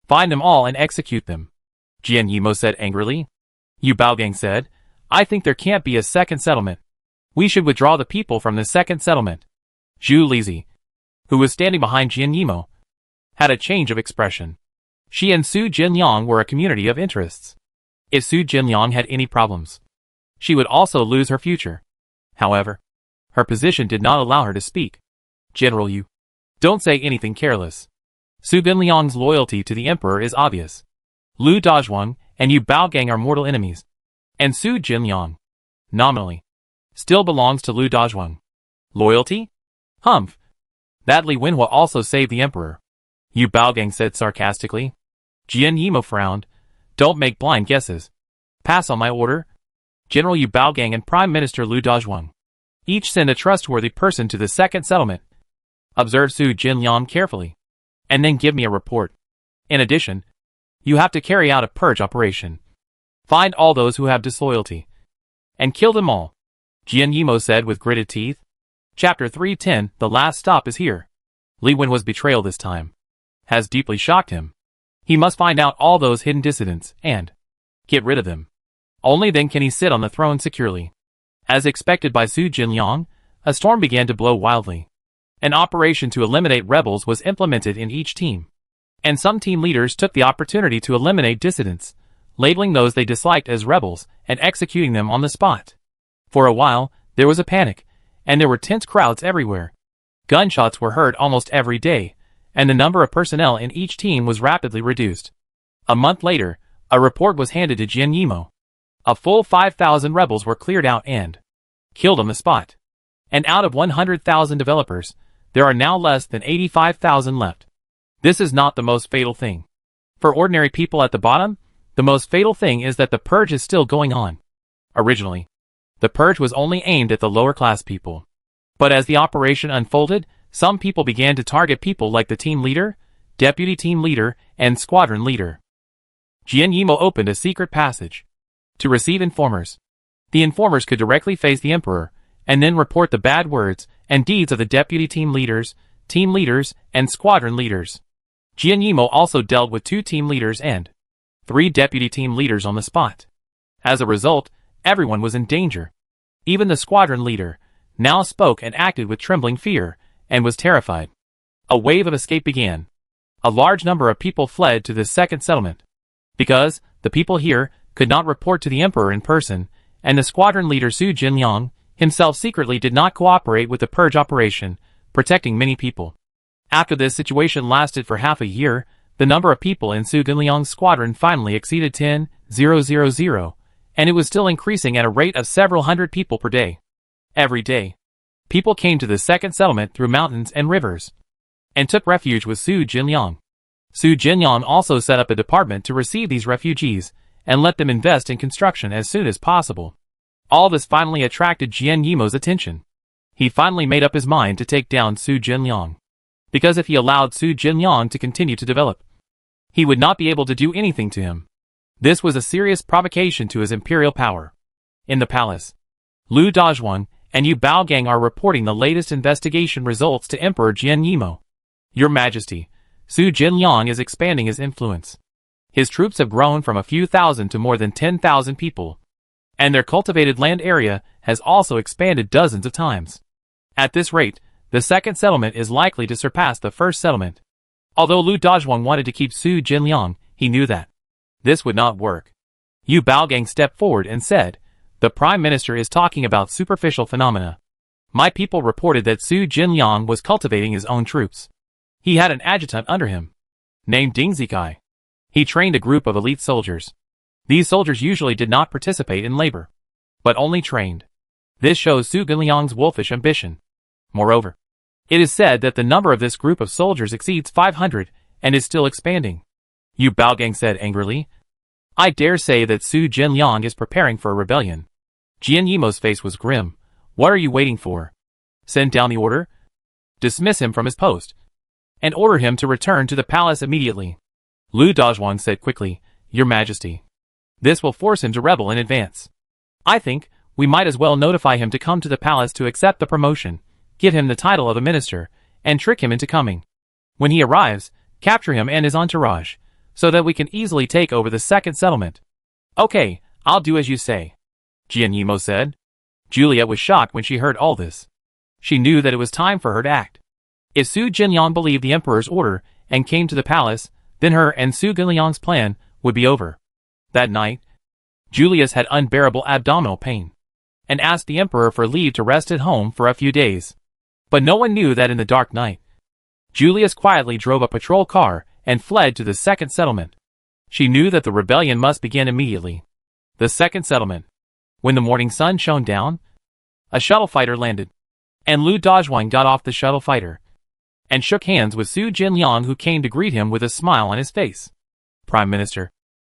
Find them all and execute them, Jian Yimo said angrily. Yu Baogang said, I think there can't be a second settlement. We should withdraw the people from the second settlement. Zhu Lizi, who was standing behind Jian Yimo, had a change of expression. She and Su Jinliang were a community of interests. If Su Jinliang had any problems, she would also lose her future. However, her position did not allow her to speak. General Yu, don't say anything careless. Su Binliang's loyalty to the emperor is obvious. Lu Dazhuang and Yu Baogang are mortal enemies. And Su Jinliang, nominally, still belongs to Lu Dazhuang. Loyalty? Humph. That Li Wenhua also saved the emperor, Yu Baogang said sarcastically. Jian Yimo frowned. Don't make blind guesses. Pass on my order. General Yu Baogang and Prime Minister Lu Dazhuang, each send a trustworthy person to the second settlement. Observe Su Jinliang carefully, and then give me a report. In addition, you have to carry out a purge operation. Find all those who have disloyalty, and kill them all, Jian Yimo said with gritted teeth. Chapter 310, The Last Stop is here. Li Wen's betrayal this time has deeply shocked him. He must find out all those hidden dissidents, and get rid of them. Only then can he sit on the throne securely. As expected by Su Jinliang, a storm began to blow wildly. An operation to eliminate rebels was implemented in each team, and some team leaders took the opportunity to eliminate dissidents, labeling those they disliked as rebels and executing them on the spot. For a while, there was a panic, and there were tense crowds everywhere. Gunshots were heard almost every day, and the number of personnel in each team was rapidly reduced. A month later, a report was handed to Jian Yimo. A full 5,000 rebels were cleared out and killed on the spot. And out of 100,000 developers, there are now less than 85,000 left. This is not the most fatal thing. For ordinary people at the bottom, the most fatal thing is that the purge is still going on. Originally, the purge was only aimed at the lower class people. But as the operation unfolded, some people began to target people like the team leader, deputy team leader, and squadron leader. Jian Yimo opened a secret passage to receive informers. The informers could directly face the emperor, and then report the bad words and deeds of the deputy team leaders, and squadron leaders. Jian Yimo also dealt with 2 team leaders and 3 deputy team leaders on the spot. As a result, everyone was in danger. Even the squadron leader now spoke and acted with trembling fear, and was terrified. A wave of escape began. A large number of people fled to the second settlement, because the people here could not report to the emperor in person, and the squadron leader Su Jinliang himself secretly did not cooperate with the purge operation, protecting many people. After this situation lasted for half a year, the number of people in Su Jinliang's squadron finally exceeded 10,000, and it was still increasing at a rate of several hundred people per day. Every day, people came to the second settlement through mountains and rivers, and took refuge with Su Jinliang. Su Jinliang also set up a department to receive these refugees, and let them invest in construction as soon as possible. All this finally attracted Jian Yimo's attention. He finally made up his mind to take down Su Jinliang, because if he allowed Su Jinliang to continue to develop, he would not be able to do anything to him. This was a serious provocation to his imperial power. In the palace, Lu Dazhuang and Yu Baogang are reporting the latest investigation results to Emperor Jian Yimo. Your Majesty, Su Jinliang is expanding his influence. His troops have grown from a few thousand to more than 10,000 people, and their cultivated land area has also expanded dozens of times. At this rate, the second settlement is likely to surpass the first settlement. Although Lu Dazhuang wanted to keep Su Jinliang, he knew that this would not work. Yu Baogang stepped forward and said, "The Prime Minister is talking about superficial phenomena. My people reported that Su Jinliang was cultivating his own troops. He had an adjutant under him, named Ding Zikai. He trained a group of elite soldiers. These soldiers usually did not participate in labor, but only trained. This shows Su Jinliang's wolfish ambition. Moreover, it is said that the number of this group of soldiers exceeds 500 and is still expanding." Yu Baogang said angrily, "I dare say that Su Jinliang is preparing for a rebellion." Jian Yimo's face was grim. "What are you waiting for? Send down the order. Dismiss him from his post, and order him to return to the palace immediately." Lu Dazhuang said quickly, "Your Majesty, this will force him to rebel in advance. I think we might as well notify him to come to the palace to accept the promotion, give him the title of a minister, and trick him into coming. When he arrives, capture him and his entourage, so that we can easily take over the second settlement." "Okay, I'll do as you say," Jian Yimo said. Juliet was shocked when she heard all this. She knew that it was time for her to act. If Su Jinliang believed the emperor's order and came to the palace, then her and Su Jinliang's plan would be over. That night, Julius had unbearable abdominal pain, and asked the emperor for leave to rest at home for a few days. But no one knew that in the dark night, Julius quietly drove a patrol car and fled to the second settlement. She knew that the rebellion must begin immediately. The second settlement. When the morning sun shone down, a shuttle fighter landed, and Lu Dazhuang got off the shuttle fighter and shook hands with Su Jinliang, who came to greet him with a smile on his face. "Prime Minister,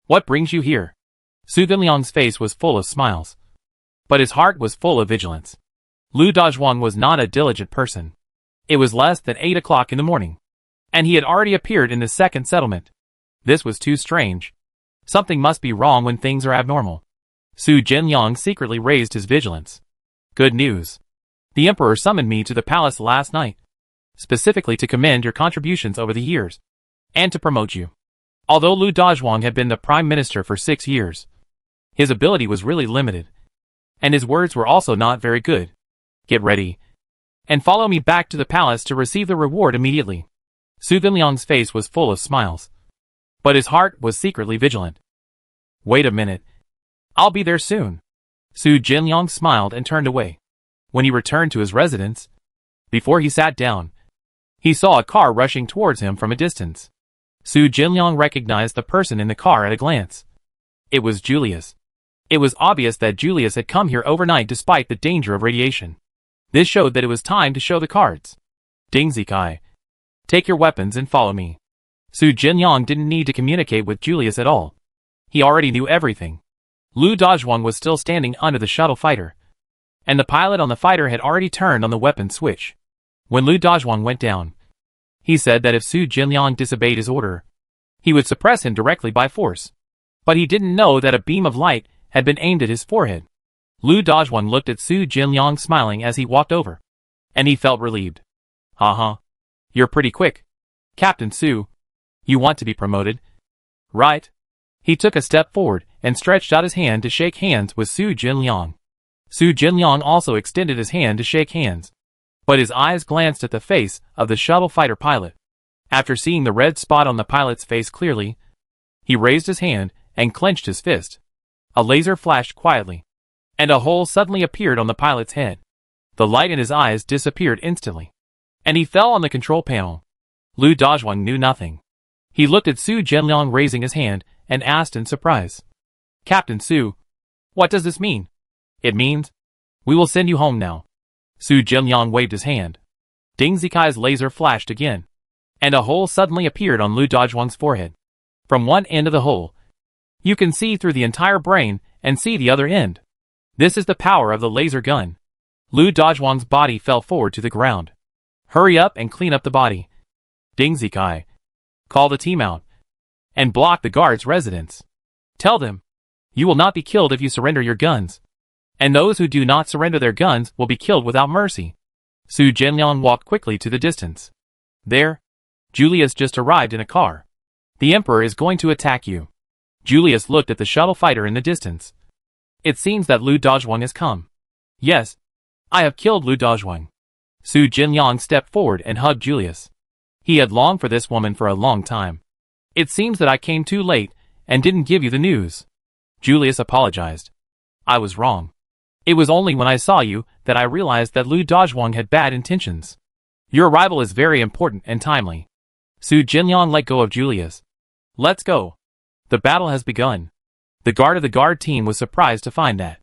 what brings you here?" Su Jinliang's face was full of smiles, but his heart was full of vigilance. Lu Dazhuang was not a diligent person. It was less than 8 o'clock in the morning, and he had already appeared in the second settlement. This was too strange. Something must be wrong when things are abnormal. Su Jinyang secretly raised his vigilance. Good news. The emperor summoned me to the palace last night, specifically to commend your contributions over the years, and to promote you. Although Lu Dazhuang had been the prime minister for 6 years, his ability was really limited, and his words were also not very good. Get ready, and follow me back to the palace to receive the reward immediately. Su Jinyang's face was full of smiles, but his heart was secretly vigilant. Wait a minute. I'll be there soon. Su Jinyang smiled and turned away. When he returned to his residence, before he sat down, he saw a car rushing towards him from a distance. Su Jinyang recognized the person in the car at a glance. It was Julius. It was obvious that Julius had come here overnight despite the danger of radiation. This showed that it was time to show the cards. Ding Zikai. Take your weapons and follow me. Su Jinyang didn't need to communicate with Julius at all. He already knew everything. Lu Dazhuang was still standing under the shuttle fighter, and the pilot on the fighter had already turned on the weapon switch. When Lu Dazhuang went down, he said that if Su Jinyang disobeyed his order, he would suppress him directly by force. But he didn't know that a beam of light had been aimed at his forehead. Lu Dazhuang looked at Su Jinyang smiling as he walked over, and he felt relieved. Haha. You're pretty quick. Captain Su. You want to be promoted? Right? He took a step forward and stretched out his hand to shake hands with Su Jinyang. Su Jinyang also extended his hand to shake hands, but his eyes glanced at the face of the shuttle fighter pilot. After seeing the red spot on the pilot's face clearly, he raised his hand and clenched his fist. A laser flashed quietly, and a hole suddenly appeared on the pilot's head. The light in his eyes disappeared instantly, and he fell on the control panel. Lu Dazhuang knew nothing. He looked at Su Jinyang raising his hand and asked in surprise. Captain Su, what does this mean? It means, we will send you home now. Su Jinyang waved his hand. Ding Zikai's laser flashed again, and a hole suddenly appeared on Lu Dazhuang's forehead. From one end of the hole, you can see through the entire brain and see the other end. This is the power of the laser gun. Lu Dazhuang's body fell forward to the ground. Hurry up and clean up the body. Ding Zikai. Call the team out, and block the guard's residence. Tell them, you will not be killed if you surrender your guns, and those who do not surrender their guns will be killed without mercy. Su Jinyang walked quickly to the distance. There, Julius just arrived in a car. The Emperor is going to attack you. Julius looked at the shuttle fighter in the distance. It seems that Lu Dazhuang has come. Yes, I have killed Lu Dazhuang. Su Jinyang stepped forward and hugged Julius. He had longed for this woman for a long time. It seems that I came too late and didn't give you the news. Julius apologized. I was wrong. It was only when I saw you that I realized that Lu Dazhuang had bad intentions. Your arrival is very important and timely. Su Jinyang let go of Julius. Let's go. The battle has begun. The guard of the guard team was surprised to find that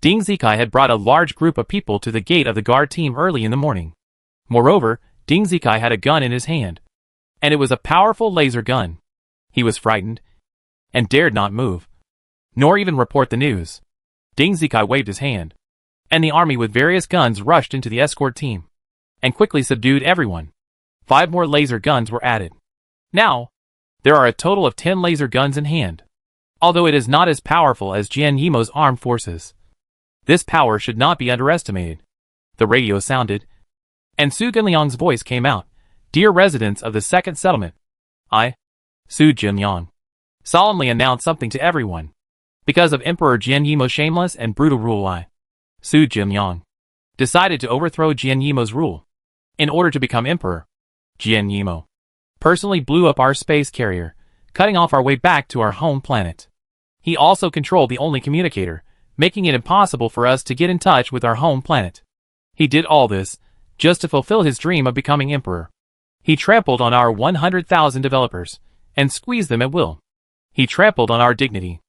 Ding Zikai had brought a large group of people to the gate of the guard team early in the morning. Moreover, Ding Zikai had a gun in his hand, and it was a powerful laser gun. He was frightened, and dared not move, nor even report the news. Ding Zikai waved his hand, and the army with various guns rushed into the escort team, and quickly subdued everyone. 5 more laser guns were added. Now, there are a total of 10 laser guns in hand. Although it is not as powerful as Jian Yimo's armed forces, this power should not be underestimated. The radio sounded, and Su Jinyang's voice came out. Dear residents of the second settlement, I, Su Jinyang, solemnly announce something to everyone. Because of Emperor Jian Yimo's shameless and brutal rule, I, Su Jinyang, decided to overthrow Jian Yimo's rule. In order to become emperor, Jian Yimo personally blew up our space carrier, cutting off our way back to our home planet. He also controlled the only communicator, making it impossible for us to get in touch with our home planet. He did all this just to fulfill his dream of becoming emperor. He trampled on our 100,000 developers and squeezed them at will. He trampled on our dignity.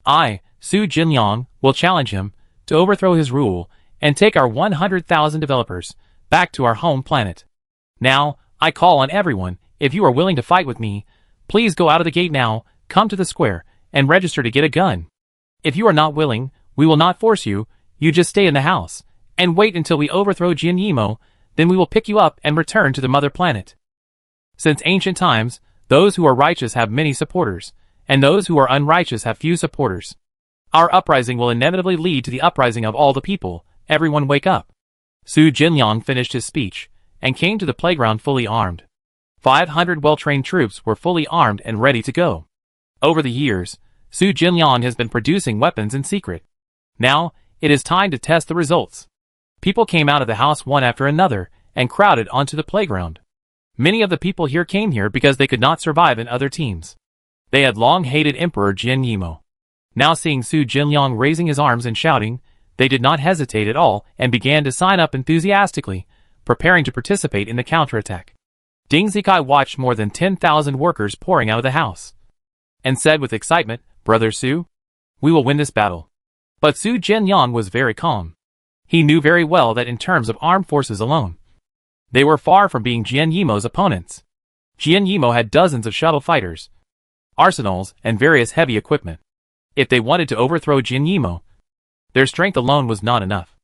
I, Su Jinyang, will challenge him to overthrow his rule and take our 100,000 developers back to our home planet. Now, I call on everyone, if you are willing to fight with me, please go out of the gate now, come to the square, and register to get a gun. If you are not willing, we will not force you, you just stay in the house, and wait until we overthrow Jian Yimo, then we will pick you up and return to the mother planet. Since ancient times, those who are righteous have many supporters, and those who are unrighteous have few supporters. Our uprising will inevitably lead to the uprising of all the people. Everyone wake up. Su Jinliang finished his speech, and came to the playground fully armed. 500 well-trained troops were fully armed and ready to go. Over the years, Su Jinliang has been producing weapons in secret. Now, it is time to test the results. People came out of the house one after another, and crowded onto the playground. Many of the people here came here because they could not survive in other teams. They had long hated Emperor Jian Yimo. Now seeing Su Jinliang raising his arms and shouting, they did not hesitate at all and began to sign up enthusiastically, preparing to participate in the counterattack. Ding Zikai watched more than 10,000 workers pouring out of the house, and said with excitement, "Brother Su, we will win this battle." But Su Jinliang was very calm. He knew very well that in terms of armed forces alone, they were far from being Jian Yimo's opponents. Jian Yimo had dozens of shuttle fighters, arsenals, and various heavy equipment. If they wanted to overthrow Jian Yimo, their strength alone was not enough.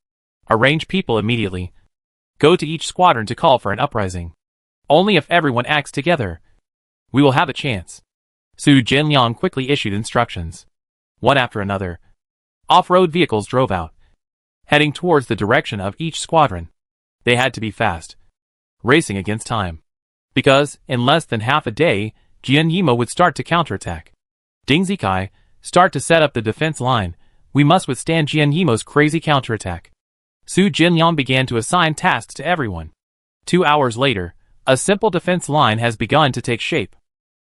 Arrange people immediately. Go to each squadron to call for an uprising. Only if everyone acts together, we will have a chance. Su Jinliang quickly issued instructions. One after another, off-road vehicles drove out, heading towards the direction of each squadron. They had to be fast, racing against time, because, in less than half a day, Jian Yimo would start to counterattack. Ding Zikai, start to set up the defense line. We must withstand Jian Yimo's crazy counterattack. Su Jinliang began to assign tasks to everyone. 2 hours later, a simple defense line has begun to take shape.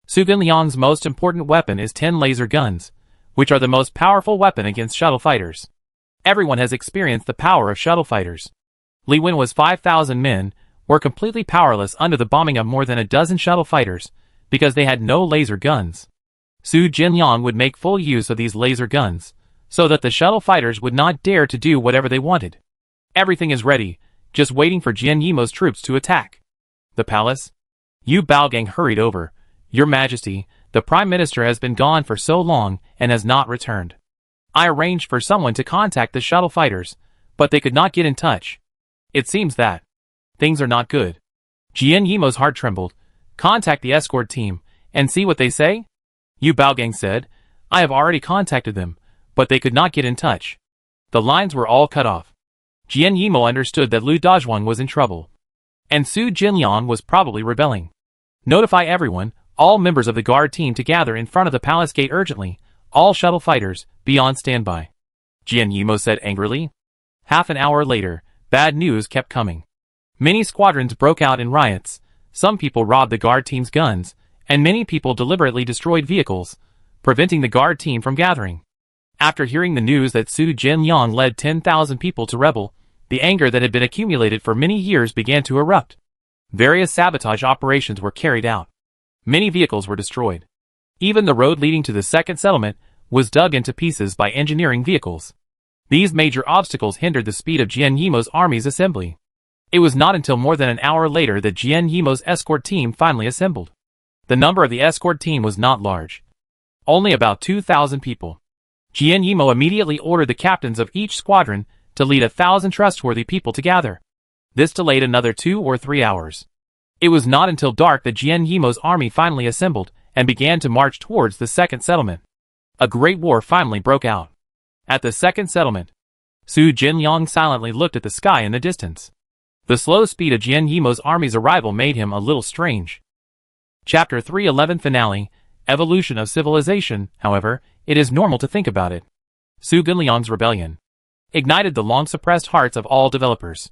Su Jinliang's most important weapon is 10 laser guns, which are the most powerful weapon against shuttle fighters. Everyone has experienced the power of shuttle fighters. Li Wenhua's 5,000 men were completely powerless under the bombing of more than a dozen shuttle fighters, because they had no laser guns. Su Jinliang would make full use of these laser guns, so that the shuttle fighters would not dare to do whatever they wanted. Everything is ready, just waiting for Jian Yimo's troops to attack. The palace? Yu Baogang hurried over. Your Majesty, the Prime Minister has been gone for so long and has not returned. I arranged for someone to contact the shuttle fighters, but they could not get in touch. It seems that things are not good. Jian Yimo's heart trembled. Contact the escort team, and see what they say? Yu Baogang said. I have already contacted them, but they could not get in touch. The lines were all cut off. Jian Yimo understood that Lu Dazhuang was in trouble, and Su Jinliang was probably rebelling. Notify everyone, all members of the guard team to gather in front of the palace gate urgently. All shuttle fighters, be on standby. Jian Yimo said angrily. Half an hour later, bad news kept coming. Many squadrons broke out in riots. Some people robbed the guard team's guns, and many people deliberately destroyed vehicles, preventing the guard team from gathering. After hearing the news that Su Jinliang led 10,000 people to rebel, the anger that had been accumulated for many years began to erupt. Various sabotage operations were carried out. Many vehicles were destroyed. Even the road leading to the second settlement was dug into pieces by engineering vehicles. These major obstacles hindered the speed of Jian Yimo's army's assembly. It was not until more than an hour later that Jian Yimo's escort team finally assembled. The number of the escort team was not large. Only about 2,000 people. Jian Yimo immediately ordered the captains of each squadron to lead 1,000 trustworthy people to gather. This delayed another 2 or 3 hours. It was not until dark that Jian Yimo's army finally assembled and began to march towards the second settlement. A great war finally broke out. At the second settlement, Su Jinliang silently looked at the sky in the distance. The slow speed of Jian Yimo's army's arrival made him a little strange. Chapter 311 Finale, Evolution of Civilization. However, it is normal to think about it. Su Jinliang's rebellion ignited the long-suppressed hearts of all developers.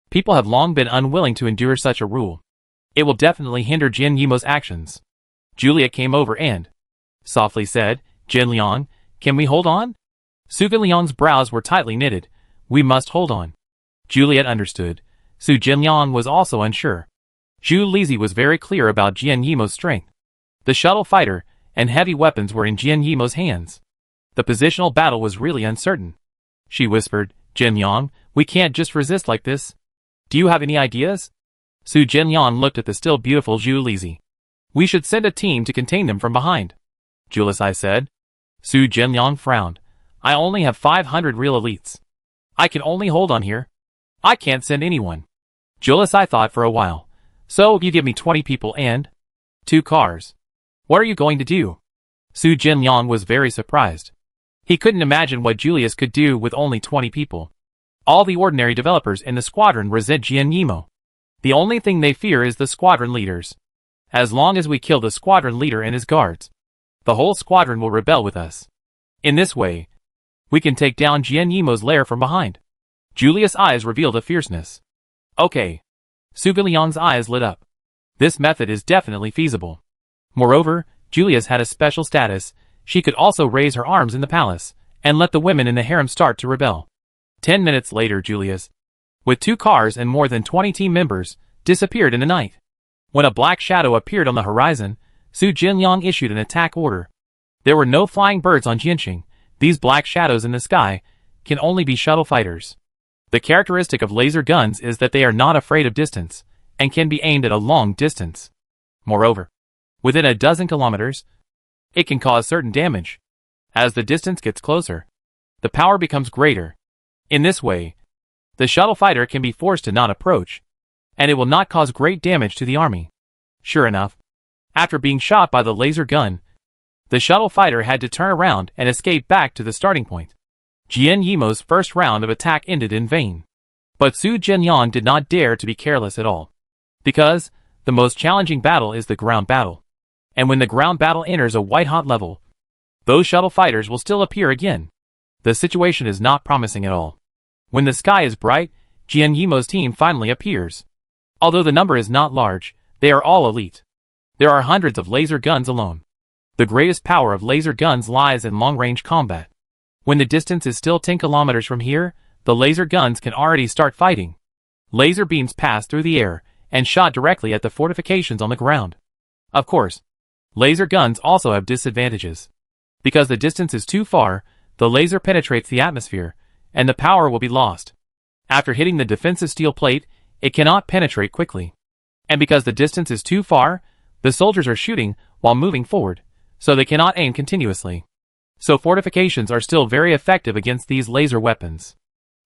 People have long been unwilling to endure such a rule. It will definitely hinder Jian Yimo's actions. Juliet came over and softly said, Jinliang, can we hold on? Su Jinliang's brows were tightly knitted. We must hold on. Juliet understood. Su Jinliang was also unsure. Zhu Lizi was very clear about Jian Yimo's strength. The shuttle fighter and heavy weapons were in Jian Yimo's hands. The positional battle was really uncertain. She whispered, Jinliang, we can't just resist like this. Do you have any ideas? Su Jinliang looked at the still beautiful Zhu Lizi. We should send a team to contain them from behind. Julisai said. Su Jinliang frowned. I only have 500 real elites. I can only hold on here. I can't send anyone. Julisai thought for a while. So you give me 20 people and 2 cars. What are you going to do? Su Jinliang was very surprised. He couldn't imagine what Julius could do with only 20 people. All the ordinary developers in the squadron resent Jian Yimo. The only thing they fear is the squadron leaders. As long as we kill the squadron leader and his guards, the whole squadron will rebel with us. In this way, we can take down Jian Yimo's lair from behind. Julius' eyes revealed a fierceness. Okay. Su Jinliang's eyes lit up. This method is definitely feasible. Moreover, Julius had a special status. She could also raise her arms in the palace, and let the women in the harem start to rebel. 10 minutes later Julius, with 2 cars and more than 20 team members, disappeared in the night. When a black shadow appeared on the horizon, Su Jinliang issued an attack order. There were no flying birds on Jianxing. These black shadows in the sky can only be shuttle fighters. The characteristic of laser guns is that they are not afraid of distance, and can be aimed at a long distance. Moreover, within a dozen kilometers, it can cause certain damage. As the distance gets closer, the power becomes greater. In this way, the shuttle fighter can be forced to not approach, and it will not cause great damage to the army. Sure enough, after being shot by the laser gun, the shuttle fighter had to turn around and escape back to the starting point. Jian Yimo's first round of attack ended in vain. But Su Jinliang did not dare to be careless at all. Because the most challenging battle is the ground battle. And when the ground battle enters a white-hot level, those shuttle fighters will still appear again. The situation is not promising at all. When the sky is bright, Jian Yimo's team finally appears. Although the number is not large, they are all elite. There are hundreds of laser guns alone. The greatest power of laser guns lies in long-range combat. When the distance is still 10 kilometers from here, the laser guns can already start fighting. Laser beams pass through the air and shot directly at the fortifications on the ground. Of course, laser guns also have disadvantages. Because the distance is too far, the laser penetrates the atmosphere, and the power will be lost. After hitting the defensive steel plate, it cannot penetrate quickly. And because the distance is too far, the soldiers are shooting while moving forward, so they cannot aim continuously. So fortifications are still very effective against these laser weapons.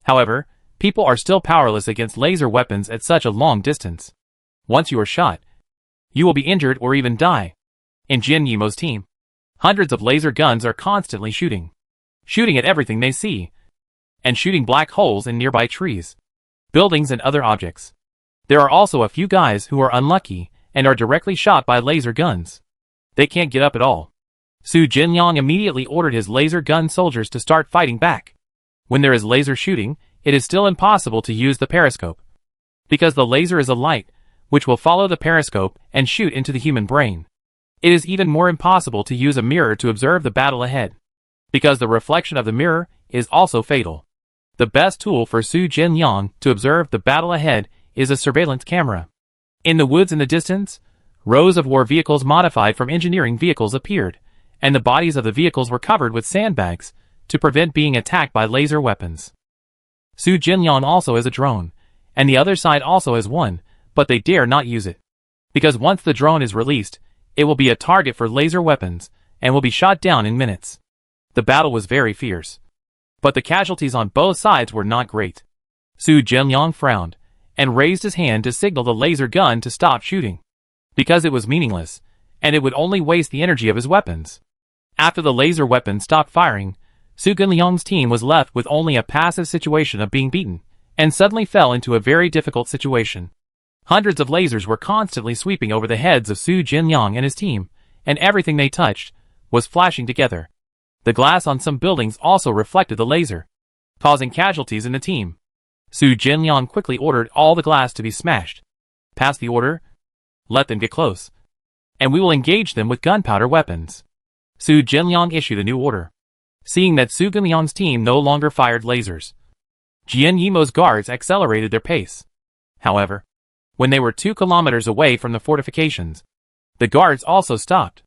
However, people are still powerless against laser weapons at such a long distance. Once you are shot, you will be injured or even die. In Jian Yimo's team, hundreds of laser guns are constantly shooting at everything they see, and shooting black holes in nearby trees, buildings and other objects. There are also a few guys who are unlucky and are directly shot by laser guns. They can't get up at all. Su Jinliang immediately ordered his laser gun soldiers to start fighting back. When there is laser shooting, it is still impossible to use the periscope. Because the laser is a light, which will follow the periscope and shoot into the human brain. It is even more impossible to use a mirror to observe the battle ahead. Because the reflection of the mirror is also fatal. The best tool for Su Jinliang to observe the battle ahead is a surveillance camera. In the woods in the distance, rows of war vehicles modified from engineering vehicles appeared, and the bodies of the vehicles were covered with sandbags to prevent being attacked by laser weapons. Su Jinliang also has a drone, and the other side also has one, but they dare not use it. Because once the drone is released, it will be a target for laser weapons, and will be shot down in minutes. The battle was very fierce. But the casualties on both sides were not great. Su Jinliang frowned, and raised his hand to signal the laser gun to stop shooting. Because it was meaningless, and it would only waste the energy of his weapons. After the laser weapon stopped firing, Su Jinliang's team was left with only a passive situation of being beaten, and suddenly fell into a very difficult situation. Hundreds of lasers were constantly sweeping over the heads of Su Jinliang and his team, and everything they touched was flashing together. The glass on some buildings also reflected the laser, causing casualties in the team. Su Jinliang quickly ordered all the glass to be smashed. Pass the order. Let them get close, and we will engage them with gunpowder weapons. Su Jinliang issued a new order. Seeing that Su Jinliang's team no longer fired lasers, Jian Yimo's guards accelerated their pace. However, when they were 2 kilometers away from the fortifications, the guards also stopped.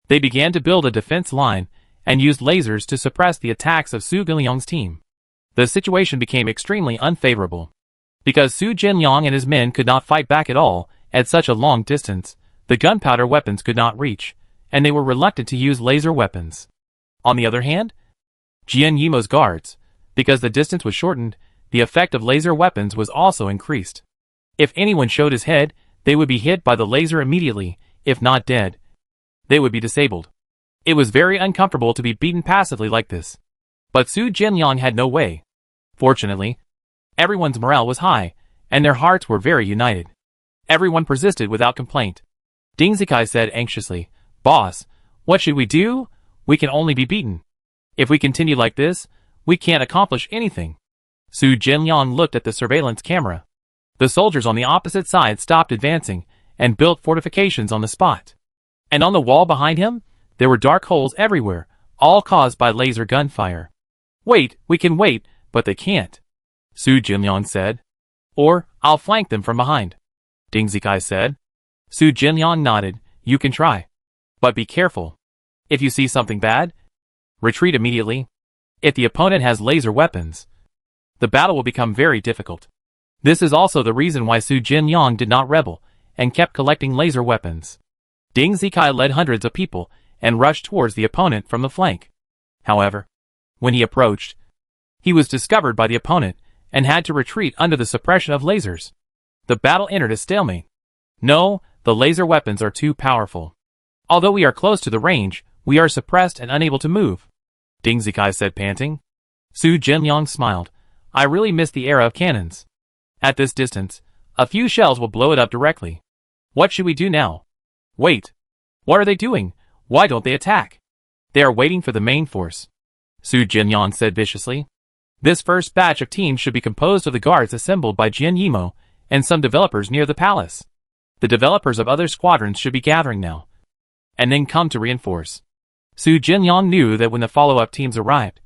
They began to build a defense line and used lasers to suppress the attacks of Su Jinliang's team. The situation became extremely unfavorable. Because Su Jinliang and his men could not fight back at all at such a long distance, the gunpowder weapons could not reach, and they were reluctant to use laser weapons. On the other hand, Jian Yimo's guards, because the distance was shortened, the effect of laser weapons was also increased. If anyone showed his head, they would be hit by the laser immediately, if not dead, they would be disabled. It was very uncomfortable to be beaten passively like this. But Su Jinliang had no way. Fortunately, everyone's morale was high, and their hearts were very united. Everyone persisted without complaint. Ding Zikai said anxiously, "Boss, what should we do? We can only be beaten. If we continue like this, we can't accomplish anything." Su Jinliang looked at the surveillance camera. The soldiers on the opposite side stopped advancing and built fortifications on the spot. And on the wall behind him, there were dark holes everywhere, all caused by laser gunfire. "Wait, we can wait, but they can't," Su Jinliang said. "Or, I'll flank them from behind," Ding Zikai said. Su Jinliang nodded. "You can try. But be careful. If you see something bad, retreat immediately. If the opponent has laser weapons, the battle will become very difficult." This is also the reason why Su Jinliang did not rebel and kept collecting laser weapons. Ding Zikai led hundreds of people and rushed towards the opponent from the flank. However, when he approached, he was discovered by the opponent and had to retreat under the suppression of lasers. The battle entered a stalemate. "No, the laser weapons are too powerful. Although we are close to the range, we are suppressed and unable to move," Ding Zikai said, panting. Su Jinliang smiled. "I really miss the era of cannons. At this distance, a few shells will blow it up directly. What should we do now?" "Wait. What are they doing? Why don't they attack?" "They are waiting for the main force," Su Jinliang said viciously. "This first batch of teams should be composed of the guards assembled by Jian Yimo and some developers near the palace. The developers of other squadrons should be gathering now, and then come to reinforce." Su Jinliang knew that when the follow-up teams arrived,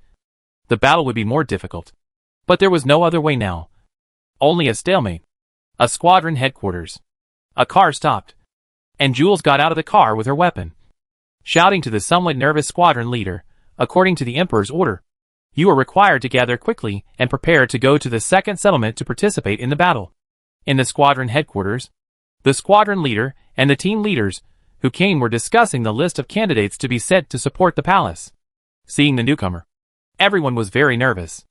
the battle would be more difficult. But there was no other way now. Only a stalemate. A squadron headquarters. A car stopped, and Jules got out of the car with her weapon, shouting to the somewhat nervous squadron leader, "According to the Emperor's order, you are required to gather quickly and prepare to go to the second settlement to participate in the battle." In the squadron headquarters, the squadron leader and the team leaders who came were discussing the list of candidates to be sent to support the palace. Seeing the newcomer, everyone was very nervous.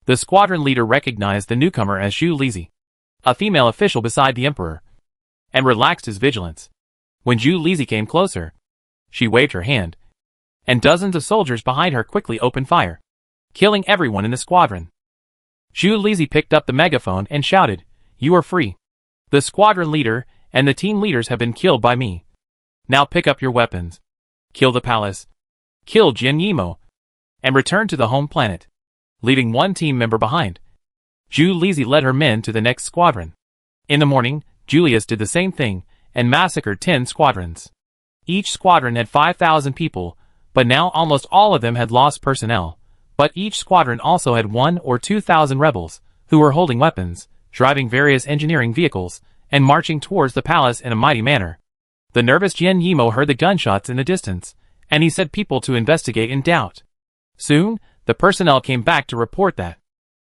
The squadron leader recognized the newcomer as Zhu Lizi, a female official beside the emperor, and relaxed his vigilance. When Zhu Lizi came closer, she waved her hand, and dozens of soldiers behind her quickly opened fire, killing everyone in the squadron. Zhu Lizi picked up the megaphone and shouted, "You are free. The squadron leader and the team leaders have been killed by me. Now pick up your weapons, kill the palace, kill Jian Yimo, and return to the home planet," leaving one team member behind. Zhu Lizi led her men to the next squadron. In the morning, Julius did the same thing and massacred 10 squadrons. Each squadron had 5,000 people, but now almost all of them had lost personnel. But each squadron also had 1 or 2,000 rebels, who were holding weapons, driving various engineering vehicles, and marching towards the palace in a mighty manner. The nervous Jian Yimo heard the gunshots in the distance, and he sent people to investigate in doubt. Soon, the personnel came back to report that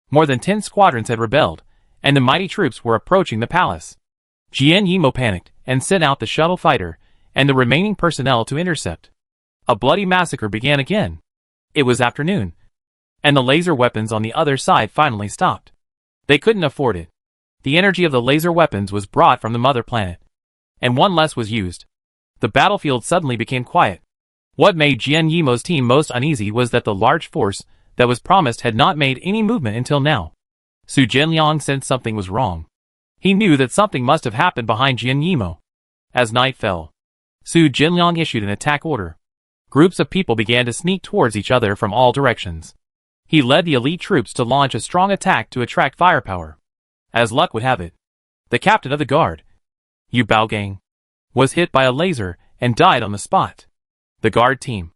more than 10 squadrons had rebelled, and the mighty troops were approaching the palace. Jian Yimo panicked and sent out the shuttle fighter and the remaining personnel to intercept. A bloody massacre began again. It was afternoon, and the laser weapons on the other side finally stopped. They couldn't afford it. The energy of the laser weapons was brought from the mother planet, and one less was used. The battlefield suddenly became quiet. What made Jian Yimo's team most uneasy was that the large force that was promised had not made any movement until now. Su Jinliang sensed something was wrong. He knew that something must have happened behind Jian Yimo. As night fell, Su Jinliang issued an attack order. Groups of people began to sneak towards each other from all directions. He led the elite troops to launch a strong attack to attract firepower. As luck would have it, the captain of the guard, Yu Baogang, was hit by a laser and died on the spot. The guard team,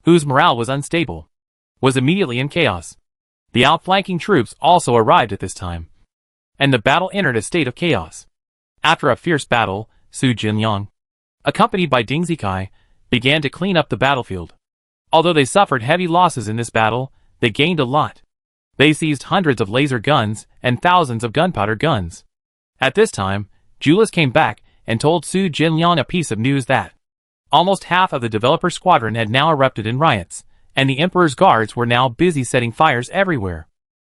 whose morale was unstable, was immediately in chaos. The outflanking troops also arrived at this time, and the battle entered a state of chaos. After a fierce battle, Su Jinliang, accompanied by Ding Zikai, began to clean up the battlefield. Although they suffered heavy losses in this battle, they gained a lot. They seized hundreds of laser guns and thousands of gunpowder guns. At this time, Julius came back and told Su Jinliang a piece of news that almost half of the developer squadron had now erupted in riots, and the Emperor's guards were now busy setting fires everywhere.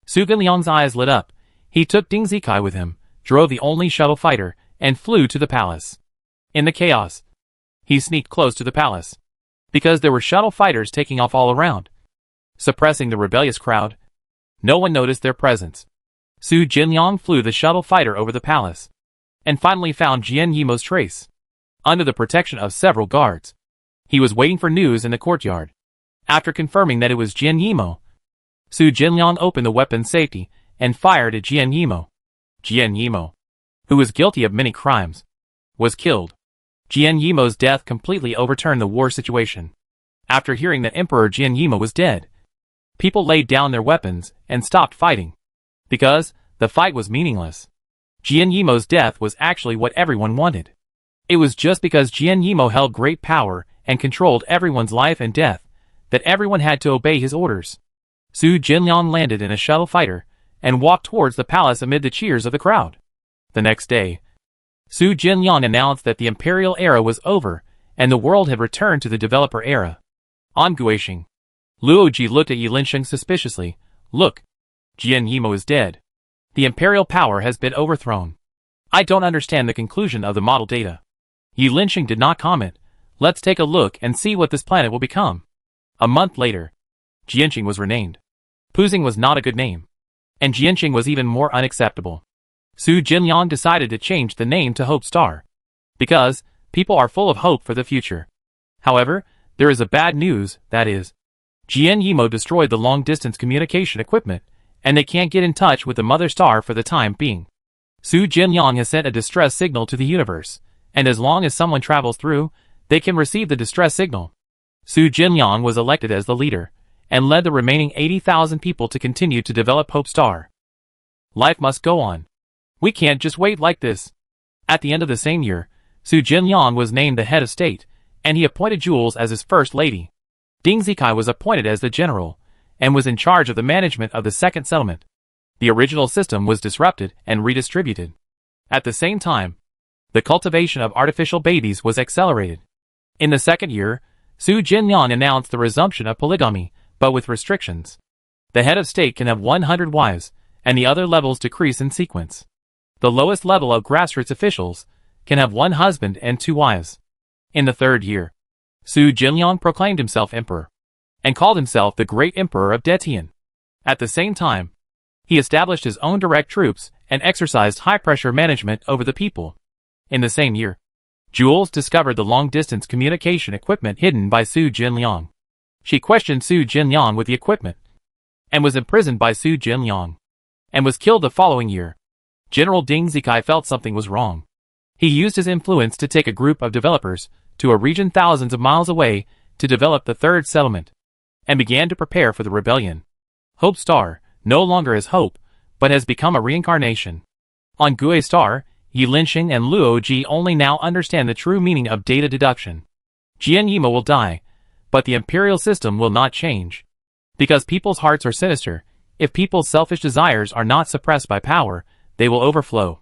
Su Jinliang's eyes lit up. He took Ding Zikai with him, drove the only shuttle fighter, and flew to the palace. In the chaos, He sneaked close to the palace, because there were shuttle fighters taking off all around, suppressing the rebellious crowd. No one noticed their presence. Su Jinliang flew the shuttle fighter over the palace, and finally found Jian Yimo's trace, under the protection of several guards. He was waiting for news in the courtyard. After confirming that it was Jian Yimo, Su Jinliang opened the weapon's safety and fired at Jian Yimo. Jian Yimo, who was guilty of many crimes, was killed. Jian Yimo's death completely overturned the war situation. After hearing that Emperor Jian Yimo was dead, people laid down their weapons and stopped fighting, because the fight was meaningless. Jian Yimo's death was actually what everyone wanted. It was just because Jian Yimo held great power and controlled everyone's life and death that everyone had to obey his orders. Su Jinliang landed in a shuttle fighter and walked towards the palace amid the cheers of the crowd. The next day, Su Jinliang announced that the imperial era was over and the world had returned to the developer era. On Guixing, Luoji looked at Yi Linsheng suspiciously. Look, Jian Yimo is dead. The imperial power has been overthrown. I don't understand the conclusion of the model data. Yi Linsheng did not comment. Let's take a look and see what this planet will become. A month later, Jianqing was renamed. Puzing was not a good name, and Jianqing was even more unacceptable. Su Jinliang decided to change the name to Hope Star, because people are full of hope for the future. However, there is a bad news, that is, Jian Yimo destroyed the long-distance communication equipment, and they can't get in touch with the mother star for the time being. Su Jinliang has sent a distress signal to the universe, and as long as someone travels through, they can receive the distress signal. Su Jinliang was elected as the leader, and led the remaining 80,000 people to continue to develop Hope Star. Life must go on. We can't just wait like this. At the end of the same year, Su Jinliang was named the head of state, and he appointed Jules as his first lady. Ding Zikai was appointed as the general, and was in charge of the management of the second settlement. The original system was disrupted and redistributed. At the same time, the cultivation of artificial babies was accelerated. In the second year, Su Jinliang announced the resumption of polygamy, but with restrictions. The head of state can have 100 wives, and the other levels decrease in sequence. The lowest level of grassroots officials can have 1 husband and 2 wives. In the third year, Su Jinliang proclaimed himself emperor, and called himself the Great Emperor of Detian. At the same time, he established his own direct troops and exercised high-pressure management over the people. In the same year, Jules discovered the long-distance communication equipment hidden by Su Jinliang. She questioned Su Jinliang with the equipment, and was imprisoned by Su Jinliang, and was killed the following year. General Ding Zikai felt something was wrong. He used his influence to take a group of developers to a region thousands of miles away to develop the third settlement, and began to prepare for the rebellion. Hope Star no longer is Hope, but has become a reincarnation. On Gue Star, Yi Linsheng and Luo Ji only now understand the true meaning of data deduction. Jian Yimo will die, but the imperial system will not change. Because people's hearts are sinister, if people's selfish desires are not suppressed by power, they will overflow.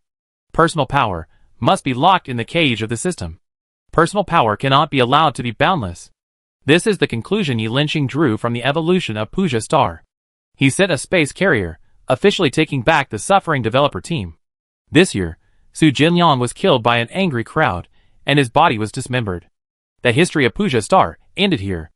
Personal power must be locked in the cage of the system. Personal power cannot be allowed to be boundless. This is the conclusion Yi Linsheng drew from the evolution of Puja Star. He sent a space carrier, officially taking back the suffering developer team. This year, Su Jinliang was killed by an angry crowd, and his body was dismembered. The history of Puja Star ended here.